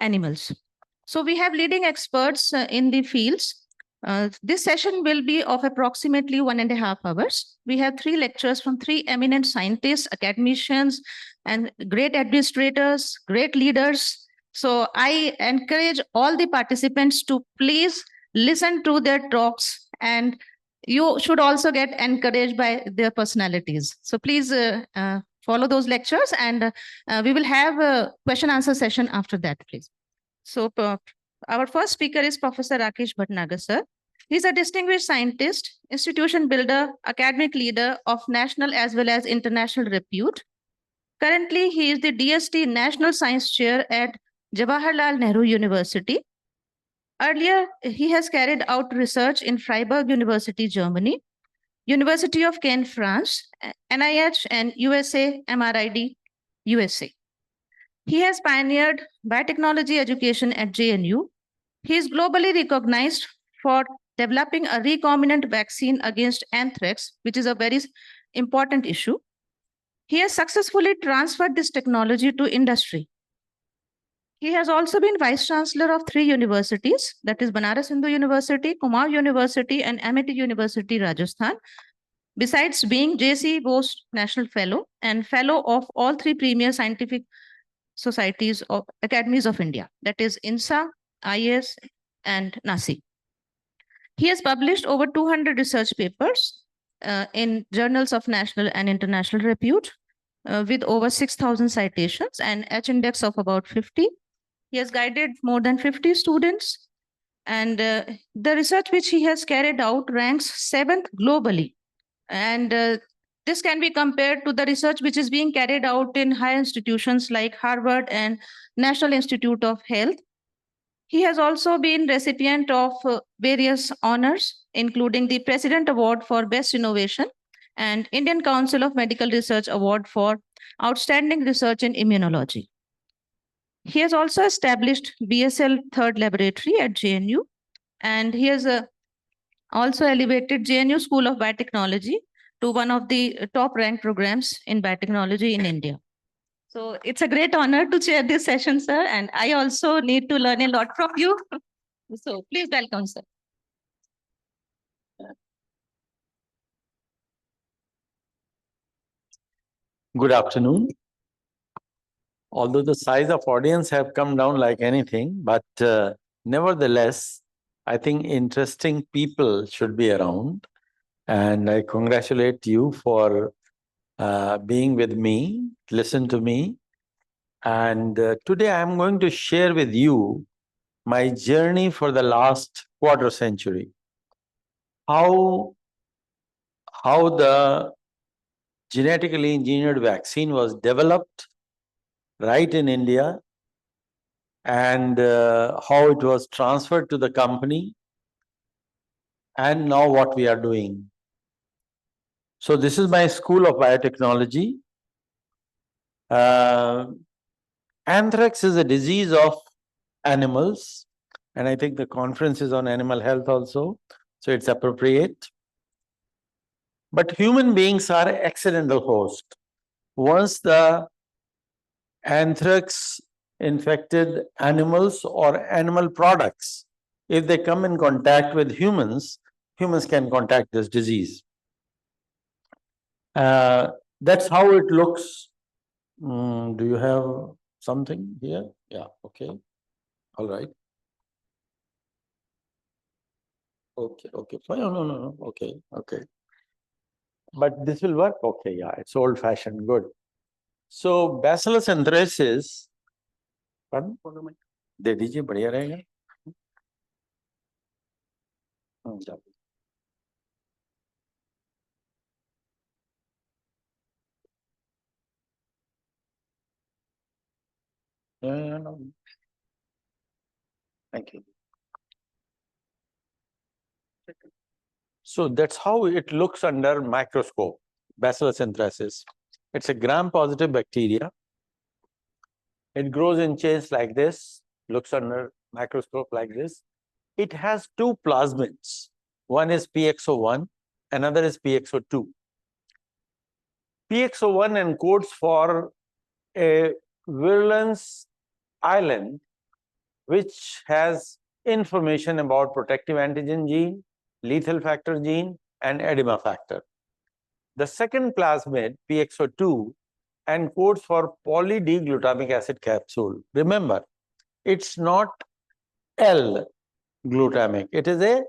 animals. So we have leading experts in the fields. This session will be of approximately 1.5 hours. We have 3 lectures from 3 eminent scientists, academicians, and great administrators, great leaders. So I encourage all the participants to please listen to their talks, and you should also get encouraged by their personalities. So please follow those lectures, and we will have a question answer session after that, please. So our first speaker is Professor Rakesh Bhatnagar sir. He's a distinguished scientist, institution builder, academic leader of national as well as international repute. Currently, he is the DST National Science Chair at Jawaharlal Nehru University. Earlier, he has carried out research in Freiburg University, Germany. University of Caen, France, NIH and USA, MRID, USA. He has pioneered biotechnology education at JNU. He is globally recognized for developing a recombinant vaccine against anthrax, which is a very important issue. He has successfully transferred this technology to industry. He has also been Vice Chancellor of 3 universities, that is Banaras Hindu University, Kumaon University, and Amity University, Rajasthan, besides being JC Bose National Fellow and Fellow of all 3 premier scientific societies of academies of India, that is INSA, IS, and NASI. He has published over 200 research papers in journals of national and international repute with over 6,000 citations and H-index of about 50. He has guided more than 50 students, and the research which he has carried out ranks 7th globally. And this can be compared to the research which is being carried out in higher institutions like Harvard and National Institute of Health. He has also been recipient of various honors, including the President Award for Best Innovation and Indian Council of Medical Research Award for Outstanding Research in Immunology. He has also established BSL Third Laboratory at JNU, and he has also elevated JNU School of Biotechnology to one of the top ranked programs in biotechnology in India. So it's a great honor to chair this session, sir, and I also need to learn a lot from you. So please welcome, sir. Good afternoon. Although the size of audience have come down like anything, but nevertheless, I think interesting people should be around. And I congratulate you for being with me, listen to me. And today I'm going to share with you my journey for the last quarter century. How the genetically engineered vaccine was developed right in India, and how it was transferred to the company, and now what we are doing. So this is my School of Biotechnology. Anthrax is a disease of animals, and I think the conference is on animal health also, so it's appropriate. But human beings are accidental host. Once the anthrax infected animals or animal products, if they come in contact with humans, humans can contract this disease. That's how it looks. Do you have something here? Yeah, okay. All right. Okay, okay. Fine. No. Okay, okay. But this will work? Okay, yeah, it's old-fashioned, good. So Bacillus anthracis, pardon? दे दीजिए, बढ़िया रहेगा. No. Thank you. So that's how it looks under microscope, Bacillus anthracis. It's a gram-positive bacteria. It grows in chains like this, looks under microscope like this. It has 2 plasmids. One is PXO1, another is PXO2. PXO1 encodes for a virulence island which has information about protective antigen gene, lethal factor gene, and edema factor. The second plasmid, PXO2, encodes for poly-D-glutamic acid capsule. Remember, it's not L-glutamic, it is a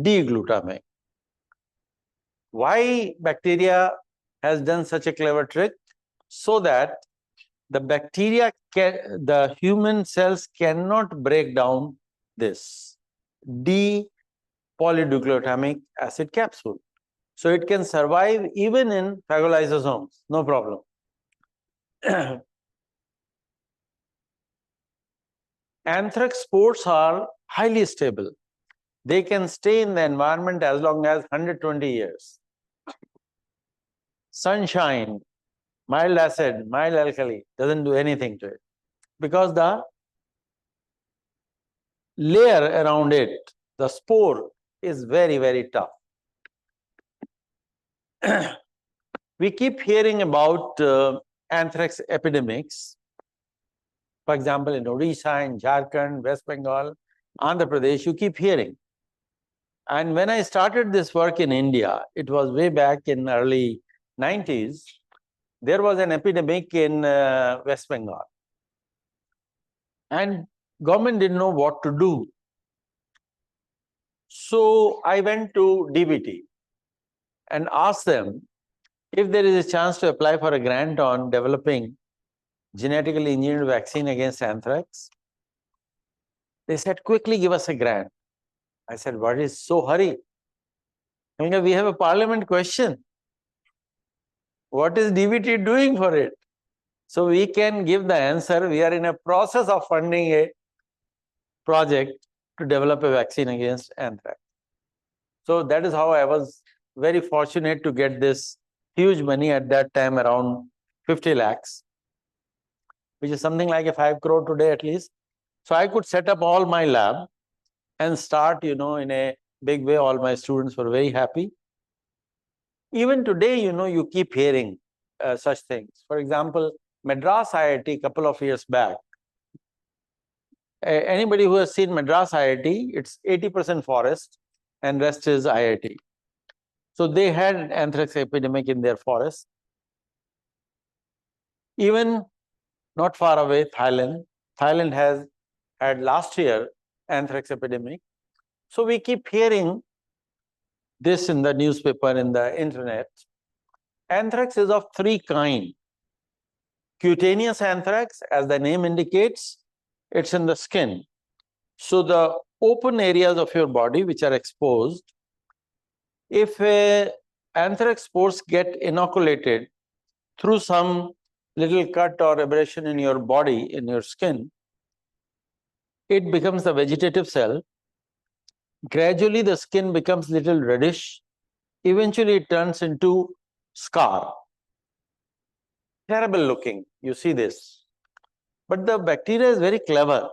D-glutamic. Why bacteria has done such a clever trick? So that the bacteria, the human cells cannot break down this D-poly-glutamic acid capsule. So it can survive even in phagolysosomes, no problem. Anthrax spores are highly stable. They can stay in the environment as long as 120 years. sunshine, mild acid, mild alkali, doesn't do anything to it. Because the layer around it, the spore, is very, very tough. We keep hearing about anthrax epidemics. For example, in Odisha, in Jharkhand, West Bengal, Andhra Pradesh, you keep hearing. And when I started this work in India, it was way back in early 90s, there was an epidemic in West Bengal. And government didn't know what to do. So I went to DBT and asked them if there is a chance to apply for a grant on developing genetically engineered vaccine against anthrax. They said, quickly give us a grant. I said, what is so hurry? We have a parliament question. What is DBT doing for it? So we can give the answer. We are in a process of funding a project to develop a vaccine against anthrax. So that is how I was very fortunate to get this huge money at that time, around 50 lakhs, which is something like a 5 crore today at least. So I could set up all my lab and start, in a big way. All my students were very happy. Even today, you keep hearing such things. For example, Madras IIT a couple of years back. Anybody who has seen Madras IIT, it's 80% forest and rest is IIT. So they had an anthrax epidemic in their forest. Even not far away, Thailand. Thailand has had last year anthrax epidemic. So we keep hearing this in the newspaper, in the internet. Anthrax is of 3 kinds. Cutaneous anthrax, as the name indicates, it's in the skin. So the open areas of your body which are exposed, if anthrax spores get inoculated through some little cut or abrasion in your body, in your skin, it becomes the vegetative cell. Gradually the skin becomes little reddish. Eventually it turns into scar. Terrible looking, you see this. But the bacteria is very clever.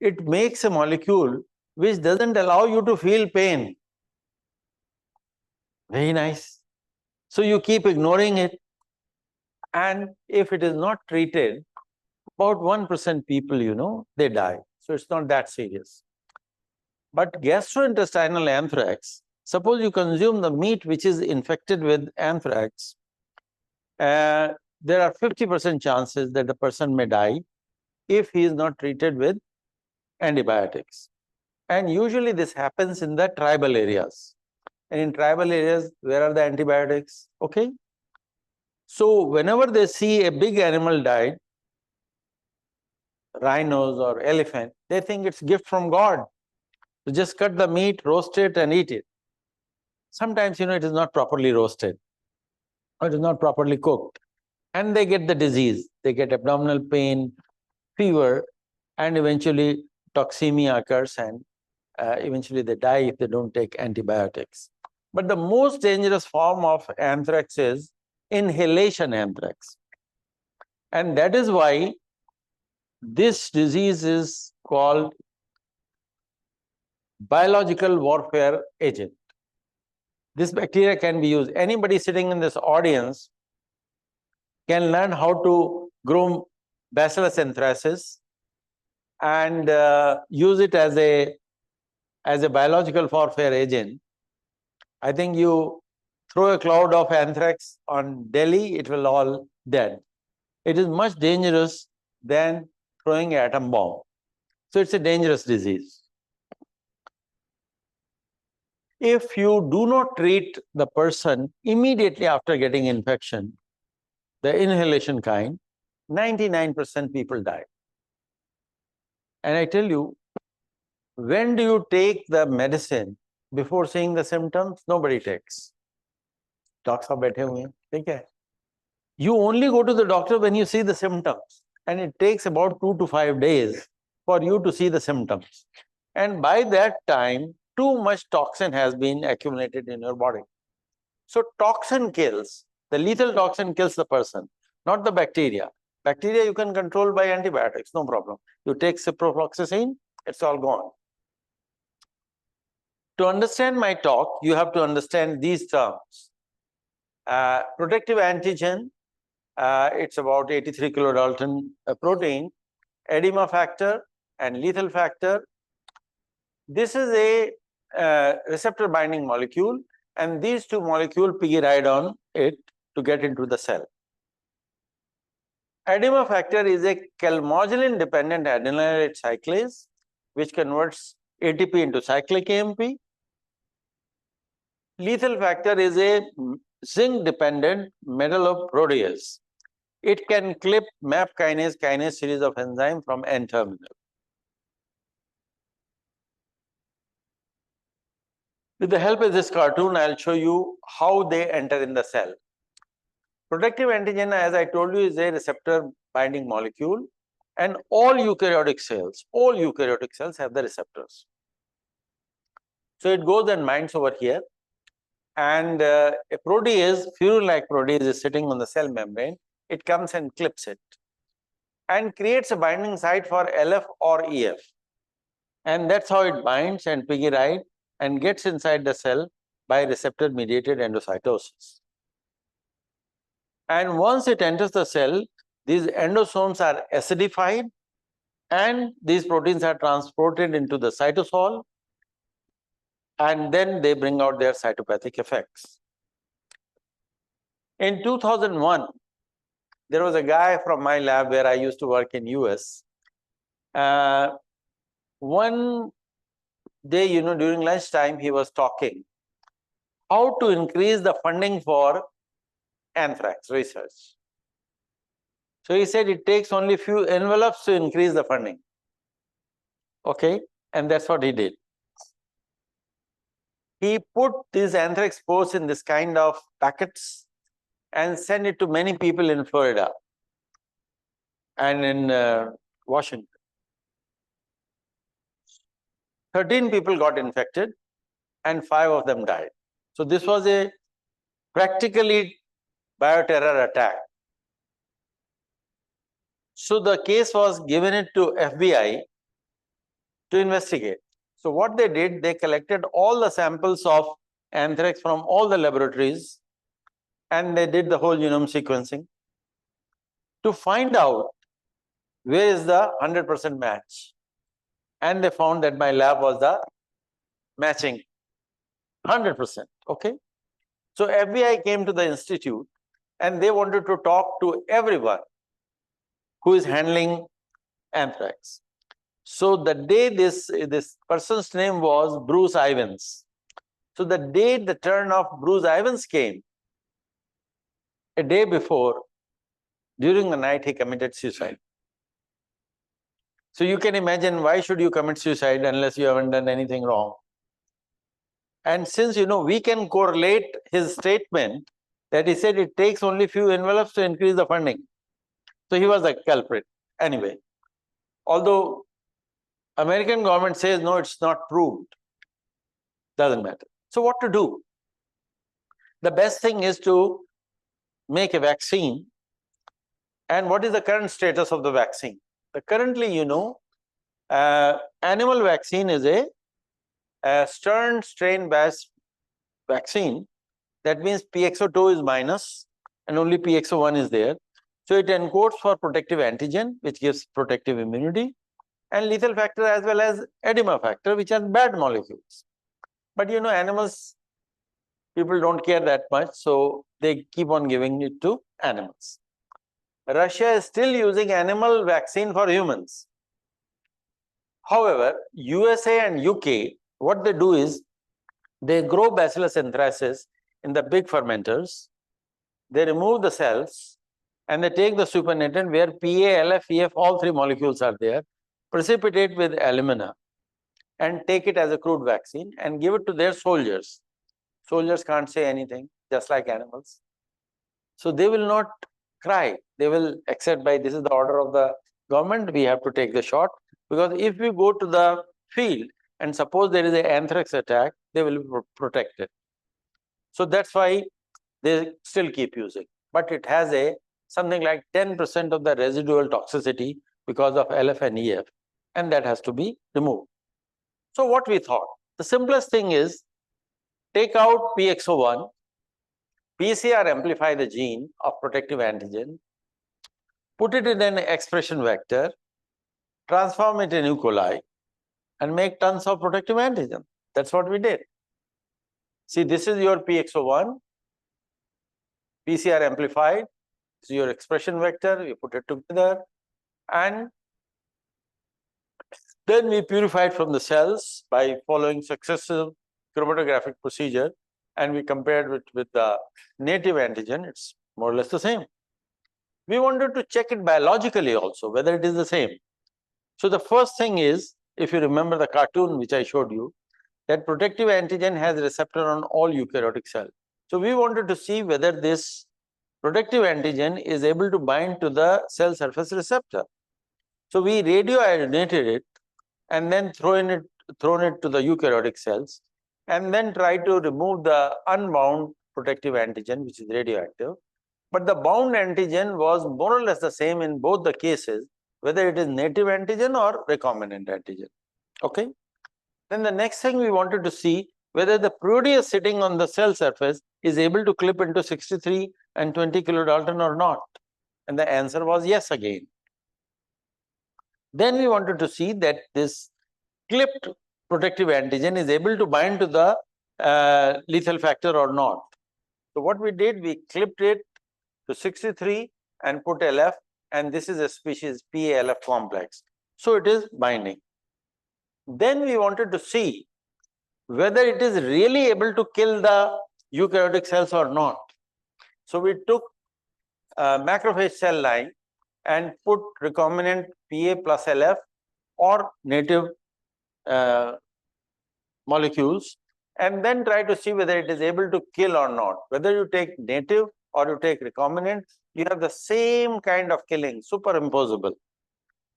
It makes a molecule which doesn't allow you to feel pain. Very nice. So you keep ignoring it. And if it is not treated, about 1% people, they die. So it's not that serious. But gastrointestinal anthrax, suppose you consume the meat which is infected with anthrax, there are 50% chances that the person may die if he is not treated with antibiotics. And usually this happens in the tribal areas. And in tribal areas, where are the antibiotics? Okay. So whenever they see a big animal died, rhinos or elephant, they think it's gift from God. So just cut the meat, roast it and eat it. Sometimes, it is not properly roasted or it is not properly cooked. And they get the disease. They get abdominal pain, fever, and eventually toxemia occurs, and eventually they die if they don't take antibiotics. But the most dangerous form of anthrax is inhalation anthrax. And that is why this disease is called biological warfare agent. This bacteria can be used. Anybody sitting in this audience can learn how to grow Bacillus anthracis and use it as a biological warfare agent. I think you throw a cloud of anthrax on Delhi, it will all dead. It is much dangerous than throwing an atom bomb. So it's a dangerous disease. If you do not treat the person immediately after getting infection, the inhalation kind, 99% people die. And I tell you, when do you take the medicine before seeing the symptoms? Nobody takes. Docs are बैठे हुए हैं, ठीक है? You only go to the doctor when you see the symptoms, and it takes about 2 to 5 days for you to see the symptoms. And by that time, too much toxin has been accumulated in your body. So toxin kills. The lethal toxin kills the person, not the bacteria. Bacteria you can control by antibiotics, no problem. You take ciprofloxacin, it's all gone. To understand my talk, you have to understand these terms. Protective antigen, it's about 83 kilodalton protein, edema factor and lethal factor. This is a receptor binding molecule, and these two molecules piggy ride on it to get into the cell. Edema factor is a calmodulin dependent adenylate cyclase which converts ATP into cyclic AMP. Lethal factor is a zinc dependent metalloprotease. It can clip MAP kinase series of enzyme from N-terminal. With the help of this cartoon, I'll show you how they enter in the cell. Protective antigen, as I told you, is a receptor binding molecule, and all eukaryotic cells have the receptors. So it goes and binds over here, and a protease, furin-like protease, is sitting on the cell membrane. It comes and clips it and creates a binding site for LF or EF. And that's how it binds and piggy ride and gets inside the cell by receptor-mediated endocytosis. And once it enters the cell, these endosomes are acidified and these proteins are transported into the cytosol, and then they bring out their cytopathic effects. In 2001, there was a guy from my lab where I used to work in US. One day, during lunchtime, he was talking how to increase the funding for anthrax research. So he said it takes only few envelopes to increase the funding. Okay, and that's what he did. He put these anthrax spores in this kind of packets and sent it to many people in Florida and in Washington. 13 people got infected and 5 of them died. So this was a practically bioterror attack. So the case was given it to FBI to investigate. So what they did, they collected all the samples of anthrax from all the laboratories and they did the whole genome sequencing to find out where is the 100% match. And they found that my lab was the matching 100%. Okay. So FBI came to the institute and they wanted to talk to everyone who is handling anthrax. So the day this person's name was Bruce Ivins. So the day the turn of Bruce Ivins came, a day before, during the night, he committed suicide. So you can imagine, why should you commit suicide unless you haven't done anything wrong? And since, we can correlate his statement that he said it takes only few envelopes to increase the funding. So he was a culprit. Anyway, although American government says, no, it's not proved, doesn't matter. So what to do? The best thing is to make a vaccine. And what is the current status of the vaccine? Currently, animal vaccine is a Stern strain-based vaccine. That means PXO2 is minus and only PXO1 is there. So it encodes for protective antigen, which gives protective immunity, and lethal factor as well as edema factor, which are bad molecules. But animals, people don't care that much, so they keep on giving it to animals. Russia is still using animal vaccine for humans. However, USA and UK, what they do is, they grow Bacillus anthracis in the big fermenters, they remove the cells, and they take the supernatant where PA, LF, EF, all 3 molecules are there, precipitate with alumina, and take it as a crude vaccine and give it to their soldiers. Soldiers can't say anything, just like animals. So they will not cry. They will accept by this is the order of the government, we have to take the shot. Because if we go to the field and suppose there is an anthrax attack, they will be protected. So that's why they still keep using. But it has a something like 10% of the residual toxicity because of LF and EF, and that has to be removed. So what we thought, the simplest thing is take out PXO1, PCR amplify the gene of protective antigen, put it in an expression vector, transform it in E. coli, and make tons of protective antigen. That's what we did. See, this is your PXO1, PCR amplified, this is your expression vector, you put it together, and then we purified from the cells by following successive chromatographic procedure, and we compared it with the native antigen. It's more or less the same. We wanted to check it biologically also, whether it is the same. So the first thing is, if you remember the cartoon which I showed you, that protective antigen has a receptor on all eukaryotic cells. So we wanted to see whether this protective antigen is able to bind to the cell surface receptor. So we radioiodinated it and then thrown it to the eukaryotic cells, and then try to remove the unbound protective antigen, which is radioactive. But the bound antigen was more or less the same in both the cases, whether it is native antigen or recombinant antigen. Okay. Then the next thing we wanted to see whether the protease sitting on the cell surface is able to clip into 63 and 20 kilodalton or not. And the answer was yes again. Then we wanted to see that this clipped protective antigen is able to bind to the lethal factor or not. So what we did, we clipped it to 63 and put LF, and this is a species PALF complex. So it is binding. Then we wanted to see whether it is really able to kill the eukaryotic cells or not. So we took a macrophage cell line and put recombinant PA plus LF or native molecules, and then try to see whether it is able to kill or not. Whether you take native or you take recombinant, you have the same kind of killing, superimposable.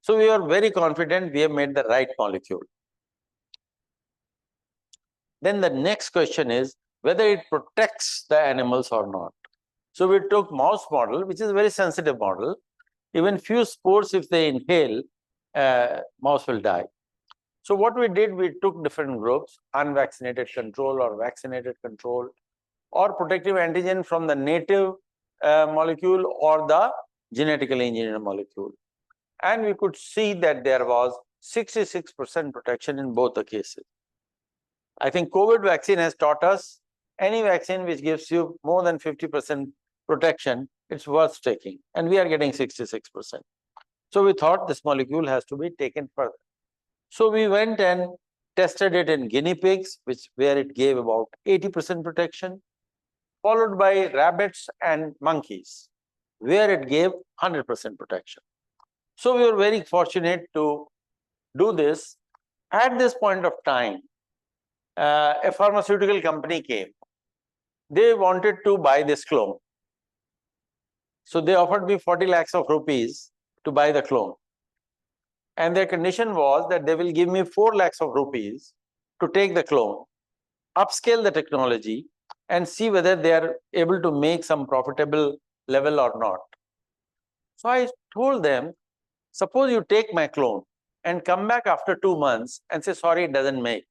So we are very confident we have made the right molecule. Then the next question is whether it protects the animals or not. So we took mouse model, which is a very sensitive model. Even few spores, if they inhale, mouse will die. So what we did, we took different groups, unvaccinated control or vaccinated control, or protective antigen from the native molecule or the genetically engineered molecule. And we could see that there was 66% protection in both the cases. I think COVID vaccine has taught us any vaccine which gives you more than 50% protection, it's worth taking. And we are getting 66%. So we thought this molecule has to be taken further. So we went and tested it in guinea pigs, where it gave about 80% protection, followed by rabbits and monkeys, where it gave 100% protection. So we were very fortunate to do this. At this point of time, a pharmaceutical company came. They wanted to buy this clone. So they offered me 40 lakhs of rupees to buy the clone. And their condition was that they will give me 4 lakhs of rupees to take the clone, upscale the technology, and see whether they are able to make some profitable level or not. So I told them, suppose you take my clone and come back after 2 months and say, sorry, it doesn't make,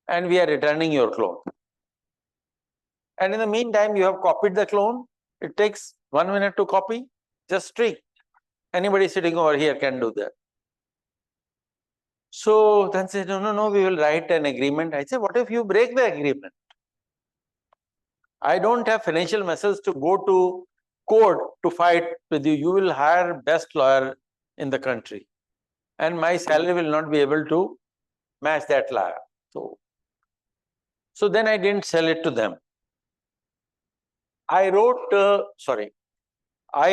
and we are returning your clone. And in the meantime, you have copied the clone. It takes 1 minute to copy, just streak. Anybody sitting over here can do that. So then said, no, we will write an agreement. I said, what if you break the agreement? I don't have financial muscles to go to court to fight with you. You will hire best lawyer in the country. And my salary will not be able to match that lawyer. So then I didn't sell it to them. I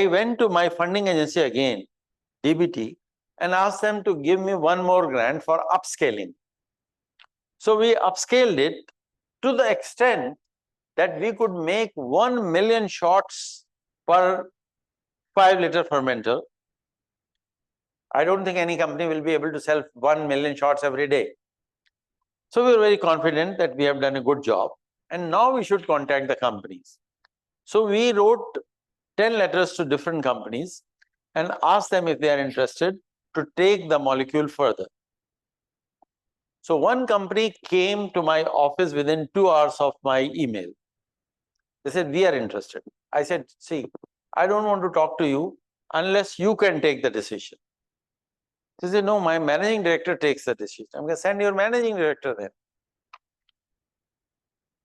went to my funding agency again, DBT, and asked them to give me one more grant for upscaling. So we upscaled it to the extent that we could make 1 million shots per 5-liter fermenter. I don't think any company will be able to sell 1 million shots every day. So we were very confident that we have done a good job. And now we should contact the companies. So we wrote 10 letters to different companies and asked them if they are interested to take the molecule further. So one company came to my office within 2 hours of my email. They said, we are interested. I said, see, I don't want to talk to you unless you can take the decision. They said, no, my managing director takes the decision. I'm going to send your managing director then.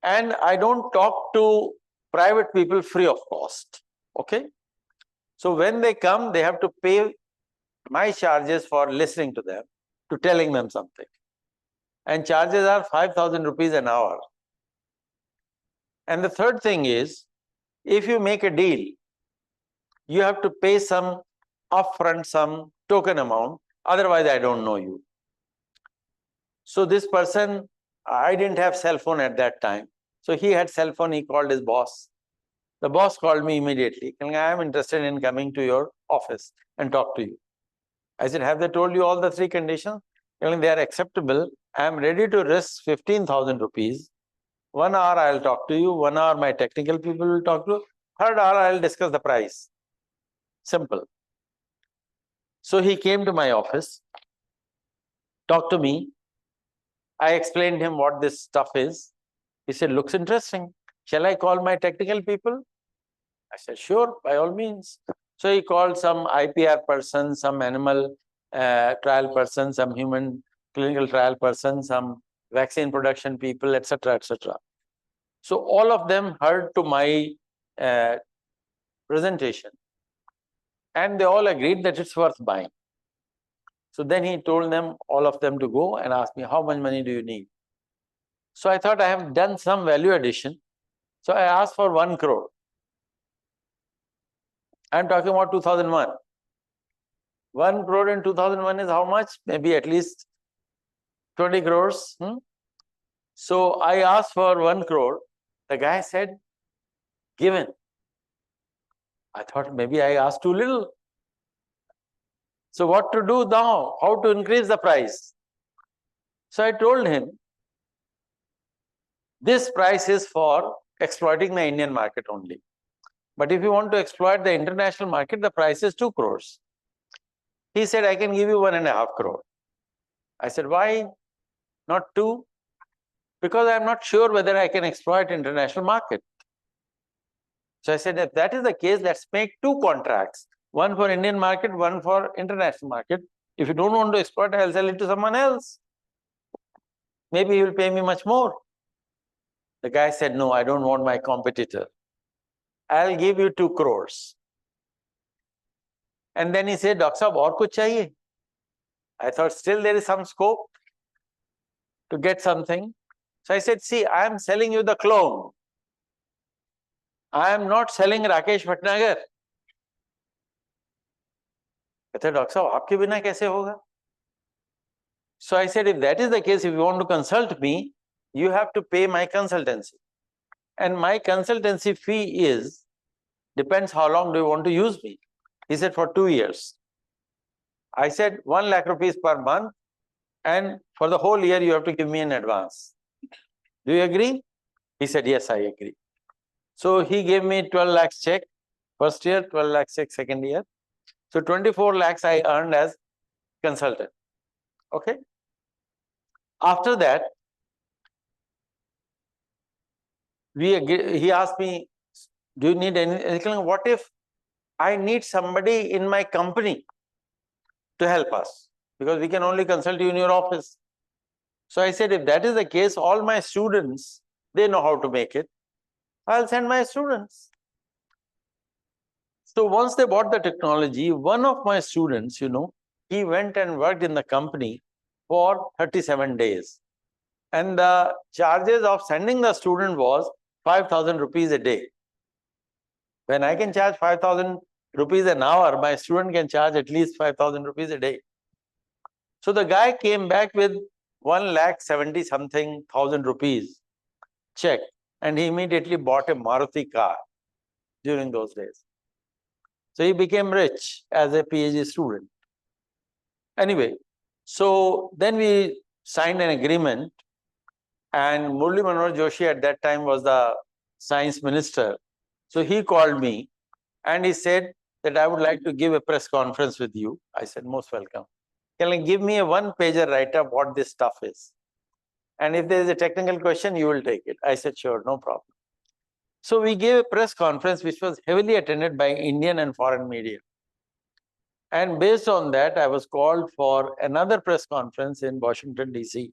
And I don't talk to private people free of cost. Okay? So when they come, they have to pay my charges for listening to them, to telling them something. And charges are 5,000 rupees an hour. And the third thing is, if you make a deal, you have to pay some upfront, some token amount, otherwise I don't know you. So this person, I didn't have cell phone at that time. So he had cell phone, he called his boss. The boss called me immediately, saying, I am interested in coming to your office and talk to you. I said, have they told you all the 3 conditions? They are acceptable. I am ready to risk 15,000 rupees. 1 hour I'll talk to you, 1 hour my technical people will talk to you, 3rd hour I'll discuss the price. Simple. So he came to my office, talked to me. I explained him what this stuff is. He said, looks interesting. Shall I call my technical people? I said, sure, by all means. So he called some IPR person, some animal trial person, some human clinical trial person, some vaccine production people, etc., etc. So all of them heard to my presentation and they all agreed that it's worth buying. So then he told them, all of them, to go and ask me, how much money do you need? So I thought I have done some value addition. So I asked for 1 crore. I'm talking about 2001. 1 crore in 2001 is how much? Maybe at least 20 crores. So I asked for 1 crore. The guy said, given. I thought maybe I asked too little. So what to do now? How to increase the price? So I told him, this price is for exploiting the Indian market only. But if you want to exploit the international market, the price is 2 crores. He said, I can give you 1.5 crore. I said, why not 2? Because I'm not sure whether I can exploit international market. So I said, if that is the case, let's make 2 contracts. 1 for Indian market, 1 for international market. If you don't want to exploit, I'll sell it to someone else. Maybe he will pay me much more. The guy said, no, I don't want my competitor. I'll give you 2 crores. And then he said, Doctor Sahab, aur kuch chahiye? I thought still there is some scope to get something. So I said, see, I am selling you the clone. I am not selling Rakesh Bhatnagar. I said, Doctor Sahab, aapke bina kaise hoga? So I said, if that is the case, if you want to consult me, you have to pay my consultancy. And my consultancy fee depends how long do you want to use me. He said, for 2 years. I said, 1 lakh rupees per month, and for the whole year, you have to give me in advance. Do you agree? He said, yes, I agree. So he gave me 12 lakhs check first year, 12 lakhs check second year. So 24 lakhs I earned as consultant. Okay. After that, he asked me, do you need anything? What if I need somebody in my company to help us? Because we can only consult you in your office. So I said, if that is the case, all my students, they know how to make it. I'll send my students. So once they bought the technology, one of my students, he went and worked in the company for 37 days. And the charges of sending the student was 5,000 rupees a day. When I can charge 5,000 rupees an hour, my student can charge at least 5,000 rupees a day. So the guy came back with 1,70,000 something rupees check, and he immediately bought a Maruti car during those days. So he became rich as a PhD student. Anyway, so then we signed an agreement, and Murli Manohar Joshi at that time was the science minister. So he called me and he said that I would like to give a press conference with you. I said, most welcome. Can you give me a one-pager write-up what this stuff is? And if there is a technical question, you will take it. I said, sure, no problem. So we gave a press conference which was heavily attended by Indian and foreign media. And based on that, I was called for another press conference in Washington, D.C.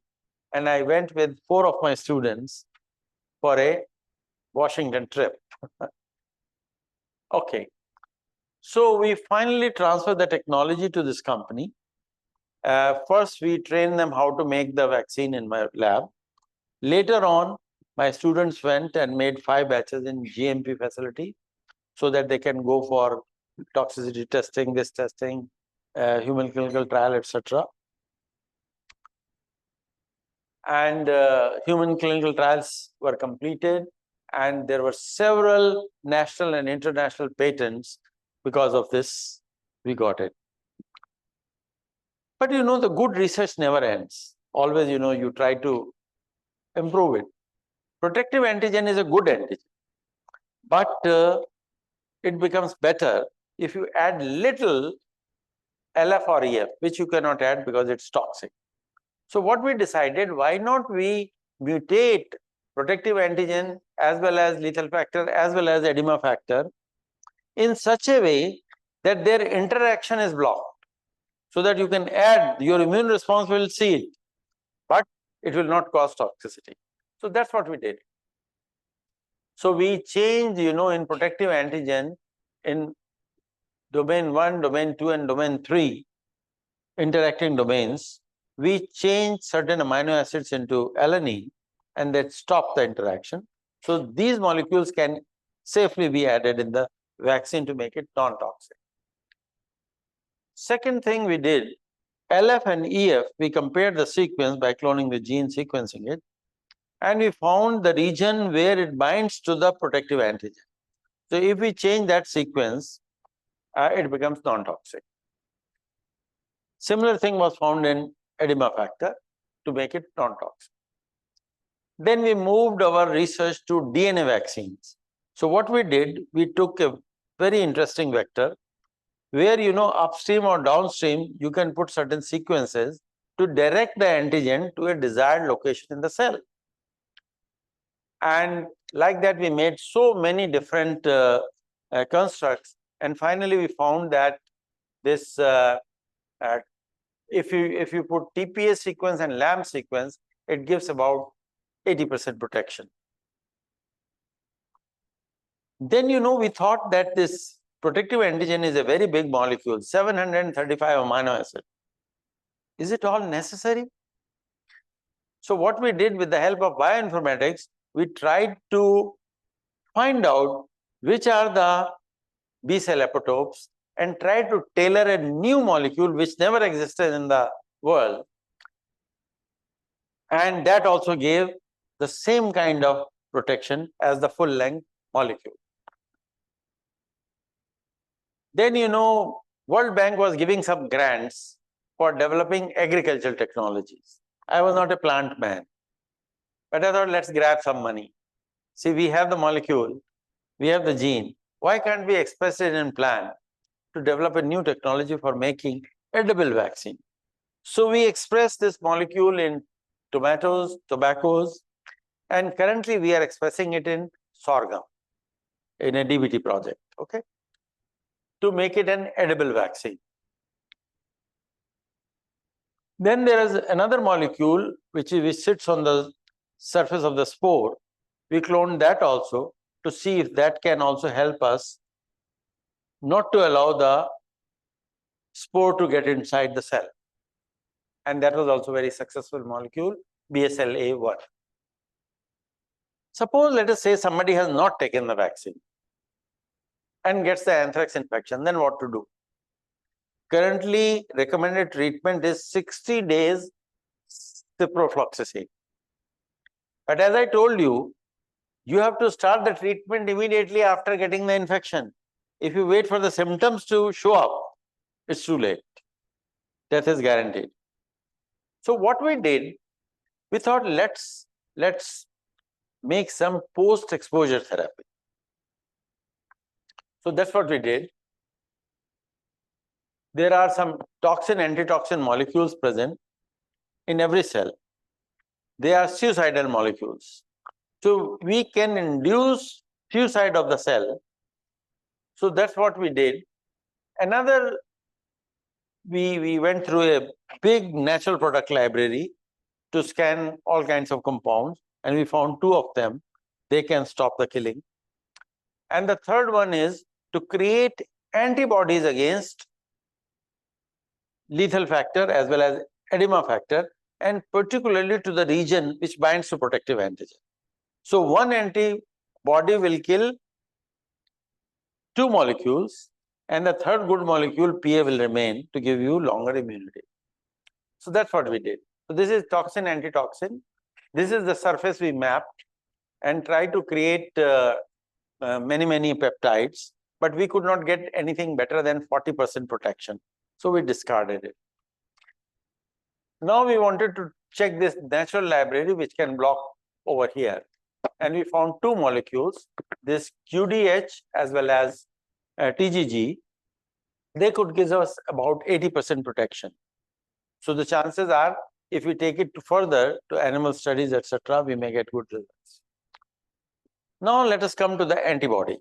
And I went with 4 of my students for a Washington trip. Okay. So we finally transferred the technology to this company. First, we trained them how to make the vaccine in my lab. Later on, my students went and made 5 batches in GMP facility so that they can go for toxicity testing, this testing, human clinical trial, etc. And human clinical trials were completed, and there were several national and international patents. Because of this, we got it. But you know, the good research never ends. Always, you know, you try to improve it. Protective antigen is a good antigen, but it becomes better if you add little LF or EF, which you cannot add because it's toxic. So what we decided, why not we mutate protective antigen as well as lethal factor as well as edema factor in such a way that their interaction is blocked, so that you can add, your immune response will see it, but it will not cause toxicity. So that's what we did. So we changed, you know, in protective antigen in domain 1, domain 2, and domain 3 interacting domains, we changed certain amino acids into alanine and that stopped the interaction. So these molecules can safely be added in the vaccine to make it non-toxic. Second thing we did, LF and EF, we compared the sequence by cloning the gene, sequencing it, and we found the region where it binds to the protective antigen. So if we change that sequence, it becomes non-toxic. Similar thing was found in edema factor to make it non-toxic. Then we moved our research to DNA vaccines. So what we did, we took a very interesting vector where, you know, upstream or downstream, you can put certain sequences to direct the antigen to a desired location in the cell. And like that, we made so many different constructs. And finally, we found that this, if you put TPS sequence and LAMP sequence, it gives about 80% protection. Then, you know, we thought that this protective antigen is a very big molecule, 735 amino acids. Is it all necessary? So what we did with the help of bioinformatics, we tried to find out which are the B cell epitopes and tried to tailor a new molecule which never existed in the world. And that also gave the same kind of protection as the full-length molecule. Then, you know, World Bank was giving some grants for developing agricultural technologies. I was not a plant man, but I thought, let's grab some money. See, we have the molecule, we have the gene. Why can't we express it in plant to develop a new technology for making edible vaccine? So we express this molecule in tomatoes, tobaccos, and currently we are expressing it in sorghum in a DBT project, okay, to make it an edible vaccine. Then there is another molecule which sits on the surface of the spore. We cloned that also to see if that can also help us not to allow the spore to get inside the cell. And that was also a very successful molecule, BSLA1. Suppose, let us say, somebody has not taken the vaccine and gets the anthrax infection, then what to do? Currently, recommended treatment is 60 days ciprofloxacin. But as I told you, you have to start the treatment immediately after getting the infection. If you wait for the symptoms to show up, it's too late. Death is guaranteed. So what we did, we thought, let's make some post-exposure therapy. So that's what we did. There are some toxin, antitoxin molecules present in every cell. They are suicidal molecules. So we can induce suicide of the cell. So that's what we did. Another, we went through a big natural product library to scan all kinds of compounds, and we found 2 of them. They can stop the killing. And the third one is to create antibodies against lethal factor as well as edema factor, and particularly to the region which binds to protective antigen. So one antibody will kill 2 molecules, and the third good molecule, PA, will remain to give you longer immunity. So that's what we did. So this is toxin, antitoxin. This is the surface we mapped and tried to create many peptides, but we could not get anything better than 40% protection. So we discarded it. Now we wanted to check this natural library which can block over here. And we found 2 molecules, this QDH as well as TGG. They could give us about 80% protection. So the chances are, if we take it further to animal studies, etc., we may get good results. Now let us come to the antibody.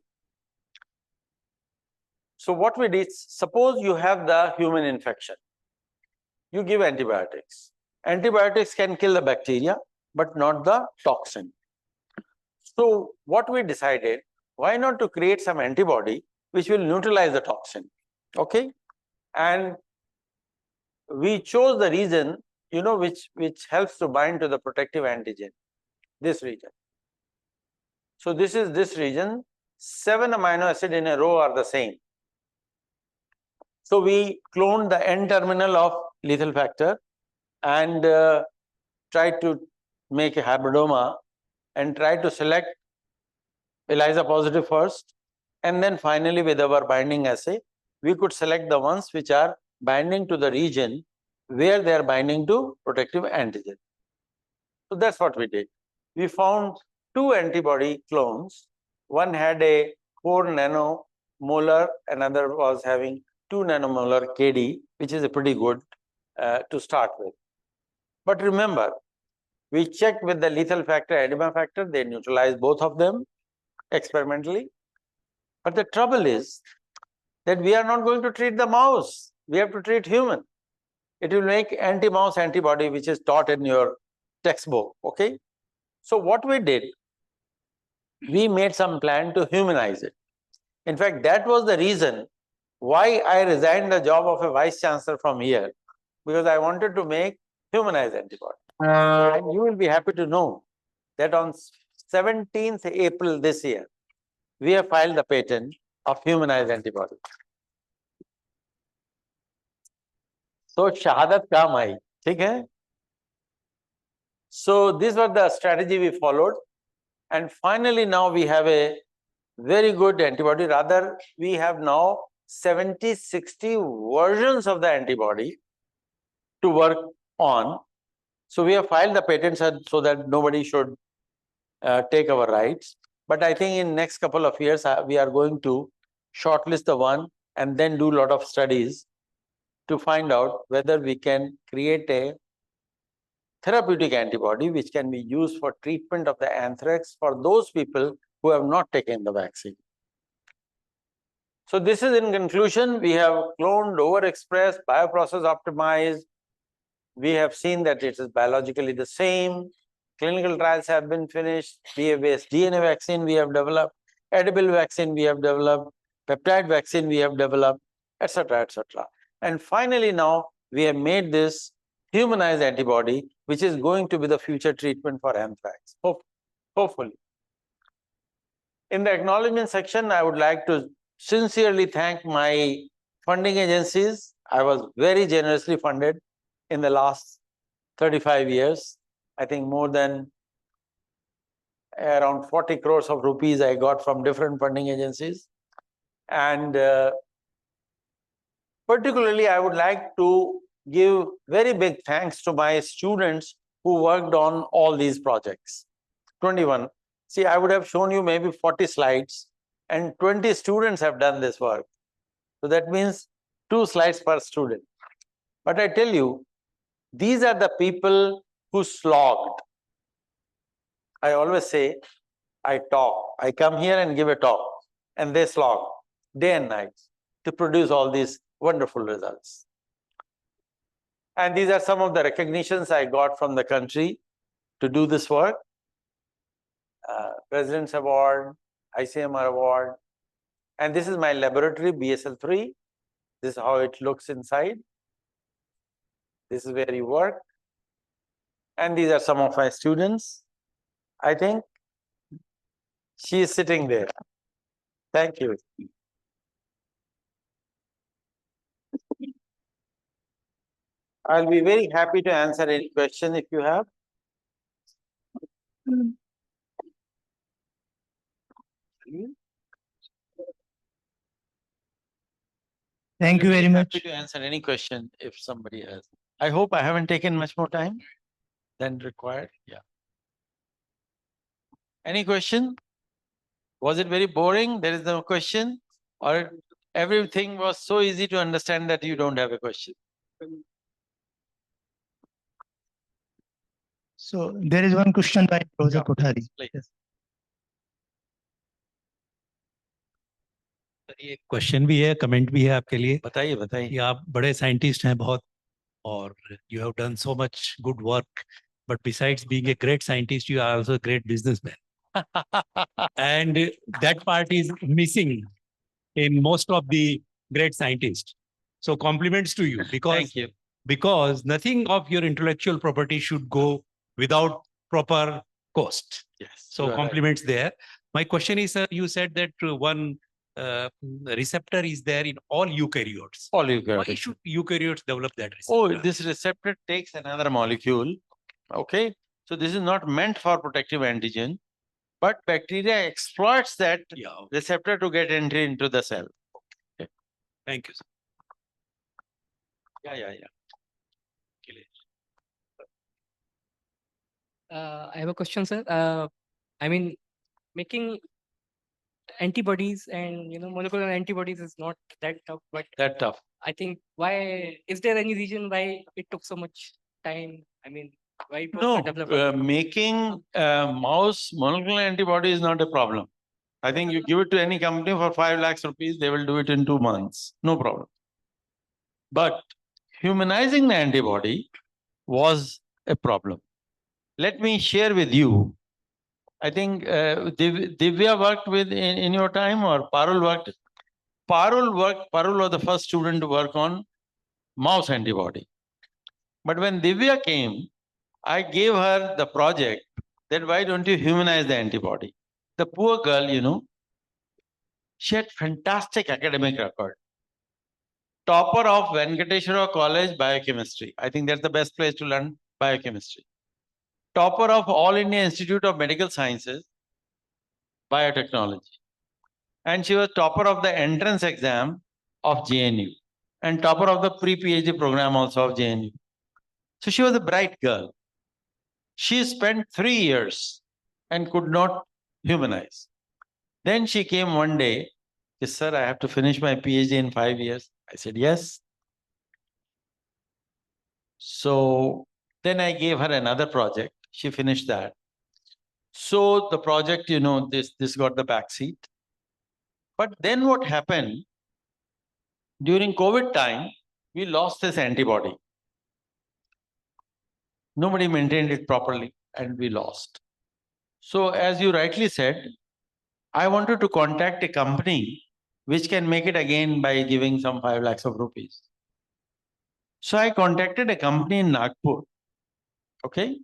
So what we did, suppose you have the human infection. You give antibiotics. Antibiotics can kill the bacteria, but not the toxin. So what we decided, why not to create some antibody which will neutralize the toxin, okay? And we chose the region, you know, which helps to bind to the protective antigen, this region. So this is this region, 7 amino acids in a row are the same. So we cloned the N-terminal of lethal factor and tried to make a hybridoma and tried to select ELISA positive first, and then finally with our binding assay, we could select the ones which are binding to the region where they are binding to protective antigen. So that's what we did. We found 2 antibody clones. One had a 4 nanomolar, another was having 2 nanomolar KD, which is a pretty good to start with. But remember, we checked with the lethal factor, edema factor, they neutralized both of them experimentally. But the trouble is that we are not going to treat the mouse, we have to treat human. It will make anti-mouse antibody, which is taught in your textbook, okay? So what we did, we made some plan to humanize it. In fact, that was the reason why I resigned the job of a vice chancellor from here, because I wanted to make humanized antibody. And you will be happy to know that on 17th April this year, we have filed the patent of humanized antibody. So shahadat kaam aayi, theek hai? So this was the strategy we followed, and finally now we have a very good antibody. Rather, we have now 70-60 versions of the antibody to work on. So we have filed the patents so that nobody should take our rights. But I think in next couple of years, we are going to shortlist the one and then do a lot of studies to find out whether we can create a therapeutic antibody which can be used for treatment of the anthrax for those people who have not taken the vaccine. So this is in conclusion, we have cloned, overexpressed, bioprocess optimized. We have seen that it is biologically the same. Clinical trials have been finished. PA-based DNA vaccine we have developed, edible vaccine we have developed, peptide vaccine we have developed, etc., etc. And finally now we have made this humanized antibody, which is going to be the future treatment for anthrax, hopefully. In the acknowledgement section, I would like to sincerely thank my funding agencies. I was very generously funded in the last 35 years. I think more than around 40 crores of rupees I got from different funding agencies. And particularly, I would like to give very big thanks to my students who worked on all these projects. 21. See, I would have shown you maybe 40 slides and 20 students have done this work. So that means 2 slides per student. But I tell you, these are the people who slogged. I always say, I talk. I come here and give a talk, and they slog day and night to produce all these wonderful results. And these are some of the recognitions I got from the country to do this work. President's Award, ICMR Award. And this is my laboratory, BSL-3. This is how it looks inside. This is where you work. And these are some of my students. I think she is sitting there. Thank you. I'll be very happy to answer any question if you have. Thank you very much. Happy to answer any question if somebody has. I hope I haven't taken much more time than required. Yeah. Any question? Was it very boring? There is no question? Or everything was so easy to understand that you don't have a question? So there is one question by Professor Kothari. Please. ये question भी है, comment भी है आपके लिए। बताइए बताइए। कि आप बड़े साइंटिस्ट हैं बहुत, और you have done so much good work, but besides being a great scientist, you are also a great businessman. And that part is missing in most of the great scientists. So compliments to you, because Thank you. Because nothing of your intellectual property should go without proper cost. Yes. So you are right. compliments there. My question is, sir, you said that one receptor is there in all eukaryotes. All Why eukaryotes. should eukaryotes develop that receptor? Oh, this receptor takes another molecule. Okay. So this is not meant for protective antigen, but bacteria exploits that receptor to get entry into the cell. Okay. Thank you, sir. Yeah. I have a question, sir. I mean, making antibodies and molecular antibodies is not that tough, but That tough. I think why is there any reason why it took so much time? I mean, why it was No, not developed? making mouse molecular antibody is not a problem. I think you give it to any company for 5 lakhs rupees, they will do it in 2 months. No problem. But humanizing the antibody was a problem. Let me share with you. I think Divya worked with in your time, or Parul worked. Parul was the first student to work on mouse antibody. But when Divya came, I gave her the project that why don't you humanize the antibody? The poor girl, she had fantastic academic record. Topper of Venkateswara College Biochemistry. I think that's the best place to learn biochemistry. Topper of All India Institute of Medical Sciences, Biotechnology. And she was topper of the entrance exam of JNU and topper of the pre-PhD program also of JNU. So she was a bright girl. She spent 3 years and could not humanize. Then she came one day, she said, sir, I have to finish my PhD in 5 years. I said, yes. So then I gave her another project. She finished that. So the project, this got the backseat. But then what happened, during COVID time, we lost this antibody. Nobody maintained it properly and we lost. So as you rightly said, I wanted to contact a company which can make it again by giving some 5 lakhs of rupees. So I contacted a company in Nagpur. Okay.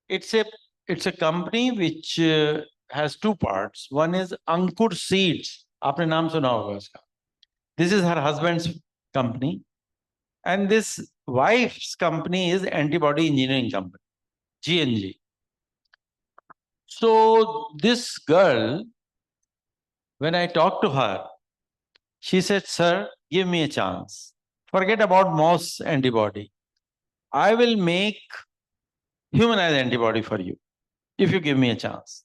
It's a company which has 2 parts. One is Ankur Seeds. Aapne naam suna hoga uska. This is her husband's company. And this wife's company is Antibody Engineering Company, GNG. So this girl, when I talked to her, she said, sir, give me a chance. Forget about mouse antibody. I will make humanized antibody for you if you give me a chance.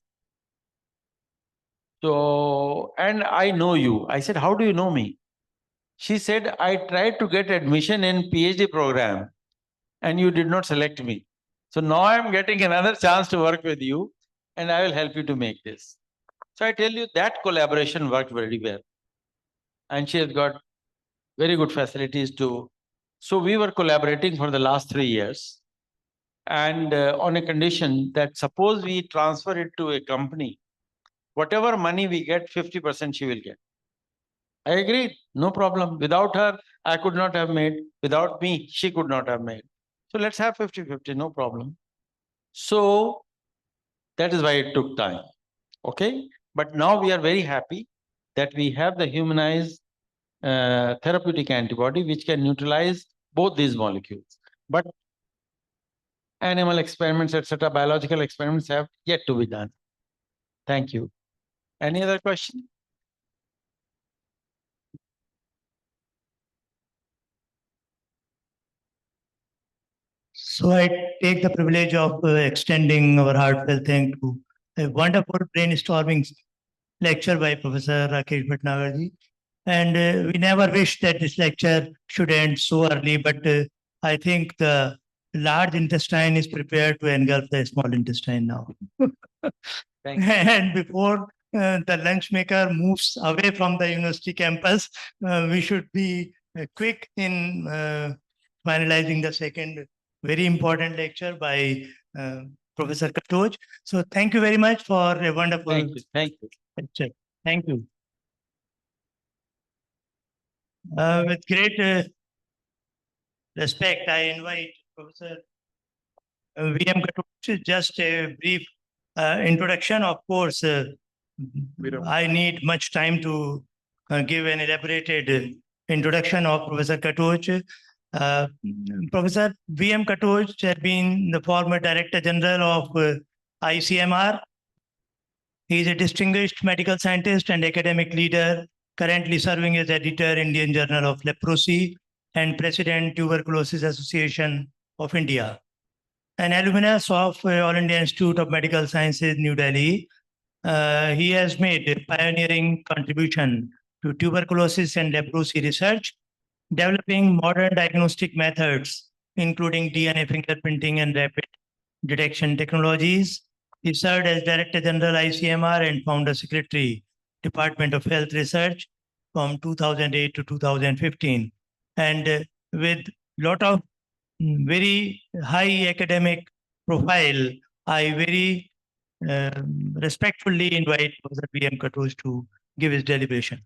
So, and I know you. I said, how do you know me? She said, I tried to get admission in PhD program and you did not select me. So now I'm getting another chance to work with you and I will help you to make this. So I tell you that collaboration worked very well. And she has got very good facilities too. So we were collaborating for the last 3 years. And on a condition that suppose we transfer it to a company, whatever money we get, 50% she will get. I agreed, no problem. Without her, I could not have made. Without me, she could not have made. So let's have 50-50, no problem. So that is why it took time. Okay. But now we are very happy that we have the humanized therapeutic antibody which can neutralize both these molecules. But animal experiments, etc., biological experiments have yet to be done. Thank you. Any other question? So I take the privilege of extending our heartfelt thanks to a wonderful brainstorming lecture by Professor Rakesh Bhatnagar. And we never wish that this lecture should end so early, but I think the large intestine is prepared to engulf the small intestine now. Thank you. And before the lunch maker moves away from the university campus, we should be quick in finalizing the second very important lecture by Professor Katoj. So thank you very much for a wonderful Thank you. lecture. Thank you. With great respect, I invite Professor V.M. Katoj. Just a brief introduction. Of course, I need much time to give an elaborated introduction of Professor Katoj. Professor V.M. Katoj had been the former Director General of ICMR. He is a distinguished medical scientist and academic leader, currently serving as editor, Indian Journal of Leprosy, and President, Tuberculosis Association of India. An alumnus of All India Institute of Medical Sciences, New Delhi, he has made a pioneering contribution to tuberculosis and leprosy research, developing modern diagnostic methods, including DNA fingerprinting and rapid detection technologies. He served as Director General ICMR and Founder Secretary, Department of Health Research from 2008 to 2015. And with a lot of very high academic profile, I very respectfully invite Professor V.M. Katoj to give his deliberation.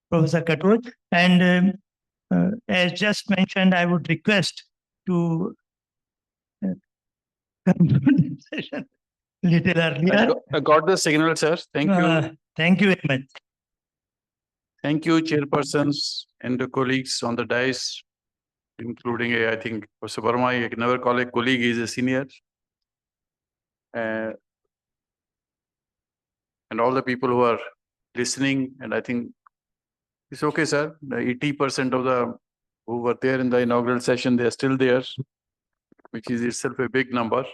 Professor Katoj, and as just mentioned, I would request to conclude the session a little earlier. I got the signal, sir. Thank you. Thank you very much. Thank you, chairpersons and the colleagues on the dais, including, I think, Professor Verma. I can never call a colleague, he is a senior. And all the people who are listening, and I think it's okay, sir. The 80% of the who were there in the inaugural session, they are still there, which is itself a big number.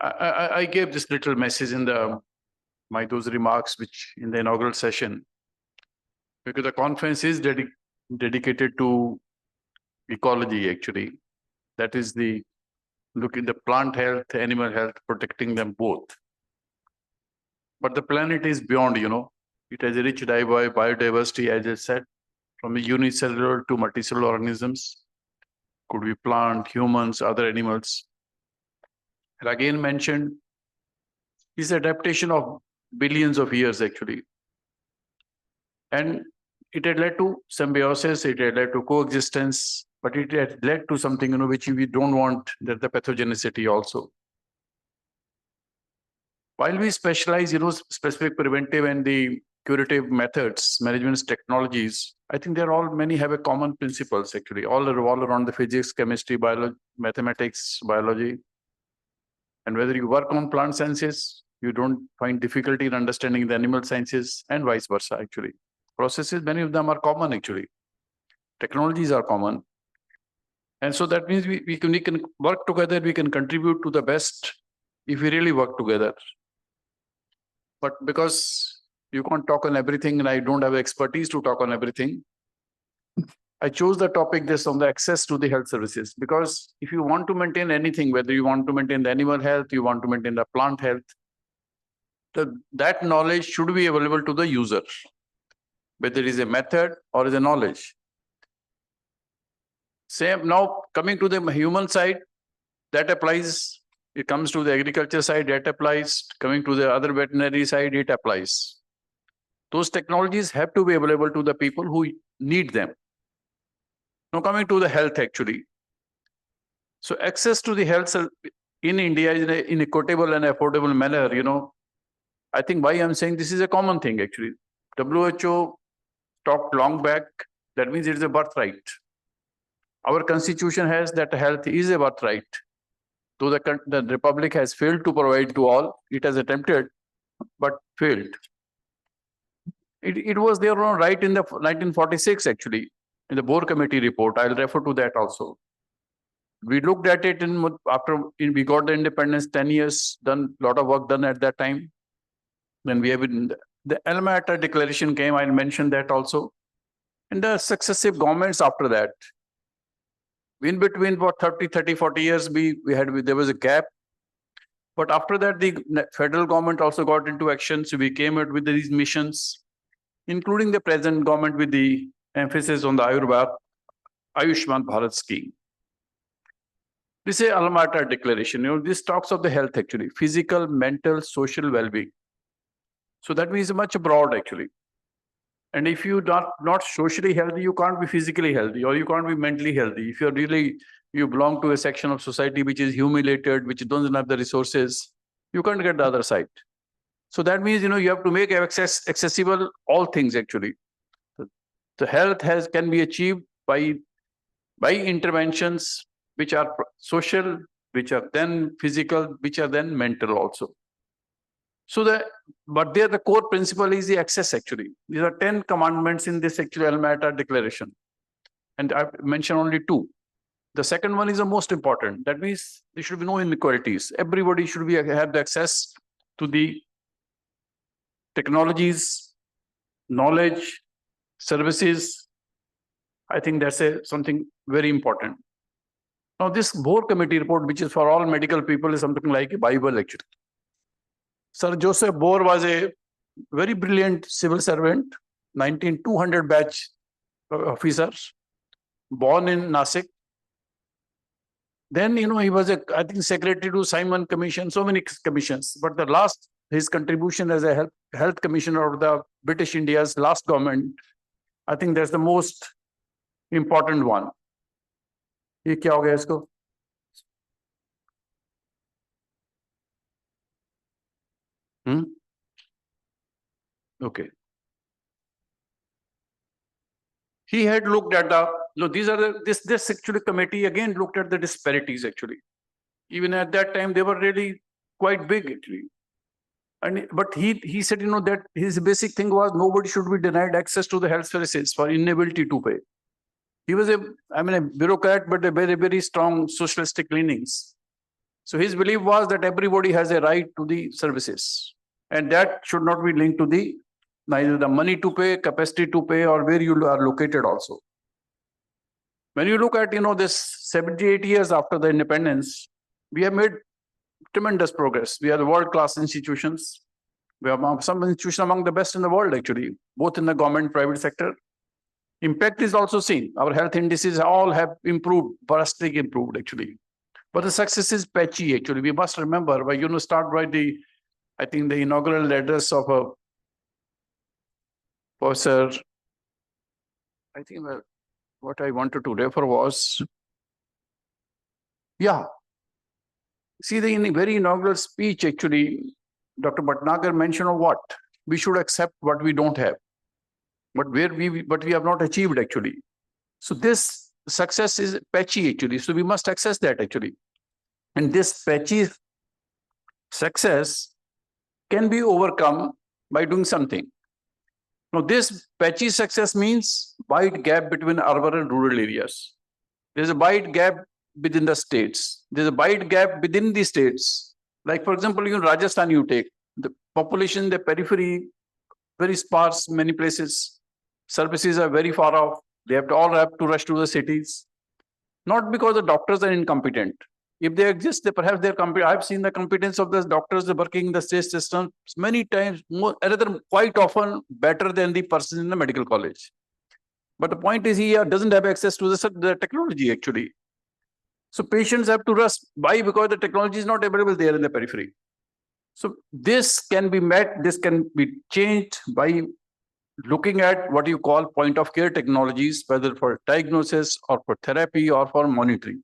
I gave this little message in those remarks, which in the inaugural session, because the conference is dedicated to ecology, actually. That is the look in the plant health, animal health, protecting them both. But the planet is beyond, it has a rich biodiversity, as I said, from unicellular to multicellular organisms. Could be plant, humans, other animals. And again mentioned, is adaptation of billions of years, actually. And it had led to symbiosis, it had led to coexistence, but it had led to something, which we don't want, that the pathogenicity also. While we specialize, specific preventive and the curative methods, management technologies, I think many have a common principles, actually. All revolve around the physics, chemistry, biology, mathematics, biology. And whether you work on plant sciences, you don't find difficulty in understanding the animal sciences, and vice versa, actually. Processes, many of them are common, actually. Technologies are common. And so that means we can work together, we can contribute to the best if we really work together. But because you can't talk on everything and I don't have expertise to talk on everything, I chose the topic this on the access to the health services, because if you want to maintain anything, whether you want to maintain the animal health, you want to maintain the plant health, that knowledge should be available to the user, whether it is a method or is a knowledge. Same now coming to the human side, that applies. It comes to the agriculture side, that applies. Coming to the other veterinary side, it applies. Those technologies have to be available to the people who need them. Now coming to the health actually. So access to the health in India is in an equitable and affordable manner, you know. I think why I'm saying this is a common thing actually. WHO talked long back, that means it is a birthright. Our constitution has that health is a birthright. Though the Republic has failed to provide to all, it has attempted, but failed. It was their own right in the 1946 actually, in the Boer Committee report. I'll refer to that also. We looked at it we got the independence, 10 years, done a lot of work done at that time. Then we have the Alma Ata Declaration came, I'll mention that also. And the successive governments after that. In between for 30, 40 years, there was a gap. But after that, the federal government also got into action. So we came out with these missions, including the present government with the emphasis on the Ayushman Bharat scheme. This is Alma Ata Declaration. You know, this talks of the health actually, physical, mental, social well-being. So that means much broad actually. And if you're not socially healthy, you can't be physically healthy or you can't be mentally healthy. If you belong to a section of society which is humiliated, which doesn't have the resources, you can't get the other side. So that means, you know, you have to make accessible all things actually. The health can be achieved by interventions which are social, which are then physical, which are then mental also. So but there the core principle is the access actually. These are 10 commandments in this actual Alma Ata Declaration. And I've mentioned only 2. The second one is the most important. That means there should be no inequalities. Everybody should have the access to the technologies, knowledge, services. I think that's something very important. Now this Boer Committee report, which is for all medical people, is something like a Bible actually. Sir Joseph Boer was a very brilliant civil servant, 200 batch officer, born in Nasik. Then, you know, he was I think secretary to Simon Commission, so many commissions. But his contribution as a health commissioner of the British India's last government, I think that's the most important one. ये क्या हो गया इसको? Okay. He had looked at this actually committee again looked at the disparities actually. Even at that time, they were really quite big actually. But he said, you know, that his basic thing was nobody should be denied access to the health services for inability to pay. He was a bureaucrat, but a very, very strong socialistic leanings. So his belief was that everybody has a right to the services. And that should not be linked to neither the money to pay, capacity to pay, or where you are located also. When you look at, you know, this 78 years after the independence, we have made tremendous progress. We are the world-class institutions. We have some institutions among the best in the world, actually, both in the government and private sector. Impact is also seen. Our health indices all have improved, drastically improved, actually. But the success is patchy, actually. We must remember, start by I think the inaugural address of a Professor, I think what I wanted to refer was, see the very inaugural speech, actually, Dr. Bhatnagar mentioned of what? We should accept what we don't have, but we have not achieved, actually. So this success is patchy, actually. So we must access that, actually. And this patchy success can be overcome by doing something. Now, this patchy success means wide gap between urban and rural areas. There's a wide gap within the states. There's a wide gap within the states. Like, for example, in Rajasthan, you take the population, the periphery, very sparse, many places. Services are very far off. They all have to rush to the cities. Not because the doctors are incompetent. If they exist, they perhaps they're competent. I've seen the competence of the doctors working in the state system many times, more, rather quite often better than the person in the medical college. But the point is, he doesn't have access to the technology actually. So patients have to rush. Why? Because the technology is not available there in the periphery. So this can be met, this can be changed by looking at what you call point of care technologies, whether for diagnosis or for therapy or for monitoring.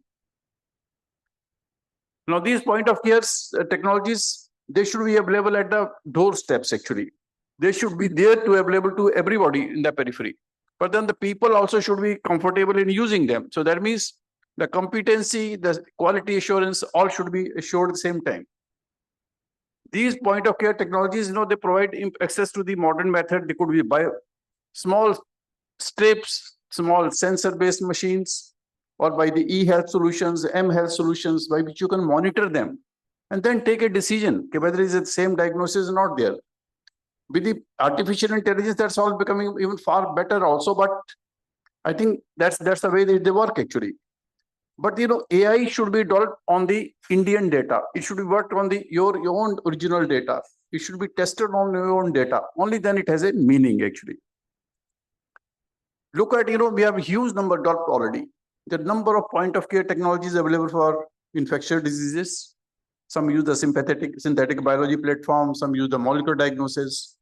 Now, these point of care technologies, they should be available at the doorsteps actually. They should be there to available to everybody in the periphery. But then the people also should be comfortable in using them. So that means the competency, the quality assurance, all should be assured at the same time. These point of care technologies, they provide access to the modern method. They could be by small strips, small sensor-based machines, or by the e-health solutions, m-health solutions, by which you can monitor them and then take a decision whether it's the same diagnosis or not there. With the artificial intelligence, that's all becoming even far better also, but I think that's the way they work actually. But AI should be developed on the Indian data. It should be worked on your own original data. It should be tested on your own data. Only then it has a meaning actually. Look at, we have a huge number developed already. The number of point of care technologies available for infectious diseases. Some use the synthetic biology platform. Some use the molecular diagnosis.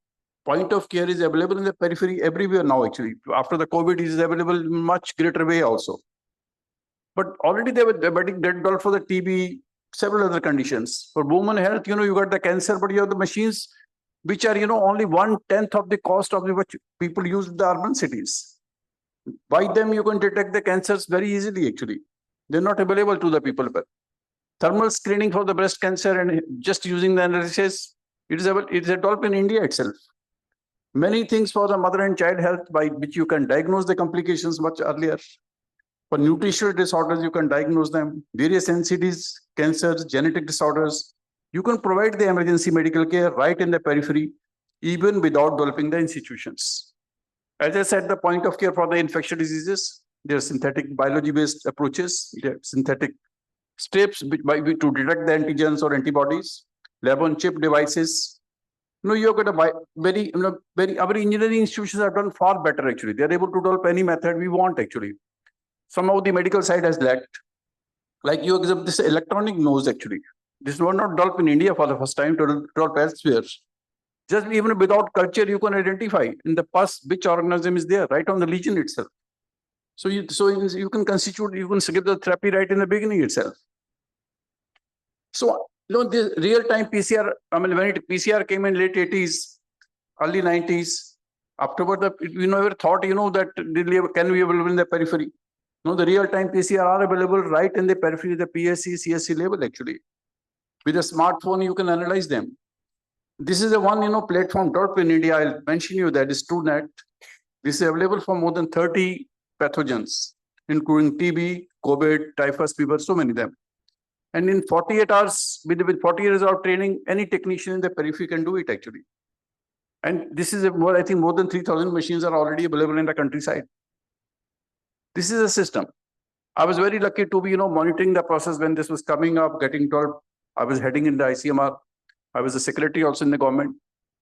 Point of care is available in the periphery everywhere now actually. After the COVID, it is available in much greater way also. But already they were developed for the TB, several other conditions. For women health, you got the cancer, but you have the machines which are, only 1/10 of the cost of what people use in the urban cities. By them, you can detect the cancers very easily, actually. They're not available to the people. But thermal screening for the breast cancer and just using the analysis, it's developed in India itself. Many things for the mother and child health by which you can diagnose the complications much earlier. For nutritional disorders, you can diagnose them. Various NCDs, cancers, genetic disorders. You can provide the emergency medical care right in the periphery, even without developing the institutions. As I said, the point of care for the infectious diseases, there are synthetic biology-based approaches, there are synthetic strips to detect the antigens or antibodies, lab-on-chip devices. You're going to our engineering institutions have done far better actually. They're able to develop any method we want actually. Somehow the medical side has lacked. Like you example, this electronic nose actually. This was not developed in India for the first time to develop elsewhere. Just even without culture, you can identify in the pus which organism is there, right on the lesion itself. So you can constitute, you can give the therapy right in the beginning itself. So the real-time PCR, when PCR came in late 80s, early 90s, afterward, we never thought, that can be available in the periphery. No, the real-time PCR are available right in the periphery, the PSC, CSC level actually. With a smartphone, you can analyze them. This is the one, platform developed in India. I'll mention you that is TrueNet. This is available for more than 30 pathogens, including TB, COVID, typhus fever, so many of them. And in 48 hours, with 40 years of training, any technician in the periphery can do it actually. And this is I think more than 3,000 machines are already available in the countryside. This is a system. I was very lucky to be, monitoring the process when this was coming up, getting developed. I was heading in the ICMR. I was a secretary also in the government.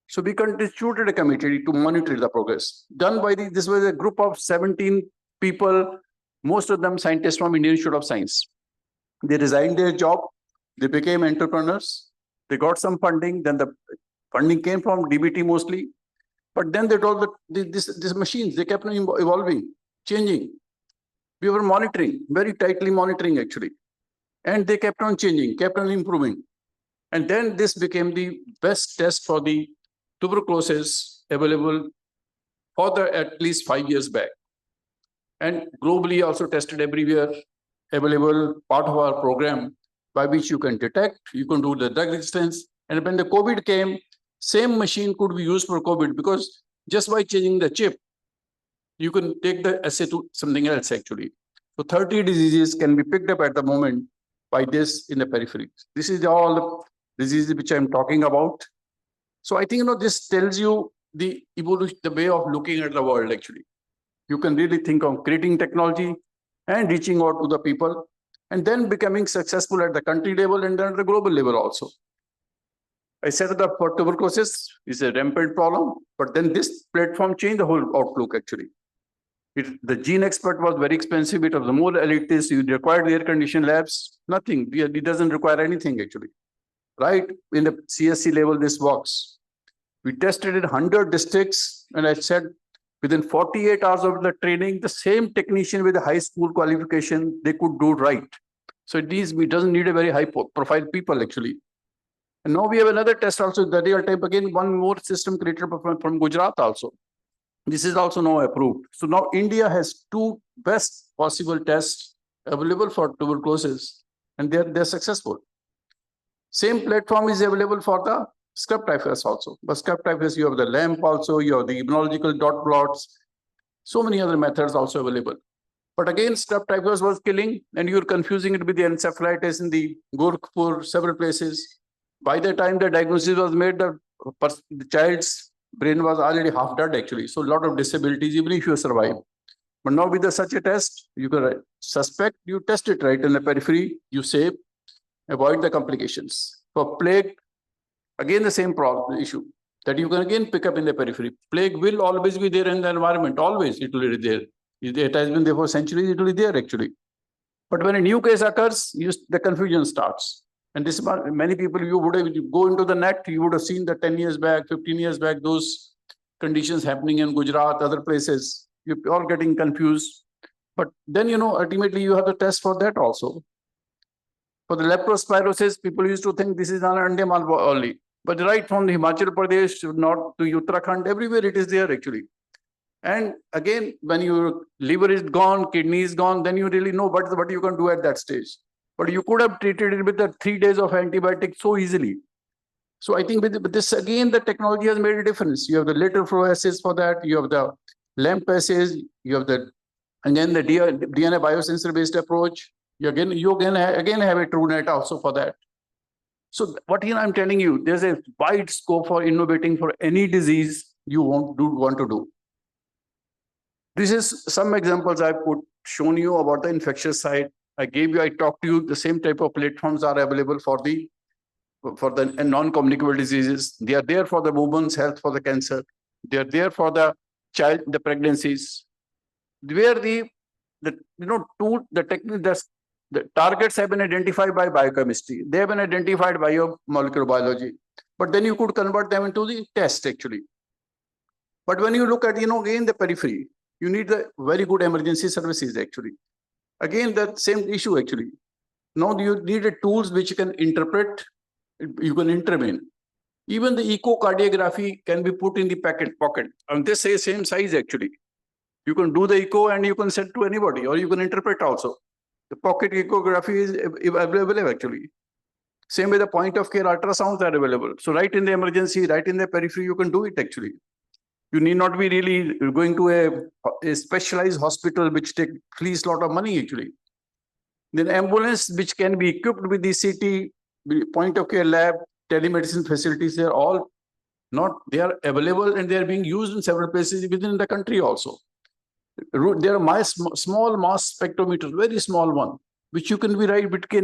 So we constituted a committee to monitor the progress. Done by this was a group of 17 people, most of them scientists from Indian Institute of Science. They resigned their job. They became entrepreneurs. They got some funding. Then the funding came from DBT mostly. But then they told that these machines, they kept on evolving, changing. We were monitoring, very tightly monitoring actually. And they kept on changing, kept on improving. And then this became the best test for the tuberculosis available for at least 5 years back. And globally also tested everywhere, available part of our program by which you can detect, you can do the drug resistance. And when the COVID came, same machine could be used for COVID because just by changing the chip, you can take the assay to something else actually. So 30 diseases can be picked up at the moment by this in the periphery. This is all diseases which I'm talking about. So I think, this tells you the evolution, the way of looking at the world actually. You can really think of creating technology and reaching out to the people and then becoming successful at the country level and then at the global level also. I said that for tuberculosis is a rampant problem, but then this platform changed the whole outlook actually. The gene expert was very expensive. It was the more elitist. You required air-conditioned labs. Nothing. It doesn't require anything actually. Right in the CSC level, this works. We tested in 100 districts, and I said within 48 hours of the training, the same technician with a high school qualification, they could do right. So it doesn't need a very high profile people actually. And now we have another test also, the real time, again, one more system created from Gujarat also. This is also now approved. So now India has 2 best possible tests available for tuberculosis, and they're successful. Same platform is available for the scrub typhus also. But scrub typhus, you have the LAMP also, you have the immunological dot plots, so many other methods also available. But again, scrub typhus was killing, and you're confusing it with the encephalitis in the Gorakhpur, several places. By the time the diagnosis was made, the child's brain was already half dead actually. So a lot of disabilities, even if you survive. But now with such a test, you can suspect, you test it right in the periphery, you save, avoid the complications. For plague, again the same problem issue that you can again pick up in the periphery. Plague will always be there in the environment, always it will be there. It has been there for centuries, it will be there actually. But when a new case occurs, the confusion starts. And this many people, you go into the net, you would have seen that 10 years back, 15 years back, those conditions happening in Gujarat, other places, you're all getting confused. But then, ultimately you have the test for that also. For the leptospirosis, people used to think this is an Andaman only. But right from the Himachal Pradesh north to Uttarakhand, everywhere it is there actually. And again, when your liver is gone, kidney is gone, then you really know what you can do at that stage. But you could have treated it with the 3 days of antibiotic so easily. So I think with this, again, the technology has made a difference. You have the lateral flow assays for that. You have the LAMP assays. You have the DNA biosensor-based approach. You again have a TrueNet also for that. So what I'm telling you, there's a wide scope for innovating for any disease you want to do. This is some examples I've shown you about the infectious side. I talked to you, the same type of platforms are available for the non-communicable diseases. They are there for the women's health, for the cancer. They are there for the pregnancies. Where the targets have been identified by biochemistry. They have been identified by your molecular biology. But then you could convert them into the test actually. But when you look at, again, the periphery, you need the very good emergency services actually. Again, that same issue actually. Now you need tools which you can interpret, you can intervene. Even the echocardiography can be put in the pocket. And they say same size actually. You can do the echo and you can send to anybody, or you can interpret also. The pocket echography is available actually. Same way the point of care ultrasounds are available. So right in the emergency, right in the periphery, you can do it actually. You need not be really going to a specialized hospital which takes a lot of money actually. Then ambulance which can be equipped with the CT, point of care lab, telemedicine facilities, they are available and they are being used in several places within the country also. There are small mass spectrometers, very small one, which can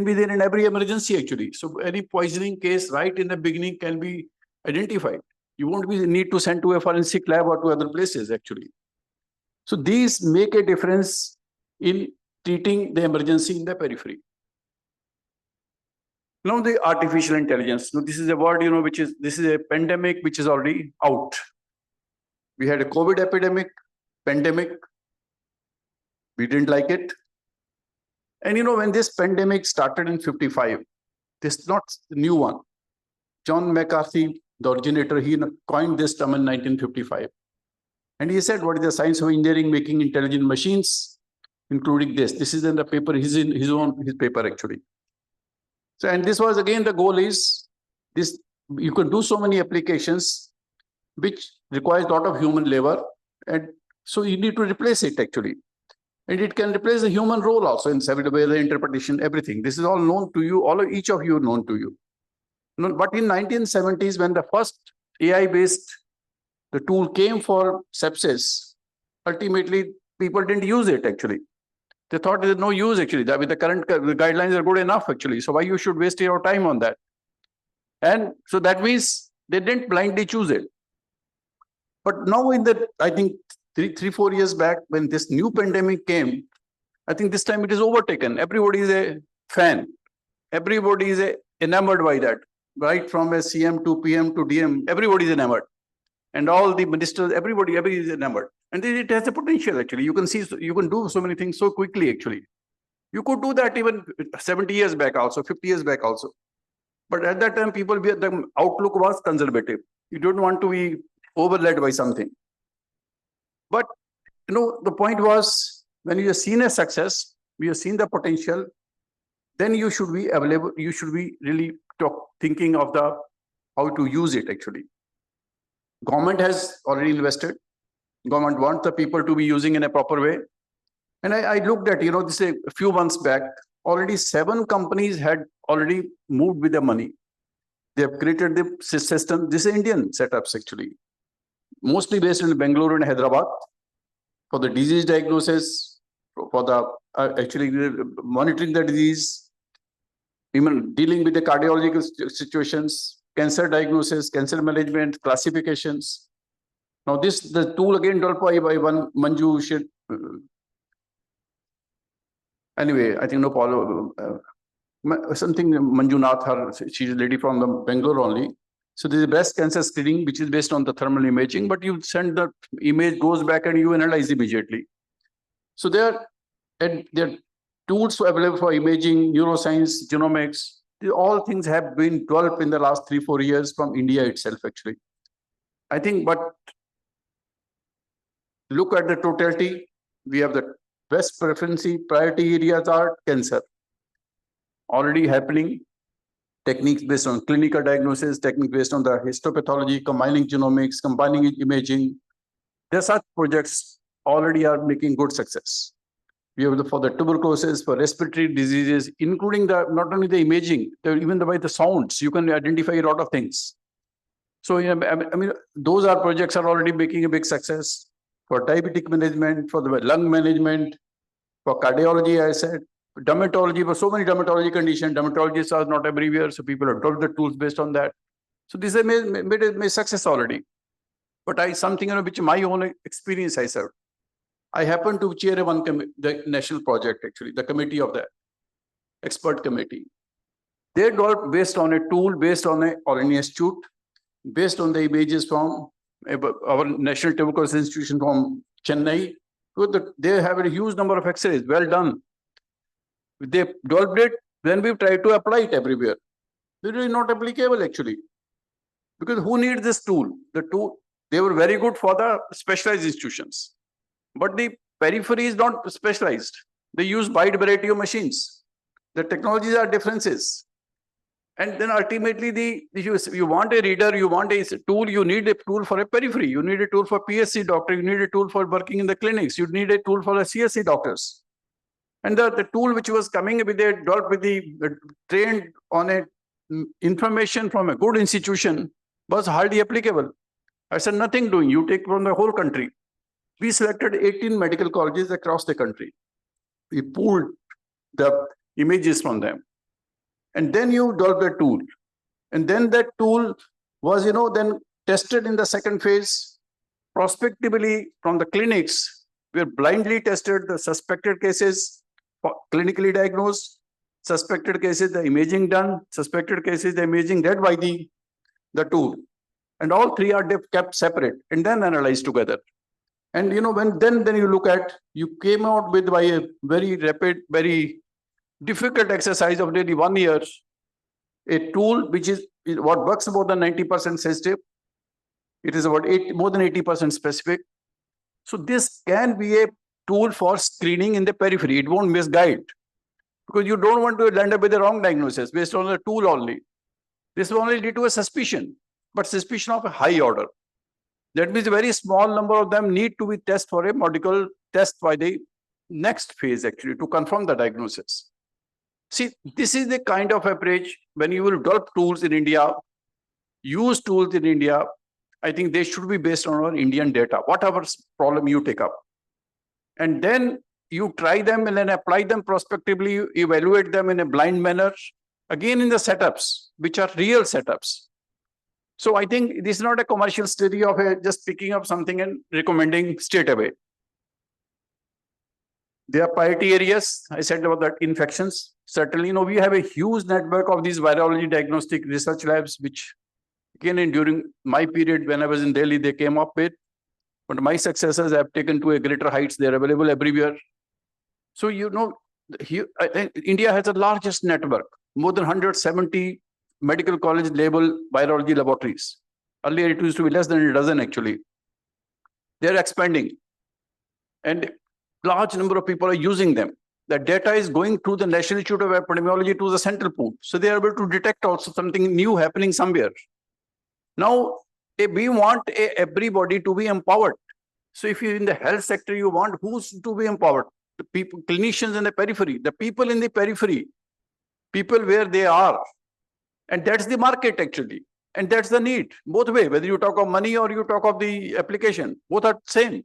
be there in every emergency actually. So any poisoning case right in the beginning can be identified. You won't need to send to a forensic lab or to other places actually. So these make a difference in treating the emergency in the periphery. Now the artificial intelligence. Now this is a word, this is a pandemic which is already out. We had a COVID pandemic. We didn't like it. And when this pandemic started in 1955, this is not the new one. John McCarthy, the originator, he coined this term in 1955. And he said, what is the science of engineering making intelligent machines, including this? This is in the paper, his paper actually. So, and this was again, the goal is this, you can do so many applications which requires a lot of human labor. And so you need to replace it actually. And it can replace the human role also in several ways, the interpretation, everything. This is all known to you, each of you known to you. No, but in 1970s, when the first AI-based the tool came for sepsis, ultimately people didn't use it actually. They thought there's no use actually. That with the current guidelines are good enough actually. So why you should waste your time on that? And so that means they didn't blindly choose it. But now in the, I think 3-4 years back, when this new pandemic came, I think this time it is overtaken. Everybody is a fan. Everybody is enamored by that. Right from a CM to PM to DM, everybody is enamored. And all the ministers, everybody is enamored. And it has a potential actually. You can see, you can do so many things so quickly actually. You could do that even 70 years back also, 50 years back also. But at that time, the outlook was conservative. You don't want to be overled by something. But, the point was, when you have seen a success, you have seen the potential, then you should be available, you should be really thinking of how to use it actually. Government has already invested. Government wants the people to be using in a proper way. And I looked at, this a few months back, already 7 companies had already moved with the money. They have created the system. This is Indian setups actually. Mostly based in Bangalore and Hyderabad for the disease diagnosis, for the actually monitoring the disease, even dealing with the cardiological situations, cancer diagnosis, cancer management, classifications. Now the tool again developed by one Manju. Anyway, I think no follow something Manjunath, she's a lady from the Bangalore only. So there's a breast cancer screening, which is based on the thermal imaging, but you send the image, goes back and you analyze immediately. So there are tools available for imaging, neuroscience, genomics. All things have been developed in the last 3-4 years from India itself, actually. I think, but look at the totality. We have the best preference, priority areas are cancer. Already happening. Techniques based on clinical diagnosis, techniques based on the histopathology, combining genomics, combining imaging. There are such projects already are making good success. We have for the tuberculosis, for respiratory diseases, including not only the imaging, even by the sounds, you can identify a lot of things. So, I mean, those are projects are already making a big success for diabetic management, for the lung management, for cardiology, I said, dermatology, for so many dermatology conditions. Dermatologists are not everywhere, so people have developed the tools based on that. So this has made a success already. But something which my own experience I served. I happen to chair the national project actually, the committee of the expert committee. They developed based on a tool, based on an institute, based on the images from our National Tuberculosis Institution from Chennai. They have a huge number of X-rays, well done. They developed it, then we try to apply it everywhere. It is not applicable actually. Because who needs this tool? The tool, they were very good for the specialized institutions. But the periphery is not specialized. They use wide variety of machines. The technologies are differences. And then ultimately, you want a reader, you want a tool, you need a tool for a periphery. You need a tool for PSC doctor, you need a tool for working in the clinics, you need a tool for the CSC doctors. And the tool which was coming with trained on a information from a good institution was hardly applicable. I said, nothing doing. You take from the whole country. We selected 18 medical colleges across the country. We pulled the images from them. And then you develop the tool. And then that tool was, then tested in the second phase, prospectively from the clinics. We are blindly tested the suspected cases, clinically diagnosed, suspected cases, the imaging done, suspected cases, the imaging read by the tool. And all three are kept separate and then analyzed together. And then you look at, you came out with by a very rapid, very difficult exercise of nearly 1 year, a tool which is what works more than 90% sensitive. It is about more than 80% specific. So this can be a tool for screening in the periphery. It won't misguide because you don't want to land up with the wrong diagnosis based on the tool only. This will only lead to a suspicion, but suspicion of a high order. That means a very small number of them need to be tested for a medical test by the next phase actually to confirm the diagnosis. See, this is the kind of approach when you will develop tools in India, use tools in India, I think they should be based on our Indian data, whatever problem you take up. And then you try them and then apply them prospectively, you evaluate them in a blind manner, again in the setups, which are real setups. So I think this is not a commercial study of just picking up something and recommending straight away. There are priority areas. I said about that infections. Certainly, we have a huge network of these virology diagnostic research labs, which again, during my period when I was in Delhi, they came up with. But my successors have taken to a greater heights. They're available everywhere. So, I think India has the largest network, more than 170 medical college label virology laboratories. Earlier, it used to be less than a dozen, actually. They're expanding. And large number of people are using them. The data is going through the National Institute of Epidemiology to the central pool. So they are able to detect also something new happening somewhere. Now, we want everybody to be empowered. So if you're in the health sector, you want who's to be empowered? The people, clinicians in the periphery, the people in the periphery, people where they are. And that's the market actually. And that's the need, both way, whether you talk of money or you talk of the application, both are same.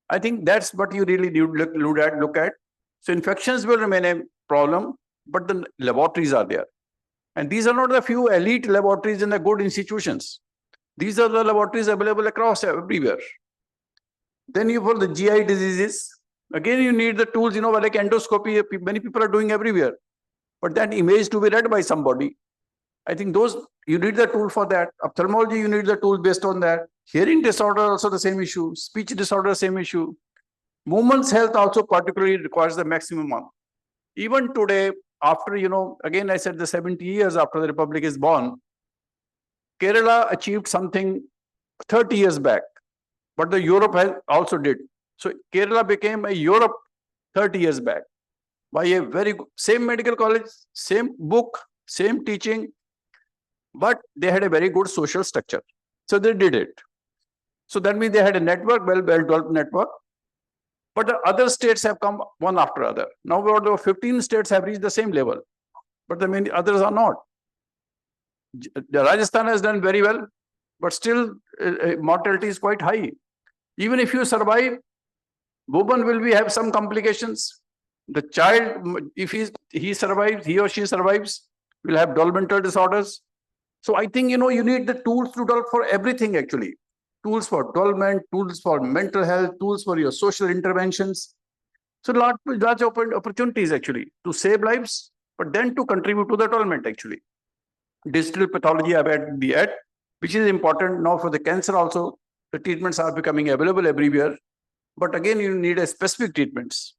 I think that's what you really need to look at. So infections will remain a problem, but the laboratories are there. And these are not the few elite laboratories in the good institutions. These are the laboratories available across everywhere. Then you for the GI diseases, again you need the tools, like endoscopy, many people are doing everywhere. But that image to be read by somebody. I think those, you need the tool for that. Ophthalmology, you need the tool based on that. Hearing disorder, also the same issue. Speech disorder, same issue. Women's health also particularly requires the maximum one. Even today, after, again, I said the 70 years after the Republic is born, Kerala achieved something 30 years back, but the Europe has also did. So Kerala became a Europe 30 years back by a very good, same medical college, same book, same teaching, but they had a very good social structure. So they did it. So that means they had a network, well-developed network. But the other states have come one after other. Now about 15 states have reached the same level, but the many others are not. Rajasthan has done very well, but still mortality is quite high. Even if you survive, woman will have some complications. The child, if he survives, he or she survives, will have developmental disorders. So I think, you need the tools to develop for everything actually. Tools for development, tools for mental health, tools for your social interventions. So large opportunities actually to save lives, but then to contribute to the development actually. Digital pathology I've had the ad, which is important now for the cancer also. The treatments are becoming available everywhere. But again, you need a specific treatments.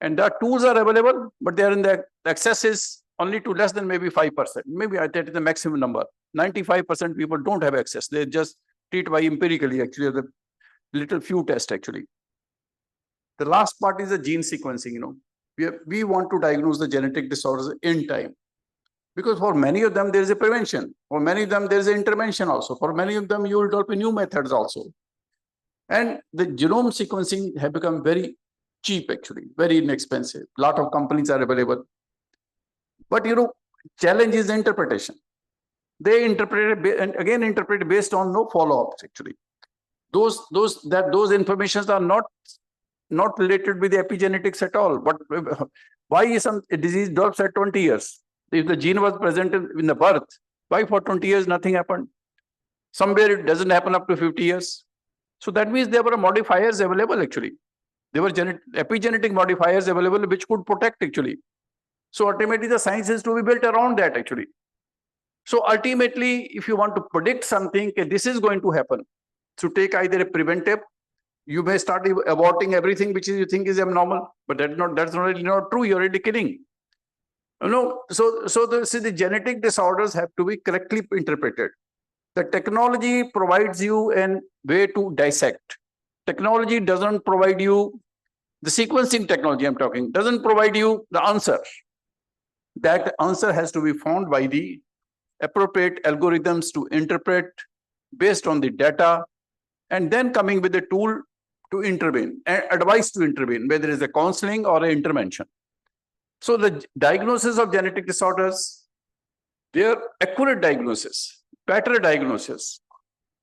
And the tools are available, but they are in the access is only to less than maybe 5%. Maybe I think the maximum number. 95% people don't have access. They just treat by empirically, actually, the little few tests, actually. The last part is the gene sequencing, We want to diagnose the genetic disorders in time. Because for many of them, there is a prevention. For many of them, there is an intervention also. For many of them, you will develop new methods also. And the genome sequencing have become very cheap, actually, very inexpensive. A lot of companies are available. But, challenge is the interpretation. They interpret it and again interpret based on no follow-ups actually. Those informations are not related with the epigenetics at all. But why is a disease develops at 20 years? If the gene was present in the birth, why for 20 years nothing happened? Somewhere it doesn't happen up to 50 years. So that means there were modifiers available actually. There were epigenetic modifiers available which could protect actually. So ultimately the science is to be built around that actually. So ultimately, if you want to predict something, this is going to happen. So take either a preventive, you may start aborting everything which you think is abnormal, but that's not really not true. You're already killing. So the genetic disorders have to be correctly interpreted. The technology provides you a way to dissect. Technology doesn't provide you, the sequencing technology I'm talking, doesn't provide you the answer. That answer has to be found by the appropriate algorithms to interpret based on the data, and then coming with a tool to intervene, advice to intervene, whether it's a counseling or an intervention. So the diagnosis of genetic disorders, their accurate diagnosis, better diagnosis,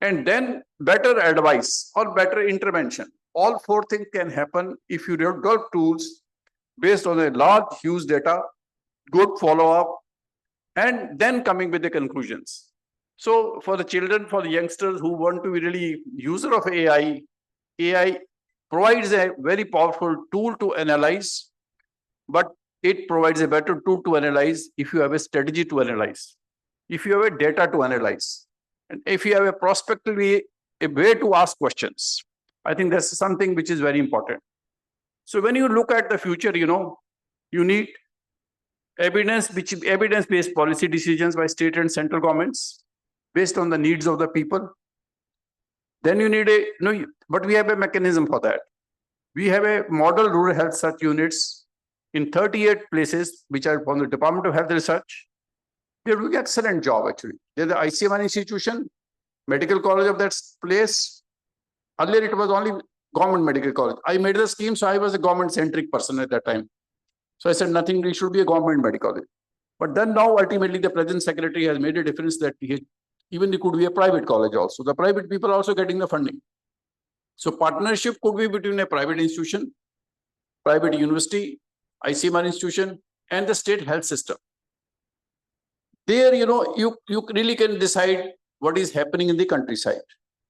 and then better advice or better intervention. All four things can happen if you develop tools based on a large, huge data, good follow-up, and then coming with the conclusions. So for the children, for the youngsters who want to be really user of AI, AI provides a very powerful tool to analyze, but it provides a better tool to analyze if you have a strategy to analyze, if you have a data to analyze, and if you have a prospectively a way to ask questions. I think that's something which is very important. So when you look at the future, you need evidence-based policy decisions by state and central governments based on the needs of the people. Then you need but we have a mechanism for that. We have a model rural health search units in 38 places, which are from the Department of Health Research. They're doing an excellent job, actually. They're the ICMR institution, medical college of that place. Earlier, it was only government medical college. I made the scheme, so I was a government-centric person at that time. So I said, nothing, it should be a government medical college. But then now, ultimately, the present secretary has made a difference that even it could be a private college also. The private people are also getting the funding. So partnership could be between a private institution, private university, ICMR institution, and the state health system. There, you really can decide what is happening in the countryside.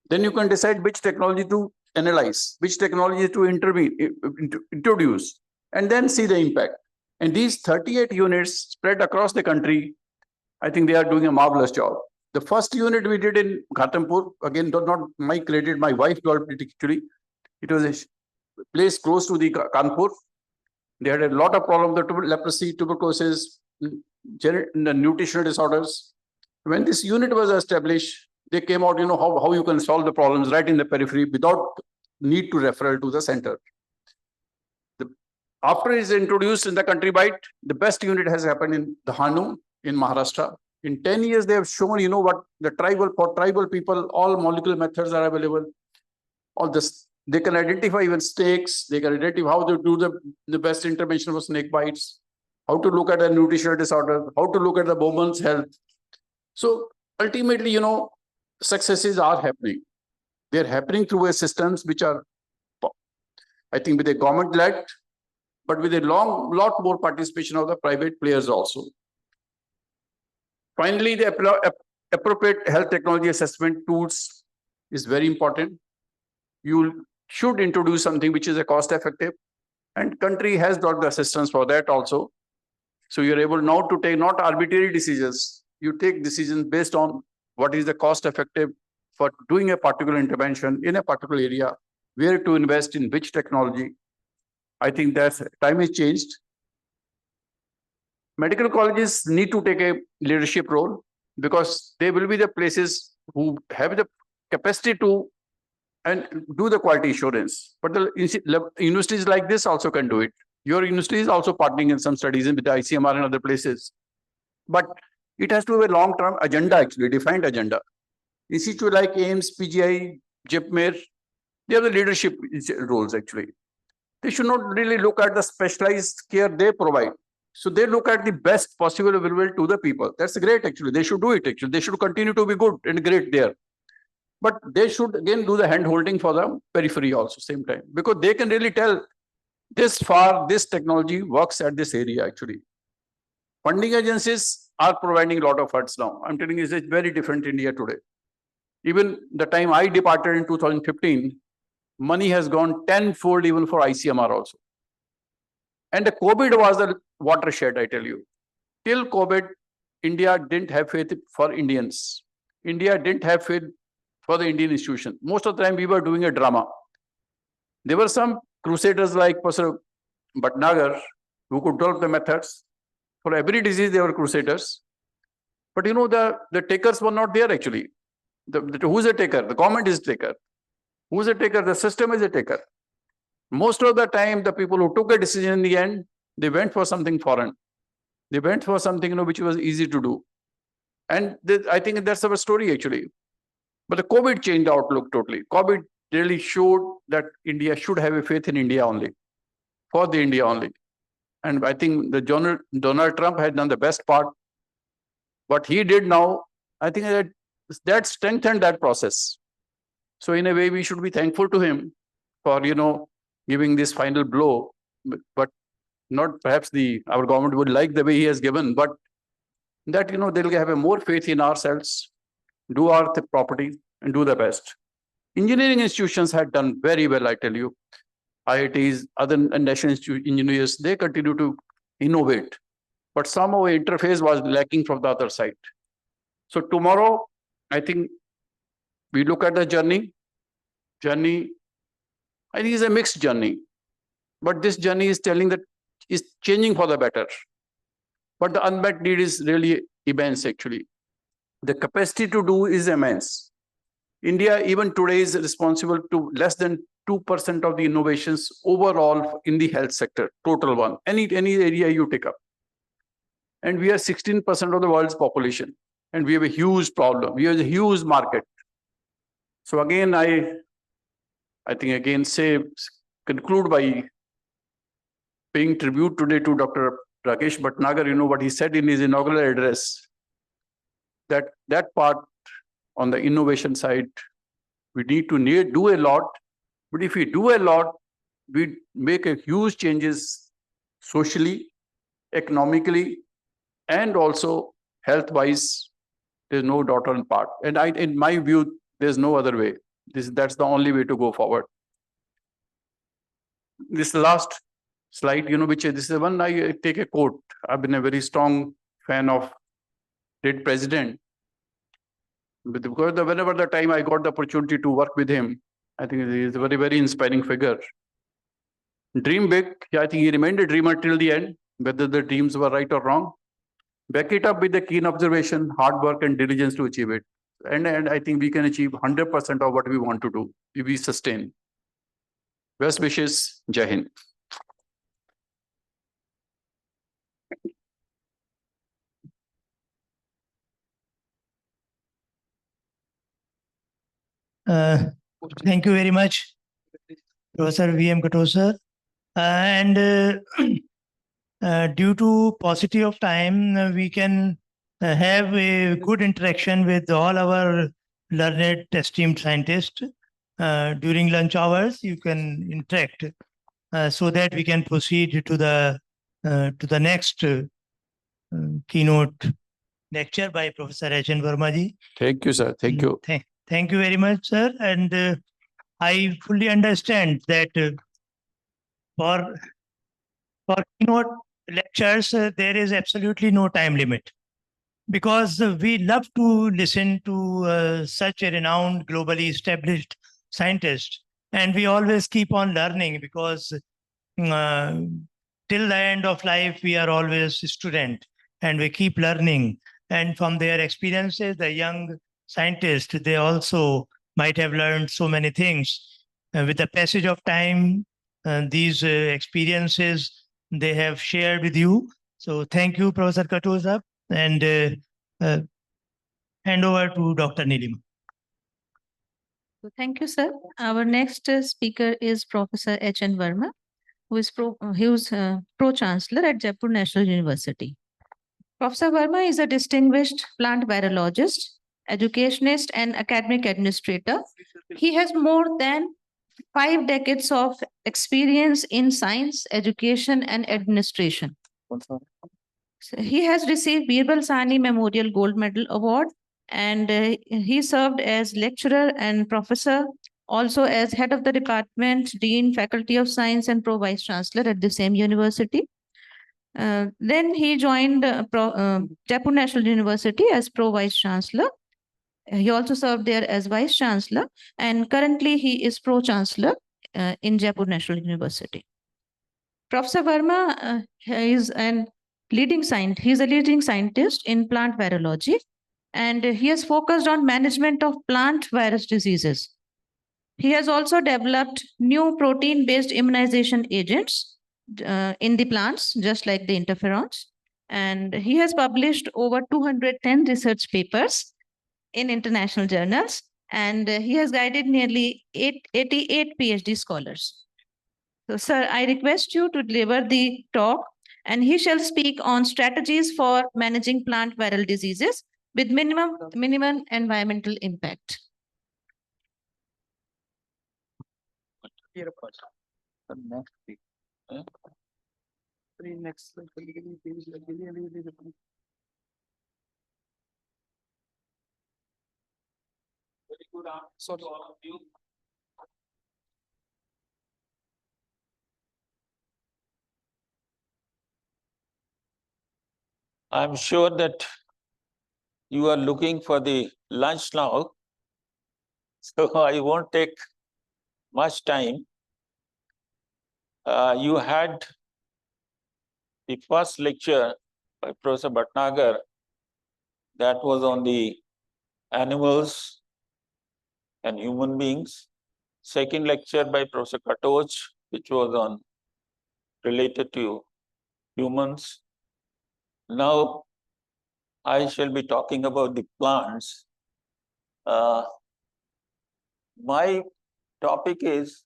Then you can decide which technology to analyze, which technology to introduce, and then see the impact. And these 38 units spread across the country, I think they are doing a marvelous job. The first unit we did in Ghatampur, again, not my credit, my wife developed it actually. It was a place close to the Kanpur. They had a lot of problems with leprosy, tuberculosis, nutritional disorders. When this unit was established, they came out, how you can solve the problems right in the periphery without need to refer to the center. After it is introduced in the countrywide, the best unit has happened in the Hanu in Maharashtra. In 10 years, they have shown, what the for tribal people, all molecular methods are available. All this, they can identify even snakes. They can identify how to do the best intervention for snake bites, how to look at the nutritional disorder, how to look at the woman's health. So ultimately, successes are happening. They're happening through systems which are, I think, with a government-led, but with a lot more participation of the private players also. Finally, the appropriate health technology assessment tools is very important. You should introduce something which is a cost-effective, and country has got the assistance for that also. So you're able now to take not arbitrary decisions. You take decisions based on what is the cost-effective for doing a particular intervention in a particular area, where to invest in which technology. I think that time has changed. Medical colleges need to take a leadership role because they will be the places who have the capacity to and do the quality assurance. But the universities like this also can do it. Your university is also partnering in some studies with the ICMR and other places. But it has to have a long-term agenda, actually, defined agenda. Institute like AIMS, PGI, JIPMER, they have the leadership roles, actually. They should not really look at the specialized care they provide. So they look at the best possible available to the people. That's great, actually. They should do it, actually. They should continue to be good and great there. But they should, again, do the hand-holding for the periphery also, same time. Because they can really tell this far, this technology works at this area, actually. Funding agencies are providing a lot of funds now. I'm telling you, it's very different in India today. Even the time I departed in 2015, money has gone tenfold even for ICMR also. And the COVID was the watershed, I tell you. Till COVID, India didn't have faith for Indians. India didn't have faith for the Indian institution. Most of the time, we were doing a drama. There were some crusaders like Professor Bhatnagar who could develop the methods. For every disease, they were crusaders. But the takers were not there, actually. Who's a taker? The government is a taker. Who's a taker? The system is a taker. Most of the time, the people who took a decision in the end, they went for something foreign. They went for something which was easy to do. And I think that's our story, actually. But the COVID changed the outlook totally. COVID really showed that India should have a faith in India only, for the India only. And I think the Donald Trump had done the best part. What he did now, I think that strengthened that process. So in a way, we should be thankful to him for, giving this final blow, but not perhaps our government would like the way he has given, but that, they'll have a more faith in ourselves, do our property and do the best. Engineering institutions had done very well, I tell you. IITs, other national engineers, they continue to innovate, but somehow interface was lacking from the other side. So tomorrow, I think we look at the journey, I think it's a mixed journey, but this journey is telling that it's changing for the better. But the unmet need is really immense, actually. The capacity to do is immense. India, even today, is responsible to less than 2% of the innovations overall in the health sector, total one, any area you take up. And we are 16% of the world's population, and we have a huge problem. We have a huge market. So again, I think again conclude by paying tribute today to Dr. Rakesh Bhatnagar, what he said in his inaugural address, that part on the innovation side, we need to do a lot. But if we do a lot, we make a huge changes socially, economically, and also health-wise. There's no doubt on part. And in my view, there's no other way. That's the only way to go forward. This last slide, this is the one I take a quote. I've been a very strong fan of late president. Because whenever the time I got the opportunity to work with him, I think he is a very, very inspiring figure. Dream big. I think he remained a dreamer till the end, whether the dreams were right or wrong. Back it up with the keen observation, hard work, and diligence to achieve it. And I think we can achieve 100% of what we want to do if we sustain. Best wishes. Jai Hind. Thank you very much, Professor V.M. Katur, sir. And due to paucity of time, we can have a good interaction with all our learned, esteemed scientists. During lunch hours, you can interact so that we can proceed to the next keynote lecture by Professor H.N. Verma ji. Thank you, sir. Thank you. Thank you very much, sir. And I fully understand that for keynote lectures, there is absolutely no time limit, because we love to listen to such a renowned, globally established scientist, and we always keep on learning, because till the end of life, we are always a student, and we keep learning. And from their experiences, the young scientists, they also might have learned so many things. With the passage of time, these experiences they have shared with you. So thank you, Professor Katur sir, and hand over to Dr. Nilima. Thank you, sir. Our next speaker is Professor H.N. Verma, who is Pro-Chancellor at Jaipur National University. Professor Verma is a distinguished plant virologist, educationist, and academic administrator. He has more than 5 decades of experience in science, education, and administration. He has received Birbal Sahni Memorial Gold Medal Award, and he served as lecturer and professor, also as head of the department, dean, faculty of science, and pro-vice chancellor at the same university. Then he joined Jaipur National University as pro-vice chancellor. He also served there as vice chancellor, and currently he is pro-chancellor in Jaipur National University. Professor Verma is a leading scientist in plant virology, and he has focused on management of plant virus diseases. He has also developed new protein-based immunization agents in the plants, just like the interferons. And he has published over 210 research papers in international journals, and he has guided nearly 88 PhD scholars. So, sir, I request you to deliver the talk and he shall speak on strategies for managing plant viral diseases with minimum environmental impact. Very good answer to all of you. I'm sure that you are looking for the lunch now. So I won't take much time. You had the first lecture by Professor Bhatnagar that was on the animals and human beings. Second lecture by Professor Katoj, which was on related to humans. Now I shall be talking about the plants. My topic is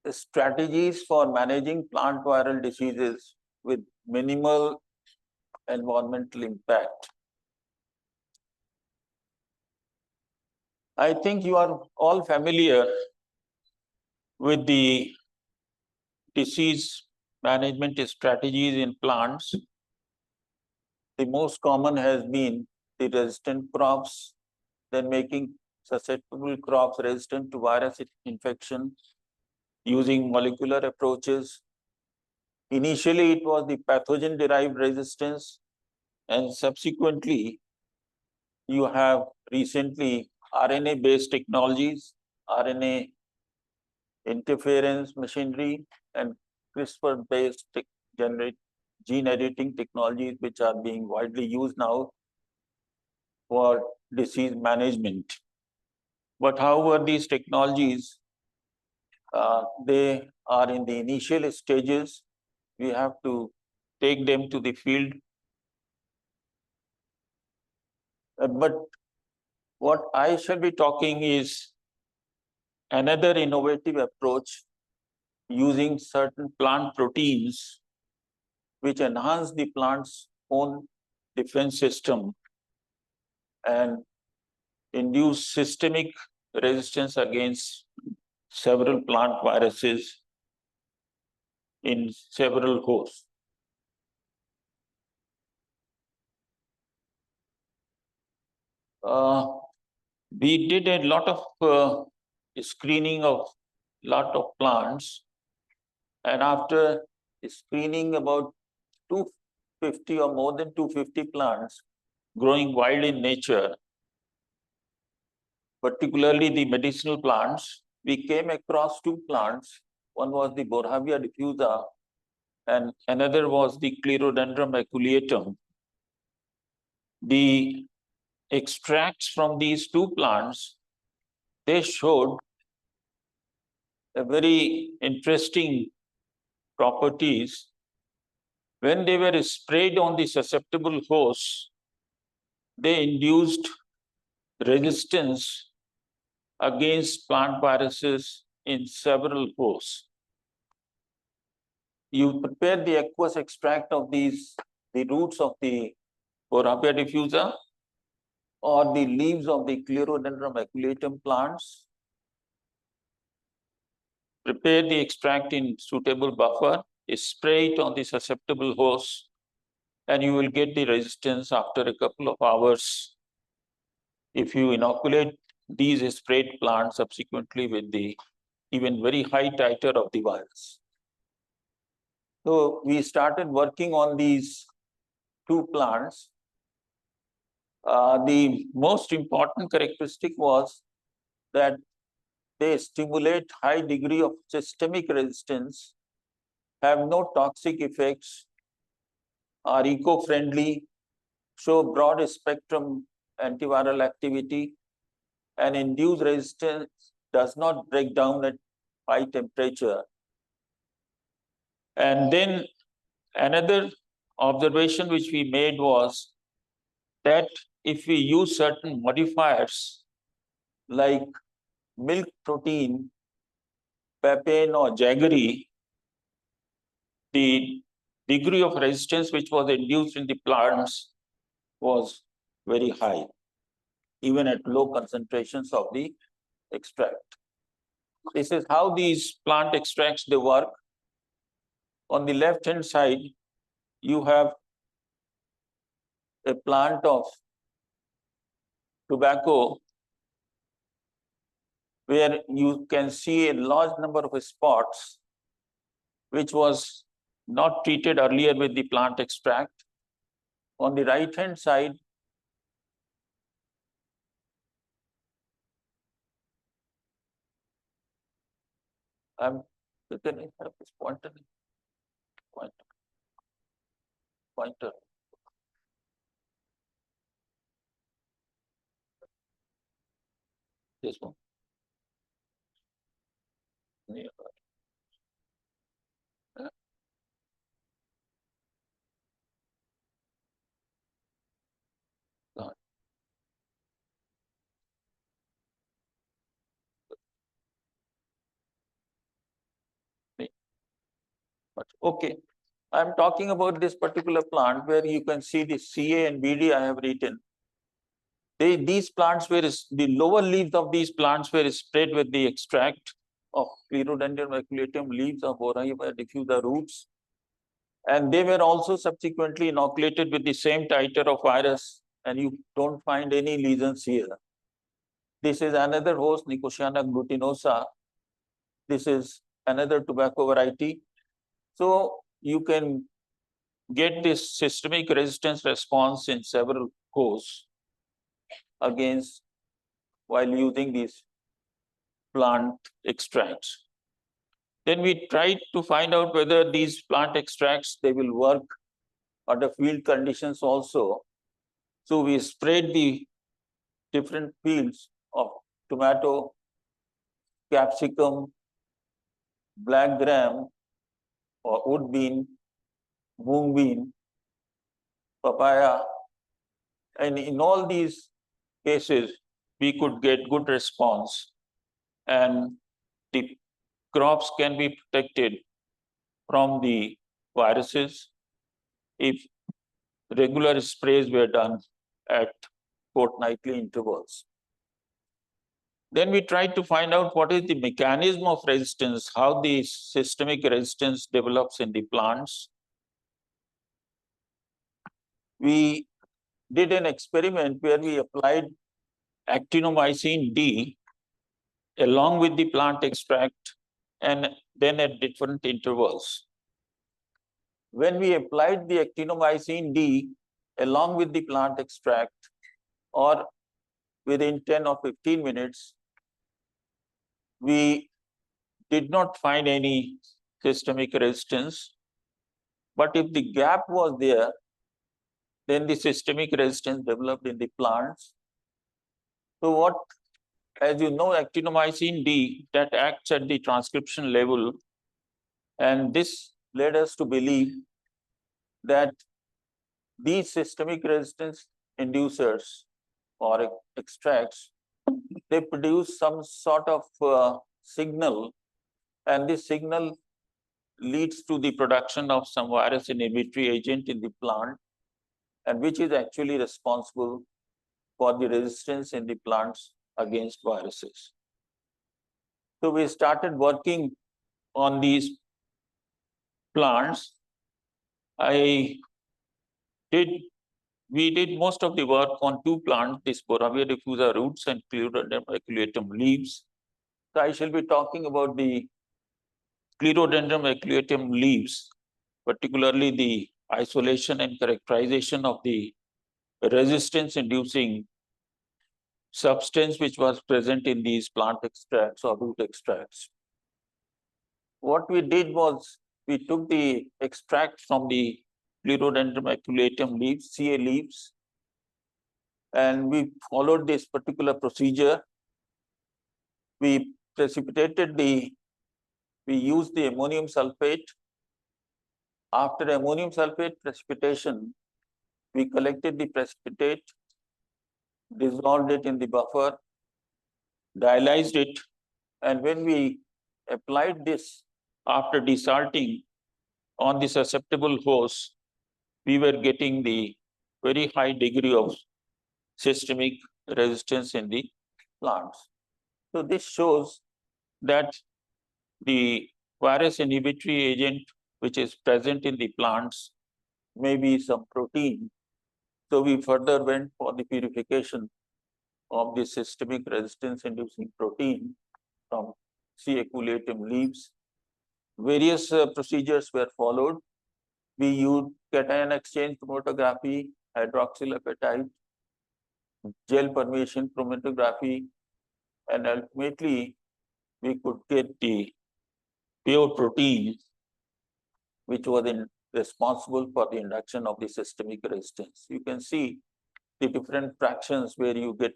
the strategies for managing plant viral diseases with minimal environmental impact. I think you are all familiar with the disease management strategies in plants. The most common has been the resistant crops, then making susceptible crops resistant to virus infection using molecular approaches. Initially, it was the pathogen-derived resistance, and subsequently, you have recently RNA-based technologies, RNA interference machinery, and CRISPR-based gene editing technologies, which are being widely used now for disease management. But however, these technologies, they are in the initial stages. We have to take them to the field. But what I shall be talking is another innovative approach using certain plant proteins which enhance the plant's own defense system and induce systemic resistance against several plant viruses in several hosts. We did a lot of screening of lot of plants, and after screening about 250 or more than 250 plants growing wild in nature, particularly the medicinal plants, we came across two plants. One was the Borhavia diffusa and another was the Clerodendron maculeatum. The extracts from these two plants, they showed a very interesting properties. When they were sprayed on the susceptible hosts, they induced resistance against plant viruses in several hosts. You prepare the aqueous extract of these, the roots of the Borhavia diffusa or the leaves of the Clerodendron maculatum plants. Prepare the extract in suitable buffer, spray it on the susceptible host, and you will get the resistance after a couple of hours. If you inoculate these sprayed plants subsequently with the even very high titer of the virus. So we started working on these two plants. The most important characteristic was that they stimulate high degree of systemic resistance, have no toxic effects, are eco-friendly, show broad spectrum antiviral activity, and induced resistance does not break down at high temperature. And then another observation which we made was that if we use certain modifiers like milk protein, papain or jaggery, the degree of resistance which was induced in the plants was very high, even at low concentrations of the extract. This is how these plant extracts they work. On the left-hand side, you have a plant of tobacco where you can see a large number of spots which was not treated earlier with the plant extract. On the right-hand side, can I have this pointer? Pointer. This one. Yeah. But okay, I'm talking about this particular plant where you can see the CA and BD I have written. These plants were, the lower leaves of these plants were sprayed with the extract of Clerodendron maculatum, leaves of Borahia diffusa roots. And they were also subsequently inoculated with the same titer of virus, and you don't find any lesions here. This is another host, Nicotiana glutinosa. This is another tobacco variety. So you can get this systemic resistance response in several hosts against while using these plant extracts. Then we tried to find out whether these plant extracts, they will work under field conditions also. So we sprayed the different fields of tomato, capsicum, black gram, or wood bean, mung bean, papaya. And in all these cases, we could get good response, and the crops can be protected from the viruses if regular sprays were done at fortnightly intervals. Then we tried to find out what is the mechanism of resistance, how the systemic resistance develops in the plants. We did an experiment where we applied actinomycin D along with the plant extract and then at different intervals. When we applied the actinomycin D along with the plant extract or within 10 or 15 minutes, we did not find any systemic resistance. But if the gap was there, then the systemic resistance developed in the plants. So what, as you know, actinomycin D, that acts at the transcription level, and this led us to believe that these systemic resistance inducers or extracts, they produce some sort of signal, and this signal leads to the production of some virus inhibitory agent in the plant, and which is actually responsible for the resistance in the plants against viruses. So we started working on these plants. We did most of the work on two plants, this Borahia diffusa roots and Clerodendron maculatum leaves. So I shall be talking about the Clerodendron maculatum leaves, particularly the isolation and characterization of the resistance-inducing substance which was present in these plant extracts or root extracts. What we did was we took the extract from the Clerodendron maculatum leaves, CA leaves, and we followed this particular procedure. We used the ammonium sulfate. After ammonium sulfate precipitation, we collected the precipitate, dissolved it in the buffer, dialyzed it, and when we applied this after desalting, on the susceptible hosts, we were getting the very high degree of systemic resistance in the plants. So this shows that the virus inhibitory agent which is present in the plants may be some protein. So we further went for the purification of the systemic resistance inducing protein from C. aculeatum leaves. Various procedures were followed. We used cation exchange chromatography, hydroxylapatite, gel permeation chromatography, and ultimately we could get the pure protein which was responsible for the induction of the systemic resistance. You can see the different fractions where you get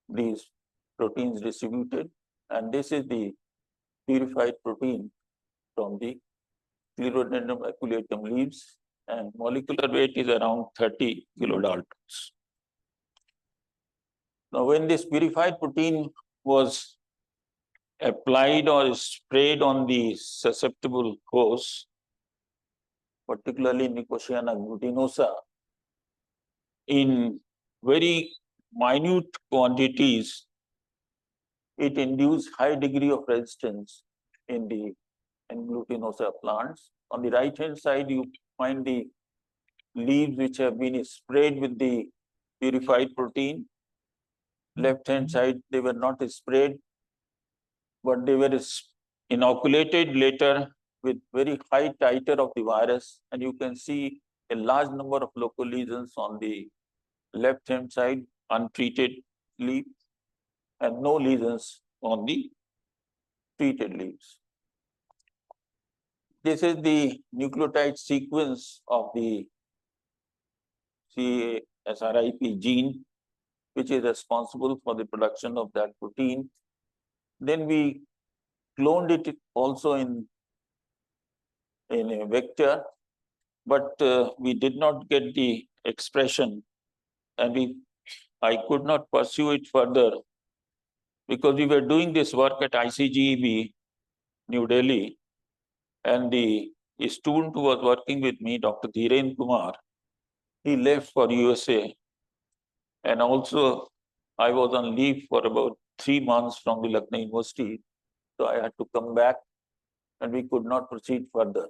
these proteins distributed, and this is the purified protein from the Sclerodendron aculeatum leaves, and molecular weight is around 30 kilodaltons. Now, when this purified protein was applied or sprayed on the susceptible hosts, particularly Nicotiana glutinosa, in very minute quantities, it induced high degree of resistance in the glutinosa plants. On the right hand side, you find the leaves which have been sprayed with the purified protein. Left hand side, they were not sprayed, but they were inoculated later with very high titer of the virus, and you can see a large number of local lesions on the left hand side, untreated leaf, and no lesions on the treated leaves. This is the nucleotide sequence of the CASRIP gene, which is responsible for the production of that protein. Then we cloned it also in a vector, but we did not get the expression, and I could not pursue it further because we were doing this work at ICGEB, New Delhi, and the student who was working with me, Dr. Dhiren Kumar, he left for USA, and also I was on leave for about 3 months from the Lucknow University, so I had to come back, and we could not proceed further.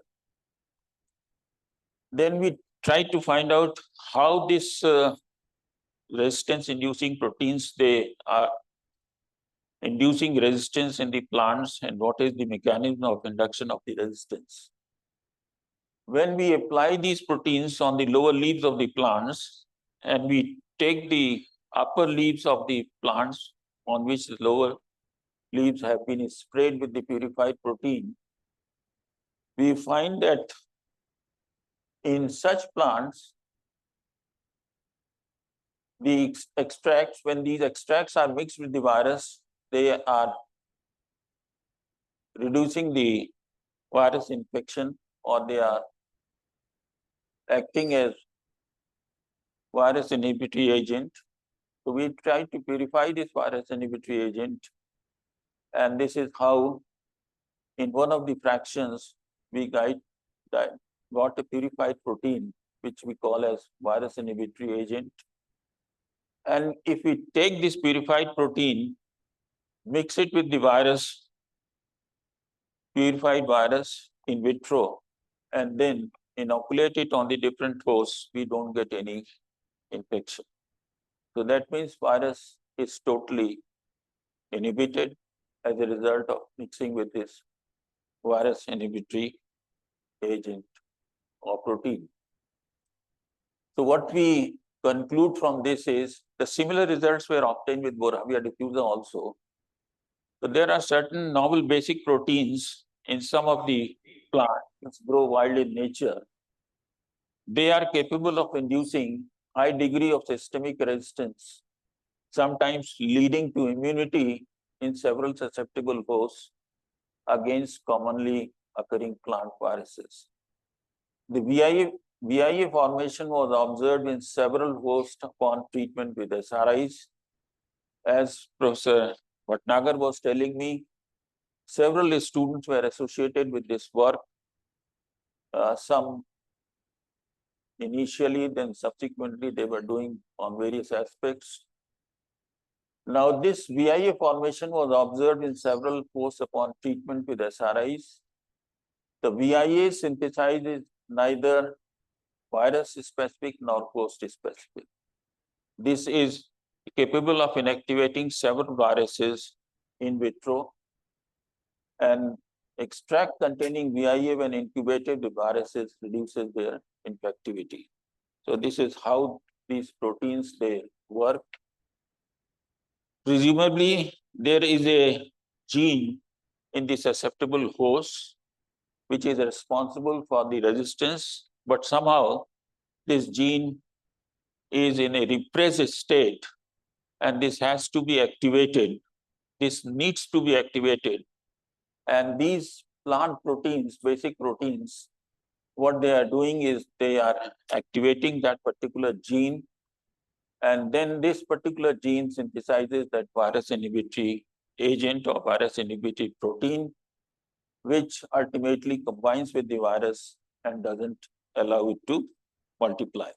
Then we tried to find out how this resistance-inducing proteins, they are inducing resistance in the plants, and what is the mechanism of induction of the resistance. When we apply these proteins on the lower leaves of the plants, and we take the upper leaves of the plants on which the lower leaves have been sprayed with the purified protein, we find that in such plants, the extracts, when these extracts are mixed with the virus, they are reducing the virus infection, or they are acting as virus inhibitory agent. So we try to purify this virus inhibitory agent, and this is how in one of the fractions we got a purified protein which we call as virus inhibitory agent. And if we take this purified protein, mix it with the virus, purified virus in vitro, and then inoculate it on the different hosts, we don't get any infection. So that means virus is totally inhibited as a result of mixing with this virus inhibitory agent or protein. So what we conclude from this is the similar results were obtained with Borrelia diffusa also. So there are certain novel basic proteins in some of the plants which grow wild in nature. They are capable of inducing high degree of systemic resistance, sometimes leading to immunity in several susceptible hosts against commonly occurring plant viruses. The VIA formation was observed in several hosts upon treatment with SRIs. As Professor Bhatnagar was telling me, several students were associated with this work, some initially, then subsequently they were doing on various aspects. Now, this VIA formation was observed in several posts upon treatment with SRIs. The VIA synthesizes neither virus-specific nor host-specific. This is capable of inactivating several viruses in vitro, and extract containing VIA when incubated with viruses reduces their infectivity. So this is how these proteins, they work. Presumably, there is a gene in the susceptible host which is responsible for the resistance, but somehow this gene is in a repressed state and this has to be activated. This needs to be activated. And these plant proteins, basic proteins, what they are doing is they are activating that particular gene, and then this particular gene synthesizes that virus inhibitory agent or virus inhibitory protein, which ultimately combines with the virus and doesn't allow it to multiply.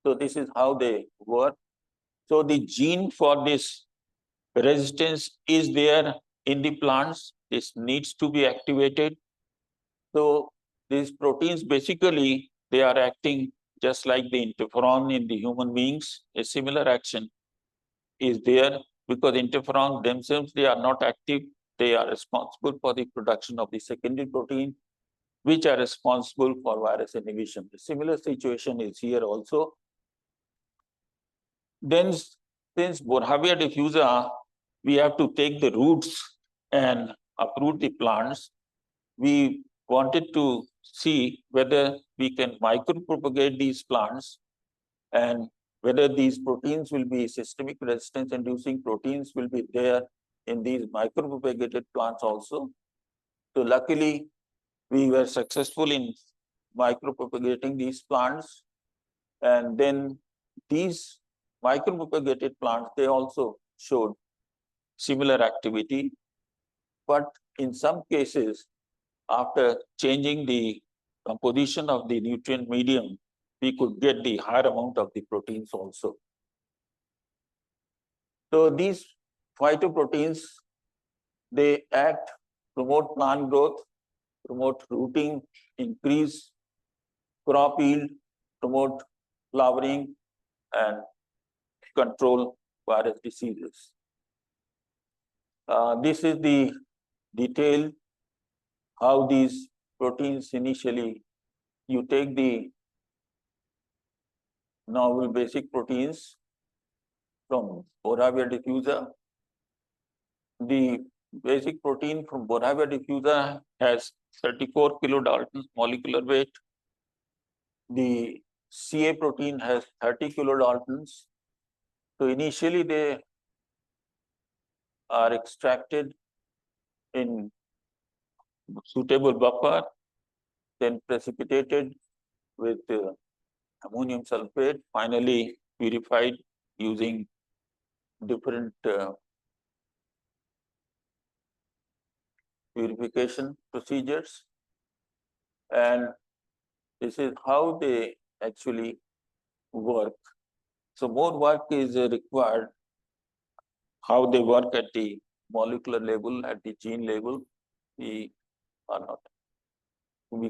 So this is how they work. So the gene for this resistance is there in the plants. This needs to be activated. So these proteins, basically, they are acting just like the interferon in the human beings. A similar action is there because interferons themselves, they are not active. They are responsible for the production of the secondary protein, which are responsible for virus inhibition. The similar situation is here also. Then, since Borrelia diffusa, we have to take the roots and uproot the plants. We wanted to see whether we can micropropagate these plants and whether these proteins will be systemic resistance inducing proteins will be there in these micropropagated plants also. So luckily, we were successful in micropropagating these plants, and then these micropropagated plants, they also showed similar activity, but in some cases, after changing the composition of the nutrient medium, we could get the higher amount of the proteins also. So these phytoproteins, they act, promote plant growth, promote rooting, increase crop yield, promote flowering, and control virus diseases. This is the detail how these proteins initially, you take the novel basic proteins from Borrelia diffusa. The basic protein from Borrelia diffusa has 34 kilodaltons molecular weight. The CA protein has 30 kilodaltons. So initially they are extracted in suitable buffer, then precipitated with ammonium sulfate, finally purified using different purification procedures. And this is how they actually work. So more work is required, how they work at the molecular level, at the gene level. We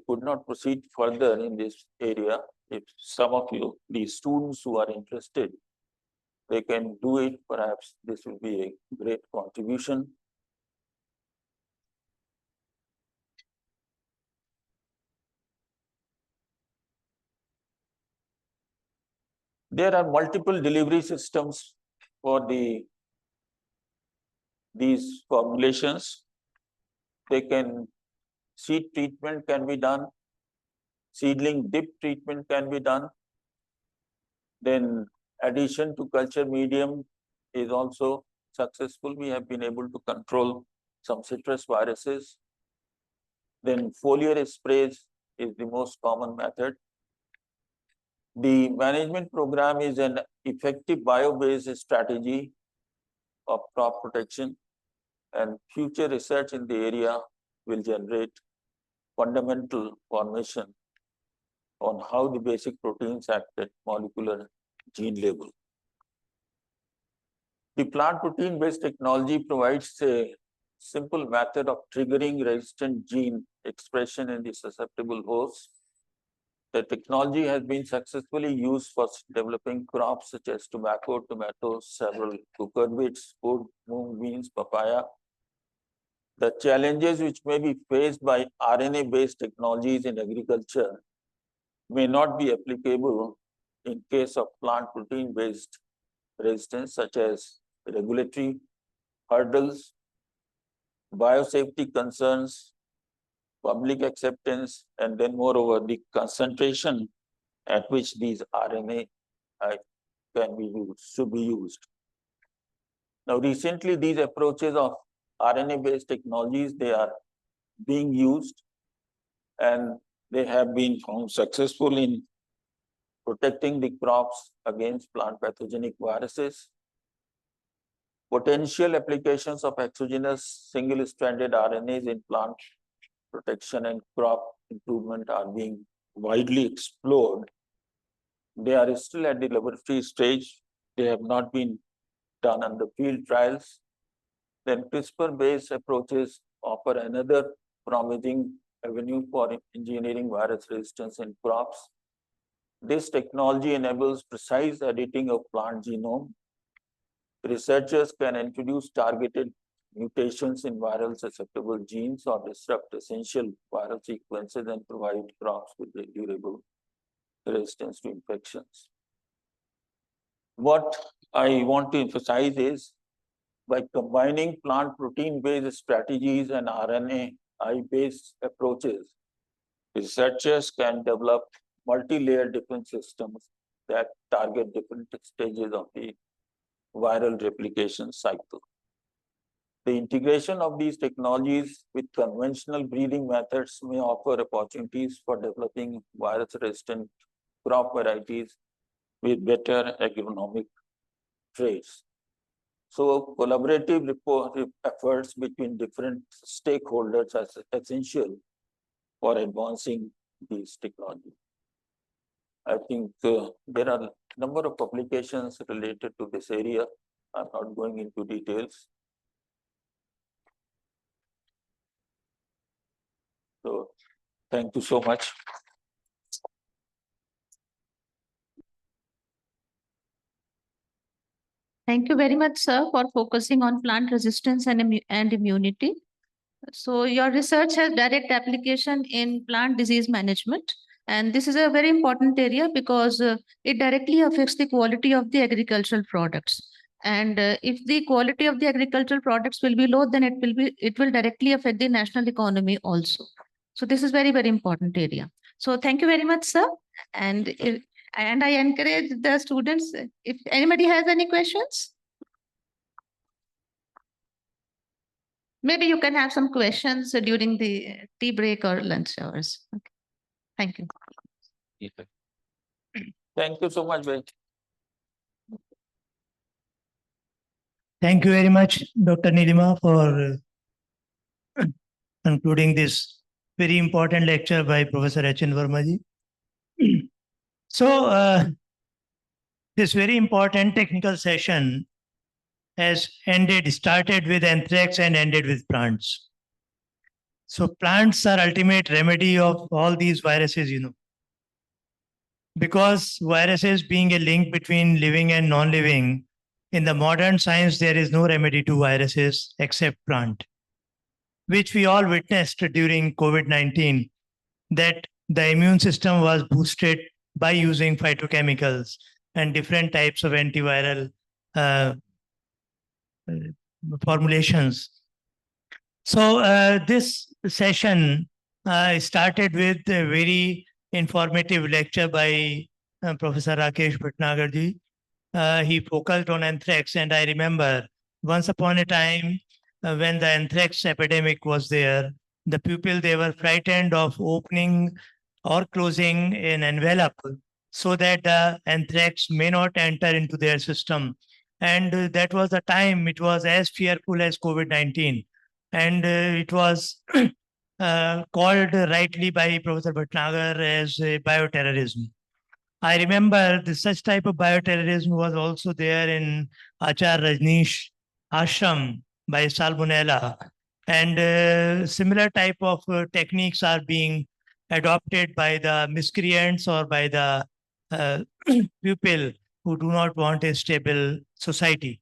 could not proceed further in this area. If some of you, the students who are interested, they can do it, perhaps this will be a great contribution. There are multiple delivery systems for these formulations. They can, seed treatment can be done, seedling dip treatment can be done. Then addition to culture medium is also successful. We have been able to control some citrus viruses. Then foliar sprays is the most common method. The management program is an effective bio-based strategy of crop protection, and future research in the area will generate fundamental formation on how the basic proteins act at molecular gene level. The plant protein-based technology provides a simple method of triggering resistant gene expression in the susceptible host. The technology has been successfully used for developing crops such as tobacco, tomatoes, several cucurbits, food, mung beans, papaya. The challenges which may be faced by RNA-based technologies in agriculture may not be applicable in case of plant protein-based resistance, such as regulatory hurdles, biosafety concerns, public acceptance, and then moreover, the concentration at which these RNA can be used, should be used. Now, recently, these approaches of RNA-based technologies, they are being used and they have been found successful in protecting the crops against plant pathogenic viruses. Potential applications of exogenous single-stranded RNAs in plant protection and crop improvement are being widely explored. They are still at the laboratory stage. They have not been done on the field trials. Then CRISPR-based approaches offer another promising avenue for engineering virus resistance in crops. This technology enables precise editing of plant genome. Researchers can introduce targeted mutations in viral susceptible genes or disrupt essential viral sequences and provide crops with a durable resistance to infections. What I want to emphasize is by combining plant protein-based strategies and RNA-based approaches, researchers can develop multi-layered defense systems that target different stages of the viral replication cycle. The integration of these technologies with conventional breeding methods may offer opportunities for developing virus-resistant crop varieties with better agronomic traits. So collaborative efforts between different stakeholders are essential for advancing these technologies. I think there are a number of publications related to this area. I'm not going into details. So thank you so much. Thank you very much, sir, for focusing on plant resistance and immunity. So your research has direct application in plant disease management. And this is a very important area because it directly affects the quality of the agricultural products. And if the quality of the agricultural products will be low, then it will directly affect the national economy also. So this is very, very important area. So thank you very much, sir. And I encourage the students, if anybody has any questions, maybe you can have some questions during the tea break or lunch hours. Okay. Thank you. Thank you so much, Bhai. Thank you very much, Dr. Nilima, for concluding this very important lecture by Professor H.N. Verma ji. So, this very important technical session has started with anthrax and ended with plants. So plants are ultimate remedy of all these viruses, because viruses being a link between living and non-living, in the modern science, there is no remedy to viruses except plant, which we all witnessed during COVID-19, that the immune system was boosted by using phytochemicals and different types of antiviral formulations. So this session started with a very informative lecture by Professor Rakesh Bhatnagar ji. He focused on anthrax, and I remember once upon a time when the anthrax epidemic was there, the people, they were frightened of opening or closing an envelope so that the anthrax may not enter into their system. And that was the time it was as fearful as COVID-19. And it was called rightly by Professor Bhatnagar as bioterrorism. I remember such type of bioterrorism was also there in Achar Rajneesh ashram by Salmonella. And similar type of techniques are being adopted by the miscreants or by the uh, people who do not want a stable society.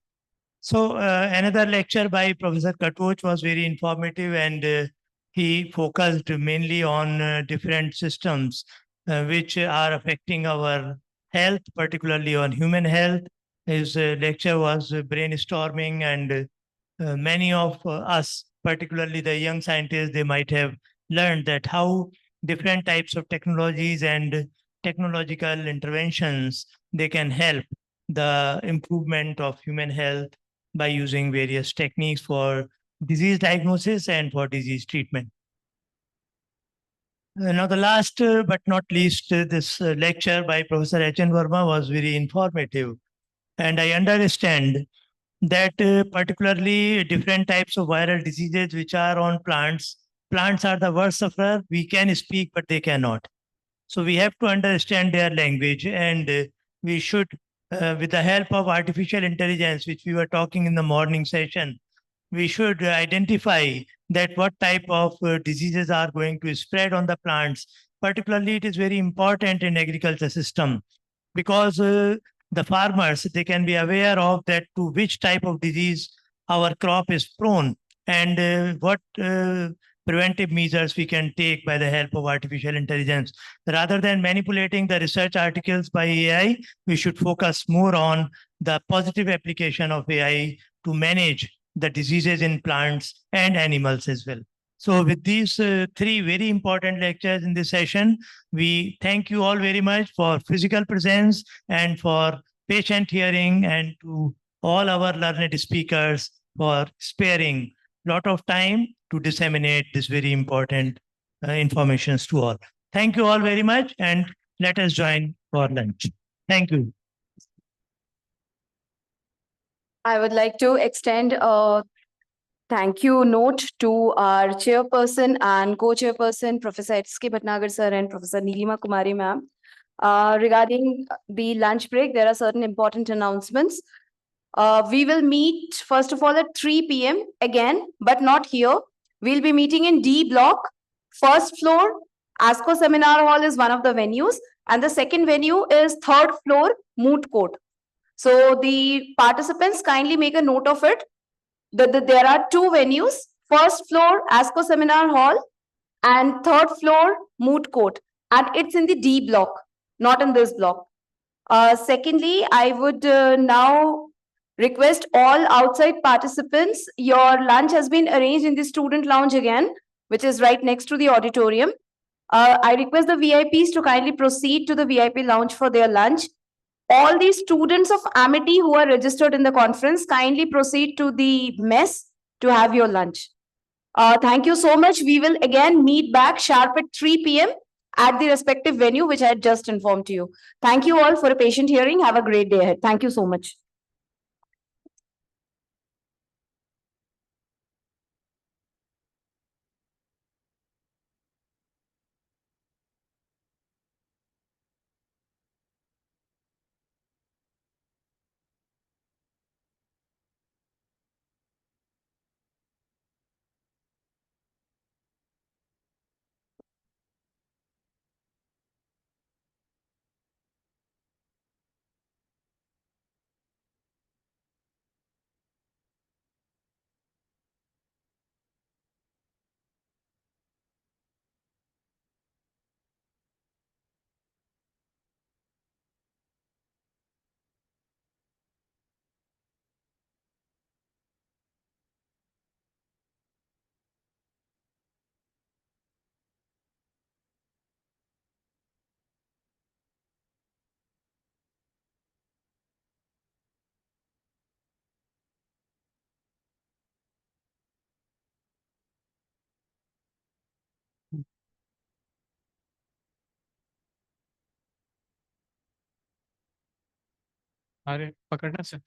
So another lecture by Professor Katoch was very informative, and he focused mainly on different systems which are affecting our health, particularly on human health. His lecture was brainstorming, and many of us, particularly the young scientists, they might have learned that how different types of technologies and technological interventions they can help the improvement of human health by using various techniques for disease diagnosis and for disease treatment. Now, the last but not least, this lecture by Professor H.N. Verma was very informative. And I understand that particularly different types of viral diseases which are on plants, plants are the worst sufferer. We can speak, but they cannot. So we have to understand their language, and we should, with the help of artificial intelligence, which we were talking in the morning session, we should identify that what type of diseases are going to spread on the plants. Particularly, it is very important in agriculture system because the farmers, they can be aware of that to which type of disease our crop is prone, and what preventive measures we can take by the help of artificial intelligence. Rather than manipulating the research articles by AI, we should focus more on the positive application of AI to manage the diseases in plants and animals as well. So with these three very important lectures in this session, we thank you all very much for physical presence and for patient hearing, and to all our learned speakers for sparing lot of time to disseminate this very important informations to all. Thank you all very much, and let us join for lunch. Thank you. I would like to extend a thank you note to our chairperson and co-chairperson, Professor S.K. Bhatnagar sir and Professor Nilima Kumari ma'am. Regarding the lunch break, there are certain important announcements. We will meet, first of all, at 3 p.m. again, but not here. We'll be meeting in D block, first floor. ASCO Seminar Hall is one of the venues, and the second venue is third floor, Moot Court. So the participants kindly make a note of it. There are two venues, first floor, ASCO Seminar Hall, and third floor, Moot Court. And it's in the D block, not in this block. Secondly, I would now request all outside participants, your lunch has been arranged in the student lounge again, which is right next to the auditorium. I request the VIPs to kindly proceed to the VIP lounge for their lunch. All the students of Amity who are registered in the conference, kindly proceed to the mess to have your lunch. Thank you so much. We will again meet back sharp at 3 p.m. at the respective venue, which I had just informed to you. Thank you all for a patient hearing. Have a great day ahead. Thank you so much. अरे पकड़ना sir